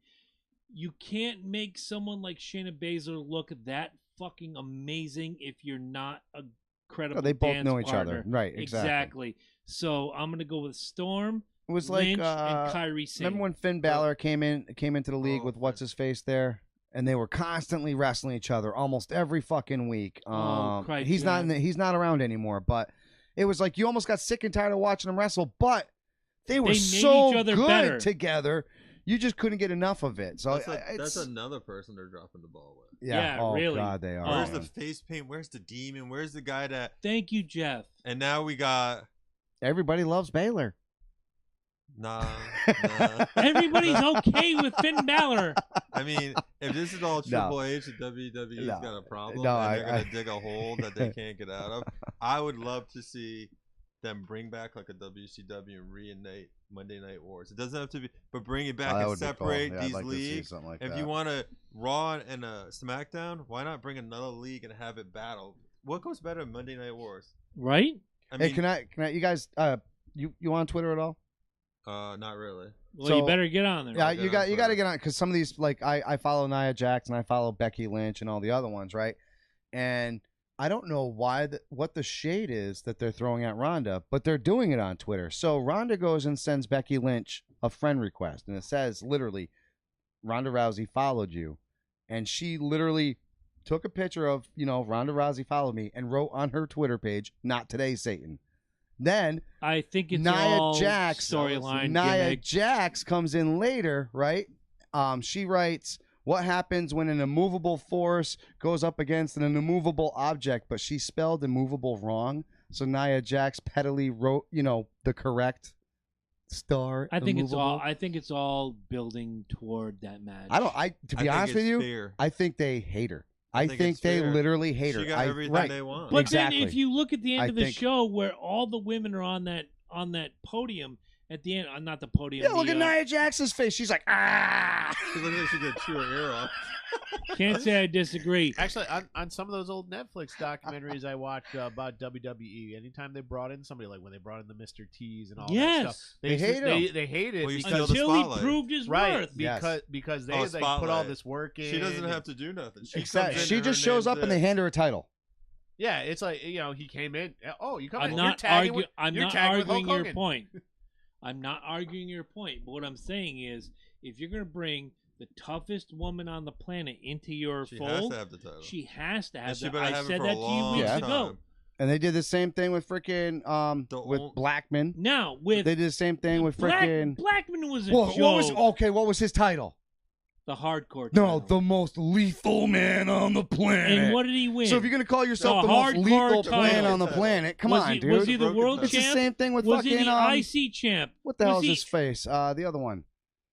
You can't make someone like Shayna Baszler look that fucking amazing if you're not a credible They both dance know each partner. other, right? Exactly. So I'm going to go with Storm, It was Lynch, like and Kairi Sane. remember when Finn Balor came into the league Oh, with what's his face there, and they were constantly wrestling each other almost every fucking week. Christ, He's not he's not around anymore, but it was like you almost got sick and tired of watching them wrestle, but they were made so each other good better. together. You just couldn't get enough of it. So That's another person they're dropping the ball with. Yeah, oh really. God, they are. Where's man. the face paint? Where's the demon? Where's the guy that? Thank you, Jeff. And now we got Everybody loves Baylor. nah. Everybody's okay with Finn Balor. I mean, if this is all Triple H and WWE's No. got a problem, No, and they're I gonna dig a hole that they can't get out of, I would love to see them bring back like a WCW and reignite Monday Night Wars. It doesn't have to be, but bring it back that and would be cool. separate Yeah, I'd these like to see leagues. something like If that. you want a Raw and a SmackDown, why not bring another league and have it battle? What goes better than Monday Night Wars? Right? I Hey, mean, can I? You guys, you on Twitter at all? not really. Well, So- you better get on there. Yeah, I'll get you on got to Twitter. get on because some of these, like I follow Nia Jax and I follow Becky Lynch and all the other ones, right? And I don't know what the shade is that they're throwing at Ronda, but they're doing it on Twitter. So Ronda goes and sends Becky Lynch a friend request, and it says literally, Ronda Rousey followed you, and she literally took a picture of Ronda Rousey followed me and wrote on her Twitter page, "Not today, Satan." Then I think it's Nia all Jax storyline Nia gimmick. Jax comes in later, right? She writes, "What happens when an immovable force goes up against an immovable object?" But she spelled immovable wrong. So Nia Jax pettily wrote, the correct star. I think it's all. immovable. I think it's all building toward that match. To be honest with you, fair. I think they hate her. I think think it's they fair. literally hate her. She got everything right. they want. But Exactly. then, if you look at the end I of the think- show where all the women are on that podium at the end, not the podium. Yeah, look at Nia Jax's face. She's like, ah. She looks like she could chew her ear off. Can't say I disagree. Actually, on some of those old Netflix documentaries I watched about WWE, anytime they brought in somebody, like when they brought in the Mr. T's and all that Yes. stuff, They hate him. They hate it Well, you because steal the Until he spotlight. proved his right worth. Yes. because they Oh, like put all spotlight. this work in. She doesn't have to do nothing. She Exactly. comes in She and just her shows name's up and they hand her a title. Yeah, it's like he came in. Oh, you come I'm in. not you're tagging with, I'm you're not tagging with arguing Hulk your Hogan. point. I'm not arguing your point. But what I'm saying is, if you're going to bring the toughest woman on the planet into your She has fold, to have the title. she has to have And she that. better I have it said for a that to you long weeks Yeah. ago. time. And they did the same thing with freaking The with ol- Blackman. Now with They did the same thing with freaking. Blackman was a What was joke. what was his title? The hardcore. No, title. the most lethal man on the planet. And what did he win? So if you're gonna call yourself The the most hardcore lethal man title. on the planet, come was on, he, dude. Was he the Broken world title. It's the champ? same thing with Was fucking he the IC champ? what the Was hell is he- his face? The other one,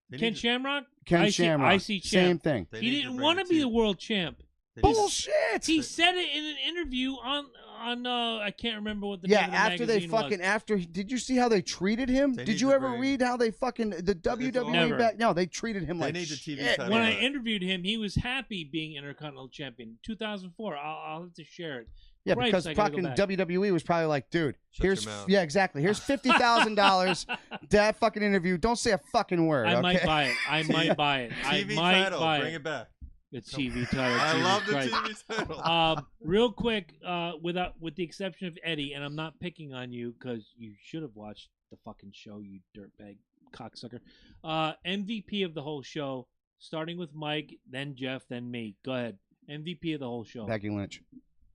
They Ken need to- Shamrock? Ken IC Shamrock. IC champ. Same thing. they He need didn't bring want to it be the world champ. They need to- Bullshit. He said it in an interview on I can't remember what the Yeah, name of the after they magazine was. fucking did you see how they treated him? They Did need you to ever bring- read how they fucking the WWE Never. back? No, they treated him They like need the TV shit. title. When I Yeah. interviewed him, he was happy being Intercontinental Champion. 2004. I'll have to share it. Yeah, Christ, because I gotta go fucking back. WWE was probably like, dude, Shut here's your mouth. yeah, exactly. Here's $50,000. That fucking interview. Don't say a fucking word. I okay? might buy it. I might buy it. I TV might title. buy Bring it. it back. The TV title. I Jesus love the Christ. TV title. Real quick, with the exception of Eddie, and I'm not picking on you because you should have watched the fucking show, you dirtbag cocksucker. MVP of the whole show, starting with Mike, then Jeff, then me. Go ahead. MVP of the whole show. Becky Lynch.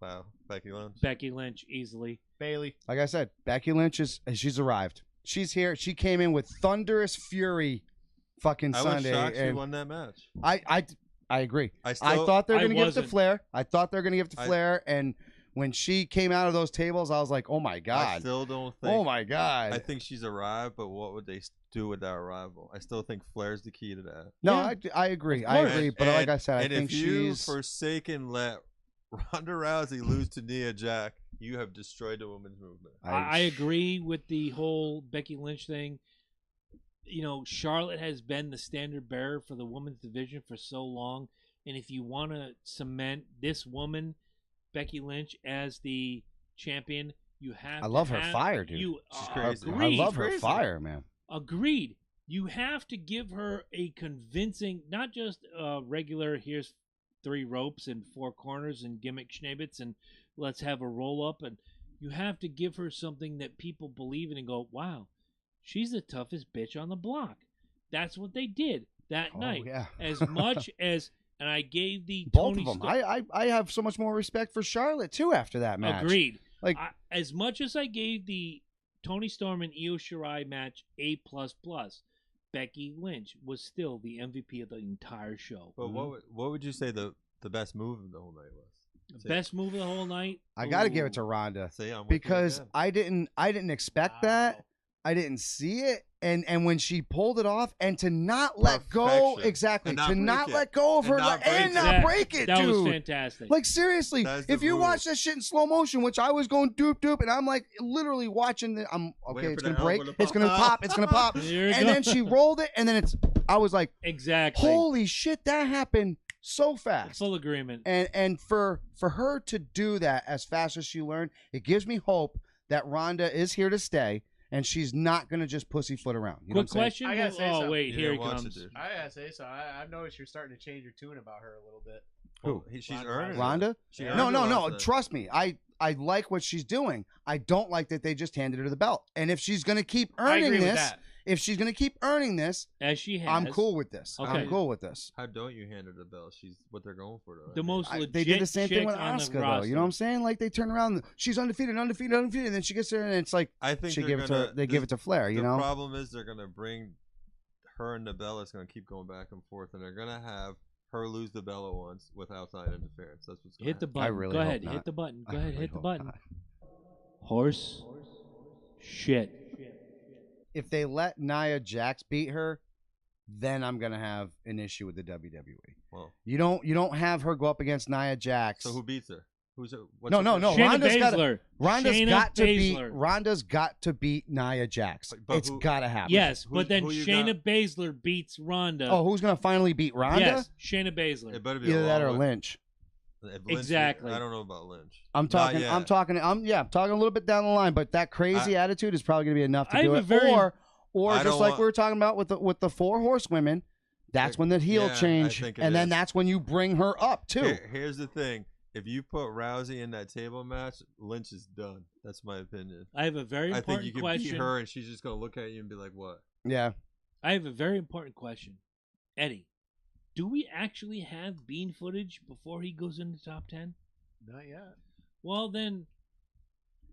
Wow, Becky Lynch. Becky Lynch, easily. Bailey. Like I said, Becky Lynch she's arrived. She's here. She came in with thunderous fury fucking I was Sunday. shocked she and won that match. I agree. I I still, thought they were I going to give it to wasn't. Flair. I thought they were going to give it to I- Flair. And when she came out of those tables, I was like, oh my god. I still don't think. Oh my god. I think she's arrived, but what would they do with that arrival? I still think Flair's the key to that. No, Yeah. I agree. Of I course. agree. But like I said, I think if you she's forsaken let Ronda Rousey lose to Nia Jax, you have destroyed the women's movement. I agree with the whole Becky Lynch thing. You know, Charlotte has been the standard bearer for the women's division for so long, and if you want to cement this woman, Becky Lynch, as the champion, you have. I love to her have, fire, dude. She's crazy. I love her Crazy. fire, man. Agreed. You have to give her a convincing, not just regular. Here's 3 ropes and 4 corners and gimmick schnibbits and let's have a roll up, and you have to give her something that people believe in and go, wow, she's the toughest bitch on the block. That's what they did that night. Yeah. As much as, and I gave the Both Tony of them. Sto- I have so much more respect for Charlotte too after that match. Agreed. Like As much as I gave the Tony Storm and Io Shirai match A++, Becky Lynch was still the MVP of the entire show. But what would you say the best move of the whole night was? The best move of the whole night? I got to give it to Ronda Say I'm with you because again. I didn't expect that. I didn't see it, and when she pulled it off, and to not let go, Perfection. exactly, And not to break not it. let go of And her not break and it. not break it, That dude. was fantastic. Like seriously, That's the if you move. watch that shit in slow motion, which I was going doop doop, and I'm like literally watching the, I'm okay, Waiting it's for gonna the break, elbow to it's pop gonna out. pop, it's gonna pop, There you and go. then she rolled it, and then I was like, Exactly. holy shit, that happened so fast. Full agreement. And for her to do that as fast as she learned, it gives me hope that Ronda is here to stay, and she's not gonna just pussyfoot around. You know Quick what I'm saying? question. I gotta say Oh, something. wait, You here didn't it watch comes. it, dude. I gotta say so. I've noticed you're starting to change your tune about her a little bit. Who? She's Ronda earning it. Ronda? She Yeah. earned No, it no, last no. night. Trust me. I like what she's doing. I don't like that they just handed her the belt. And if she's gonna keep I earning agree with this, that. if she's gonna keep earning this, As she has. I'm cool with this. Okay. I'm cool with this. How don't you hand her the belt? She's what they're going for. Though. The most legit They did the same thing chick with on the Asuka, though. roster. You know what I'm saying? Like they turn around, she's undefeated, and then she gets there, and it's like I think she they're give it to gonna- they give it to Flair. You the know? problem is they're gonna bring her and the belt. It's gonna keep going back and forth, and they're gonna have her lose the belt at once with outside interference. That's what's gonna Hit the happen. button. really Go hope ahead. not. Hit the button. I Go ahead. really Hit the hope button. not. Horse. Shit. If they let Nia Jax beat her, then I'm gonna have an issue with the WWE. Well, You don't have her go up against Nia Jax. so who beats her? Who's her? What's No, her no, first- no. Shayna Ronda's got Baszler. Shayna Baszler. Ronda's got to beat Nia Jax. But It's who- gotta happen. Yes, Who- but then who you Shayna Baszler beats Ronda. Oh, who's gonna finally beat Ronda? yes, Shayna Baszler. It better be a Either that long or way. Lynch. If Lynch- Exactly. I don't know about Lynch. I'm Not talking. yet. I'm talking a little bit down the line, but that crazy attitude is probably gonna be enough to I do have it. a very- Or I just don't like want- we were talking about with the 4 horsewomen, that's when the heel Yeah, I change, think it and then is. that's when you bring her up too. Here's the thing: if you put Rousey in that table match, Lynch is done. That's my opinion. I have a very I think important you can question. beat her, and she's just gonna look at you and be like, "What?" Yeah. I have a very important question. Eddie, do we actually have Bean footage before he goes into top 10? Not yet. Well, then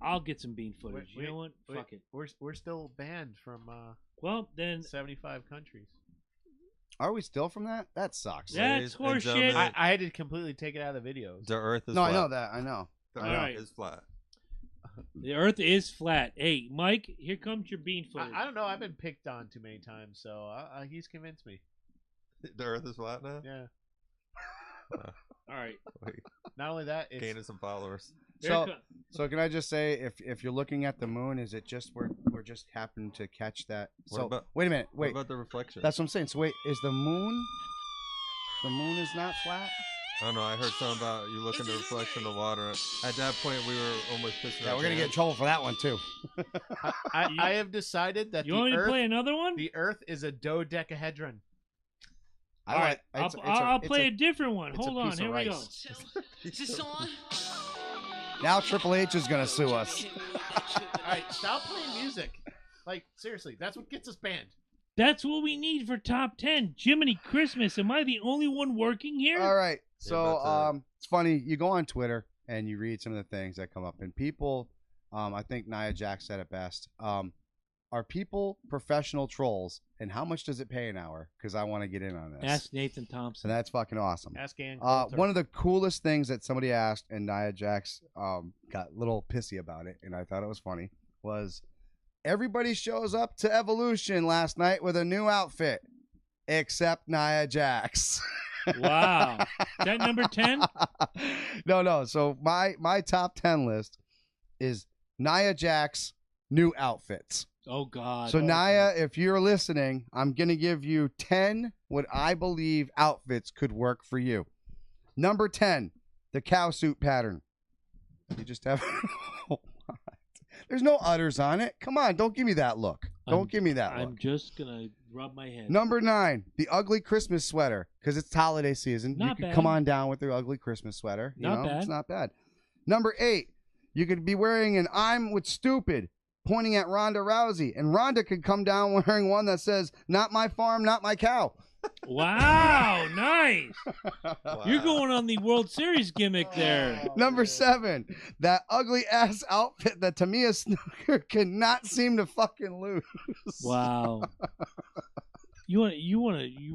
I'll get some Bean footage. Wait, you know what? wait. Fuck it. We're still banned from Well, then 75 countries. Are we still from that? That sucks. that's Ladies and horseshit. gentlemen, I had to completely take it out of the videos. The Earth is No, flat. I know that. I know. The All Earth right. is flat. The Earth is flat. Hey, Mike, here comes your Bean footage. I don't know. I've been picked on too many times, so he's convinced me. The Earth is flat now. Yeah. All right. Wait, Not only that, it's gaining some followers. Here So, it co- so can I just say, if you're looking at the moon, is it just we're just happen to catch that? What So about- wait a minute. What Wait, about the reflection? that's what I'm saying. So wait, is the moon? The moon is not flat. I don't know. I heard something about you looking at the reflection of the water. At that point, we were almost pissing. Yeah, our we're gonna get in pants. trouble for that one too. I have decided that you want me the to Earth, play another one? the Earth is a dodecahedron. I All like- right. it's- I'll it's play a different one. it's a Hold on. piece of Here we go. rice. Now Triple H is gonna sue us. All right, stop playing music. Like seriously, that's what gets us banned. That's what we need for top 10. Jiminy Christmas. Am I the only one working here? All right. So but, it's funny. You go on Twitter and you read some of the things that come up, and people, I think Nia Jax said it best. are people professional trolls, and how much does it pay an hour? Because I want to get in on this. Ask Nathan Thompson. And that's fucking awesome. Ask Ann One of the coolest things that somebody asked, and Nia Jax got a little pissy about it, and I thought it was funny, was everybody shows up to Evolution last night with a new outfit, except Nia Jax. Wow. Is that number 10? No. So my top 10 list is Nia Jax new outfits. Oh, God. So, Nia, if you're listening, I'm going to give you 10 what I believe outfits could work for you. Number 10, the cow suit pattern. You just have... There's no udders on it. Come on, don't give me that look. Don't give me that look. I'm just going to rub my head. Number 9, the ugly Christmas sweater, because it's holiday season. Not you can bad. come on down with the ugly Christmas sweater. Not bad. It's not bad. Number 8, you could be wearing an I'm with stupid, pointing at Ronda Rousey, and Ronda could come down wearing one that says, not my farm, not my cow. Wow, nice. Wow. You're going on the World Series gimmick there. Number 7, that ugly ass outfit that Tamia Snooker cannot seem to fucking lose. Wow. You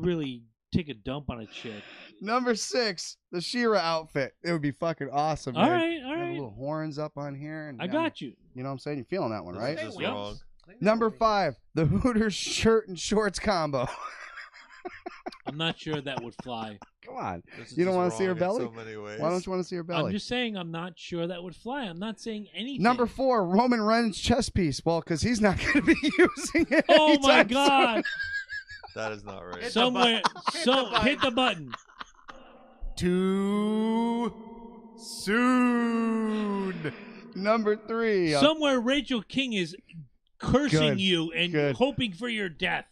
really take a dump on a chick. Number 6, the She-Ra outfit. It would be fucking awesome, man. All right. Have little horns up on here. And I got you. You know what I'm saying? You're feeling that one, This right? is just Yep. wrong. Number 5, the Hooters shirt and shorts combo. I'm not sure that would fly. Come on. This is You don't just want to see her wrong in belly? So many ways. Why don't you want to see her belly? I'm just saying I'm not sure that would fly. I'm not saying anything. Number 4, Roman Reigns chest piece. Well, because he's not going to be using it. Oh, my anytime God. That is not right. Somewhere. Hit the button. Too soon. Number 3. Somewhere Rachel King is cursing Good, you and good. hoping for your death.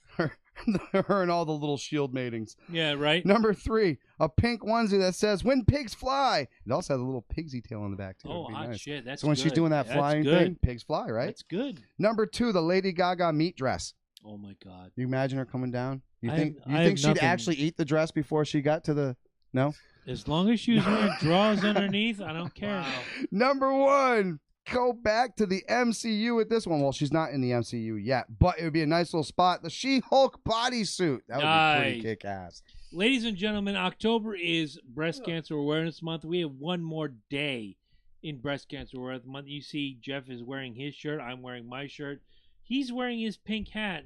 her and all the little shield matings. Yeah, right? Number 3, a pink onesie that says, when pigs fly. It also has a little pigsy tail on the back, too. Oh, It'd be hot nice. shit. That's So when good. she's doing that That's flying good. thing, pigs fly, right? That's good. Number 2, the Lady Gaga meat dress. Oh, my God. You imagine her coming down? You I think have- I have she'd nothing. actually eat the dress before she got to the... No? As long as she was wearing drawers underneath, I don't care. Number 1, go back to the MCU with this one. Well, she's not in the MCU yet, but it would be a nice little spot. The She-Hulk bodysuit. That would be pretty Nice. kick-ass. Ladies and gentlemen, October is Breast Cancer Awareness Month. We have one more day in Breast Cancer Awareness Month. You see Jeff is wearing his shirt. I'm wearing my shirt. He's wearing his pink hat.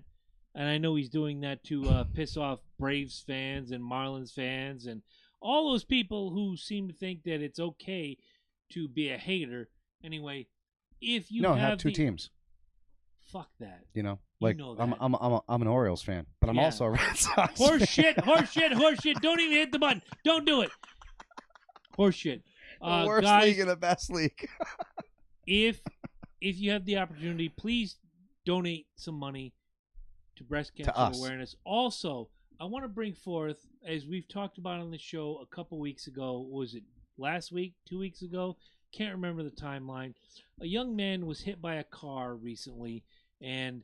And I know he's doing that to piss off Braves fans and Marlins fans and all those people who seem to think that it's okay to be a hater. Anyway, if you have two teams. Fuck that. You know, You like know I'm an Orioles fan, but I'm Yeah. also a Red Sox. Horse fan. shit, horse shit, horse shit. Don't even hit the button. Don't do it. Horse shit. The worst Guys, league and the best league. if you have the opportunity, please donate some money to breast cancer us. awareness. Also, I want to bring forth, as we've talked about on the show a couple weeks ago, was it last week, 2 weeks ago? Can't remember the timeline. A young man was hit by a car recently, and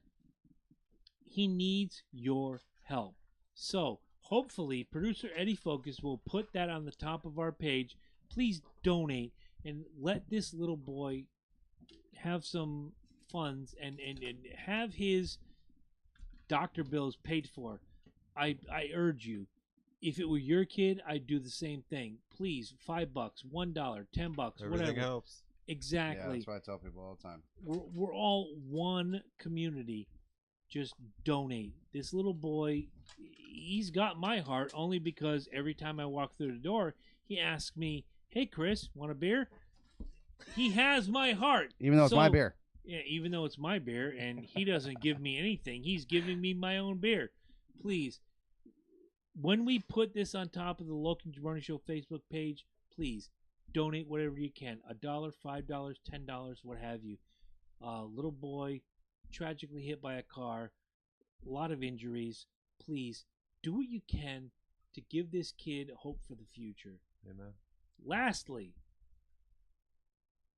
he needs your help. So, hopefully, producer Eddie Focus will put that on the top of our page. Please donate and let this little boy have some funds and have his doctor bills paid for. I urge you, if it were your kid, I'd do the same thing. Please, $5, $1, $10, Everything whatever. helps. Exactly. Yeah, that's what I tell people all the time. We're all one community. Just donate. This little boy, he's got my heart only because every time I walk through the door, he asks me, "Hey, Chris, want a beer?" He has my heart. Even though it's my beer. Yeah, even though it's my beer, and he doesn't give me anything. He's giving me my own beer. Please, when we put this on top of the Loki and Jabroni Show Facebook page, please donate whatever you can. $1, $5, $10, what have you. Little boy tragically hit by a car, a lot of injuries. Please do what you can to give this kid hope for the future. Amen. Lastly,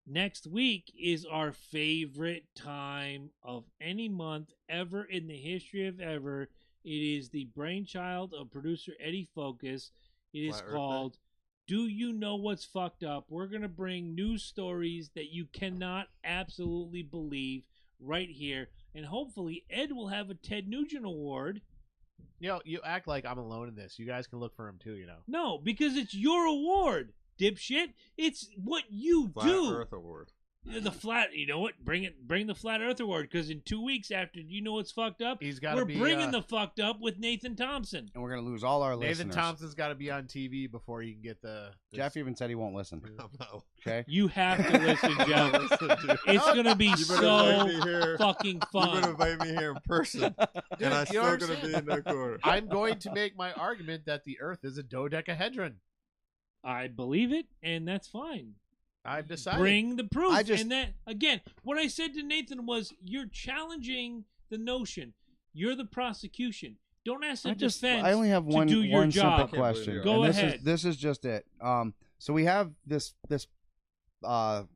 next week is our favorite time of any month ever in the history of ever. It is the brainchild of producer Eddie Focus. It is Flat Earth called Do You Know What's Fucked Up? We're going to bring news stories that you cannot absolutely believe right here. and hopefully Ed will have a Ted Nugent Award. You know, you act like I'm alone in this. You guys can look for him too, you know. No, because it's your award, dipshit. It's what you Flat do. Earth Award. The flat, you know what? Bring the Flat Earth Award, because in 2 weeks after you know what's fucked up, we're bringing the fucked up with Nathan Thompson. And we're going to lose all our Nathan listeners. Thompson's got to be on TV before you can get the... Jeff even said he won't listen. Okay? You have to listen, Jeff. It's going to be so fucking fun. You're going to invite me here in person, and I'm still going to be in that corner. I'm going to make my argument that the Earth is a dodecahedron. I believe it, and that's fine. I've decided. Bring the proof. And that, again, what I said to Nathan was, you're challenging the notion. You're the prosecution. Don't ask the defense I only have one job. simple question. Go ahead. This is just it. So we have this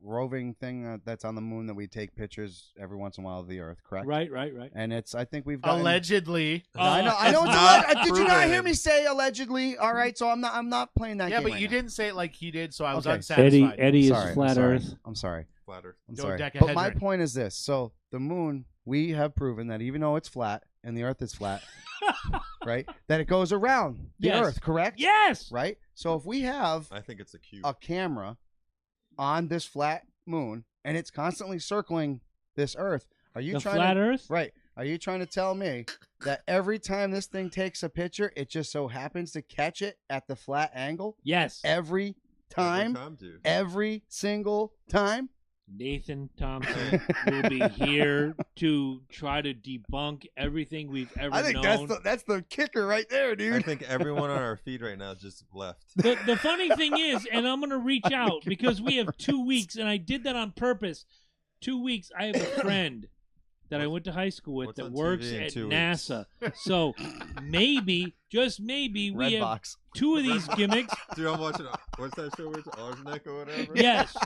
roving thing that's on the moon that we take pictures every once in a while of the Earth, correct? Right. And I think we've gotten... Allegedly. I know it's alleged. Did you not hear me say allegedly? All right, so I'm not playing that game. Yeah, but right you now. didn't say it like he did, so I was unsatisfied. Eddie is flat Earth. I'm sorry. Flat Earth. I'm sorry. But my point is this. So the moon, we have proven that even though it's flat and the Earth is flat, right, that it goes around the Earth, correct? Yes. Right? So if we have I think it's a cube. a camera on this flat moon and it's constantly circling this Earth, are you trying flat to, Earth? Right. Are you trying to tell me that every time this thing takes a picture, it just so happens to catch it at the flat angle? Yes. Every time? Every single time? Nathan Thompson will be here to try to debunk everything we've ever known. I think that's the kicker right there, dude. I think everyone on our feed right now just left. The funny thing is, and I'm going to reach out because we have 2 weeks, and I did that on purpose. 2 weeks, I have a friend that I went to high school with that works at NASA. So maybe, just maybe, we have 2 of these gimmicks. Dude, I'm watching, what's that show? It's Arsenic or whatever? Yes.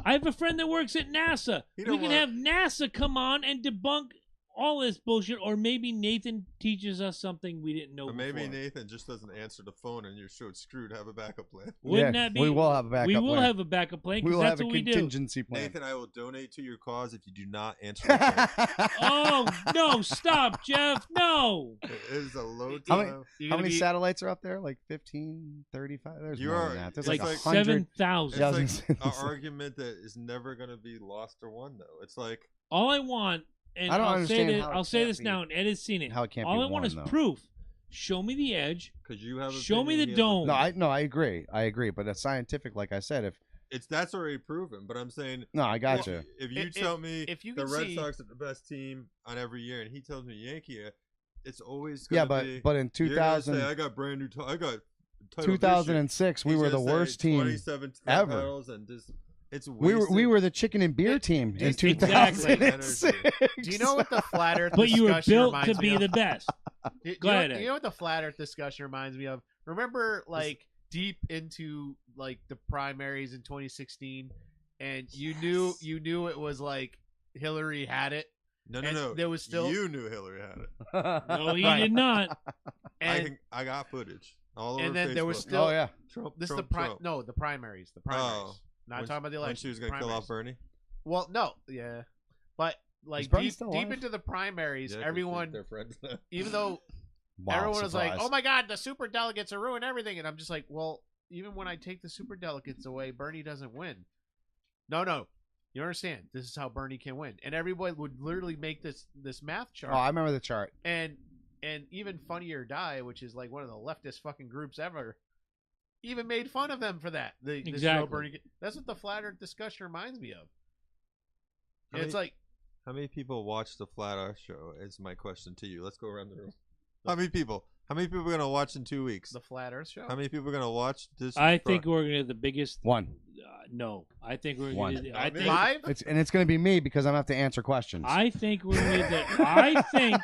I have a friend that works at NASA. We can have NASA come on and debunk all this bullshit, or maybe Nathan teaches us something we didn't know Or maybe before. Nathan just doesn't answer the phone and you're so screwed. Have a backup plan. Wouldn't that be? We will have a backup plan. We will have a backup plan because that's what we do. We will have a contingency plan. Nathan, I will donate to your cause if you do not answer the phone. Oh, no, stop, Jeff. No. It is a low time. How many satellites are up there? Like 15, 35? There's more than that. There's like 7,000. It's like an argument that is never going to be lost or won, though. It's like... All I want... And I don't understand understand I'll say this now, and Ed has seen it. How it can't All be I want is though. proof. Show me the edge. Because you have. Show me the dome. No, I agree. But it's scientific, like I said. That's already proven. But I'm saying. No, I got you. If you tell me if you the can Red Sox are the best team on every year, and he tells me Yankee, it's always gonna be. But in 2000, say, I got brand new. I got. 2006, we were the worst team ever. It's we were the chicken and beer team in 2006. Do you know what the flat Earth? But you were built to be the best. Go ahead. You know what the flat Earth discussion reminds me of? Remember, like deep into like the primaries in 2016, and you knew it was like Hillary had it. No. There was still you knew Hillary had it. No, he did not. And I got footage all over and then Facebook. there was still Trump. The primaries. The Not talking about the election. When she was going to kill off Bernie? Well, no, yeah. But, like, deep into the primaries, everyone, they're friends now. even though everyone was like, oh my God, the super delegates are ruining everything. And I'm just like, well, even when I take the super delegates away, Bernie doesn't win. No. You understand? This is how Bernie can win. And everybody would literally make this math chart. Oh, I remember the chart. And even Funny or Die, which is like one of the leftist fucking groups ever, even made fun of them for that. Exactly. That's what the flat Earth discussion reminds me of. How many people watch the Flat Earth show? Is my question to you. Let's go around the room. How many people? How many people are gonna watch in 2 weeks? The Flat Earth show. How many people are gonna watch this? I think we're gonna get the biggest one. No, I think we're one. gonna. I think live. It's gonna be me because I'm gonna have to answer questions. I think we're gonna get the. I think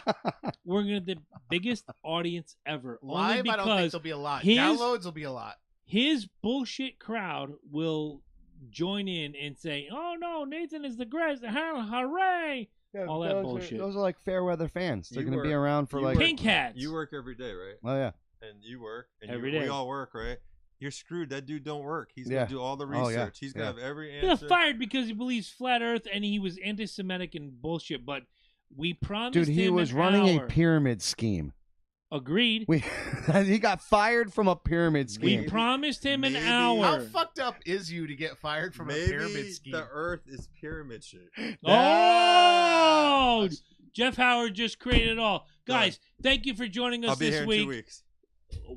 we're gonna get the biggest audience ever. Live, only I don't think there'll be a lot. Downloads will be a lot. His bullshit crowd will join in and say, "Oh no, Nathan is the greatest! Hooray!" All that bullshit. Those are like fair weather fans. They're going to be around for like pink hats. You work every day, right? Oh yeah. And you work and every day. We all work, right? you're screwed. That dude don't work. He's Yeah. gonna do all the Oh, research. yeah. He's gonna have every He got answer. fired because he believes flat Earth and he was anti-Semitic and bullshit. But we promised Dude, he him was an running hour. a pyramid scheme. Agreed. He got fired from a pyramid We scheme. promised him an Maybe- hour. How fucked up is you to get fired from a Maybe pyramid scheme? the Earth is pyramid shaped. Oh, Jeff Howard just created it all. Guys, thank you for joining us I'll be this here in week. 2 weeks.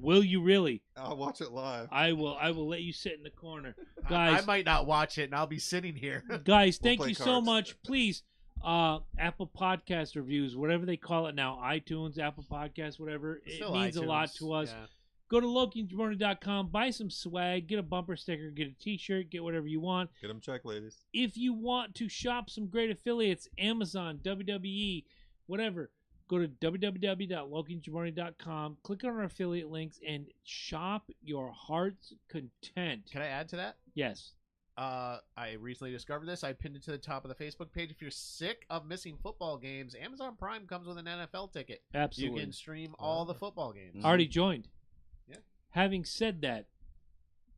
Will you really? I'll watch it live. I will let you sit in the corner. I Guys, might not watch it, and I'll be sitting here. guys, We'll thank play you so cards. much. Please, Apple Podcast reviews, whatever they call it now, iTunes, Apple Podcast, whatever. Still It means a lot iTunes, to us. yeah. Go to LokiandJabroni.com, buy some swag, get a bumper sticker, get a t-shirt, get whatever you want. Get them checked, ladies. If you want to shop some great affiliates, Amazon, WWE, whatever, go to www.lokiandjabroni.com, click on our affiliate links, and shop your heart's content. Can I add to that? Yes. I recently discovered this. I pinned it to the top of the Facebook page. If you're sick of missing football games, Amazon Prime comes with an NFL ticket. Absolutely. You can stream all the football games. Already joined. Yeah. Having said that,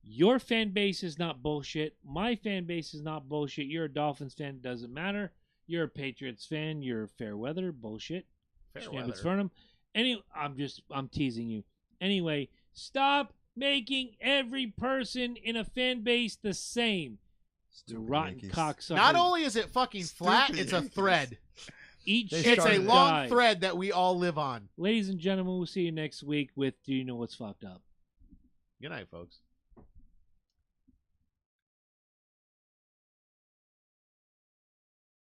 your fan base is not bullshit. My fan base is not bullshit. You're a Dolphins fan, doesn't matter. You're a Patriots fan, you're fair weather, bullshit. Fair Schnabbits weather. Vernum. I'm teasing you. Anyway, stop making every person in a fan base the same. Stupid Rotten Yankees. cocksucker. Not only is it fucking flat, Stupid it's a Yankees. thread. Eat They shit It's a started and long die. thread that we all live on. Ladies and gentlemen, we'll see you next week with Do You Know What's Fucked Up? Good night, folks.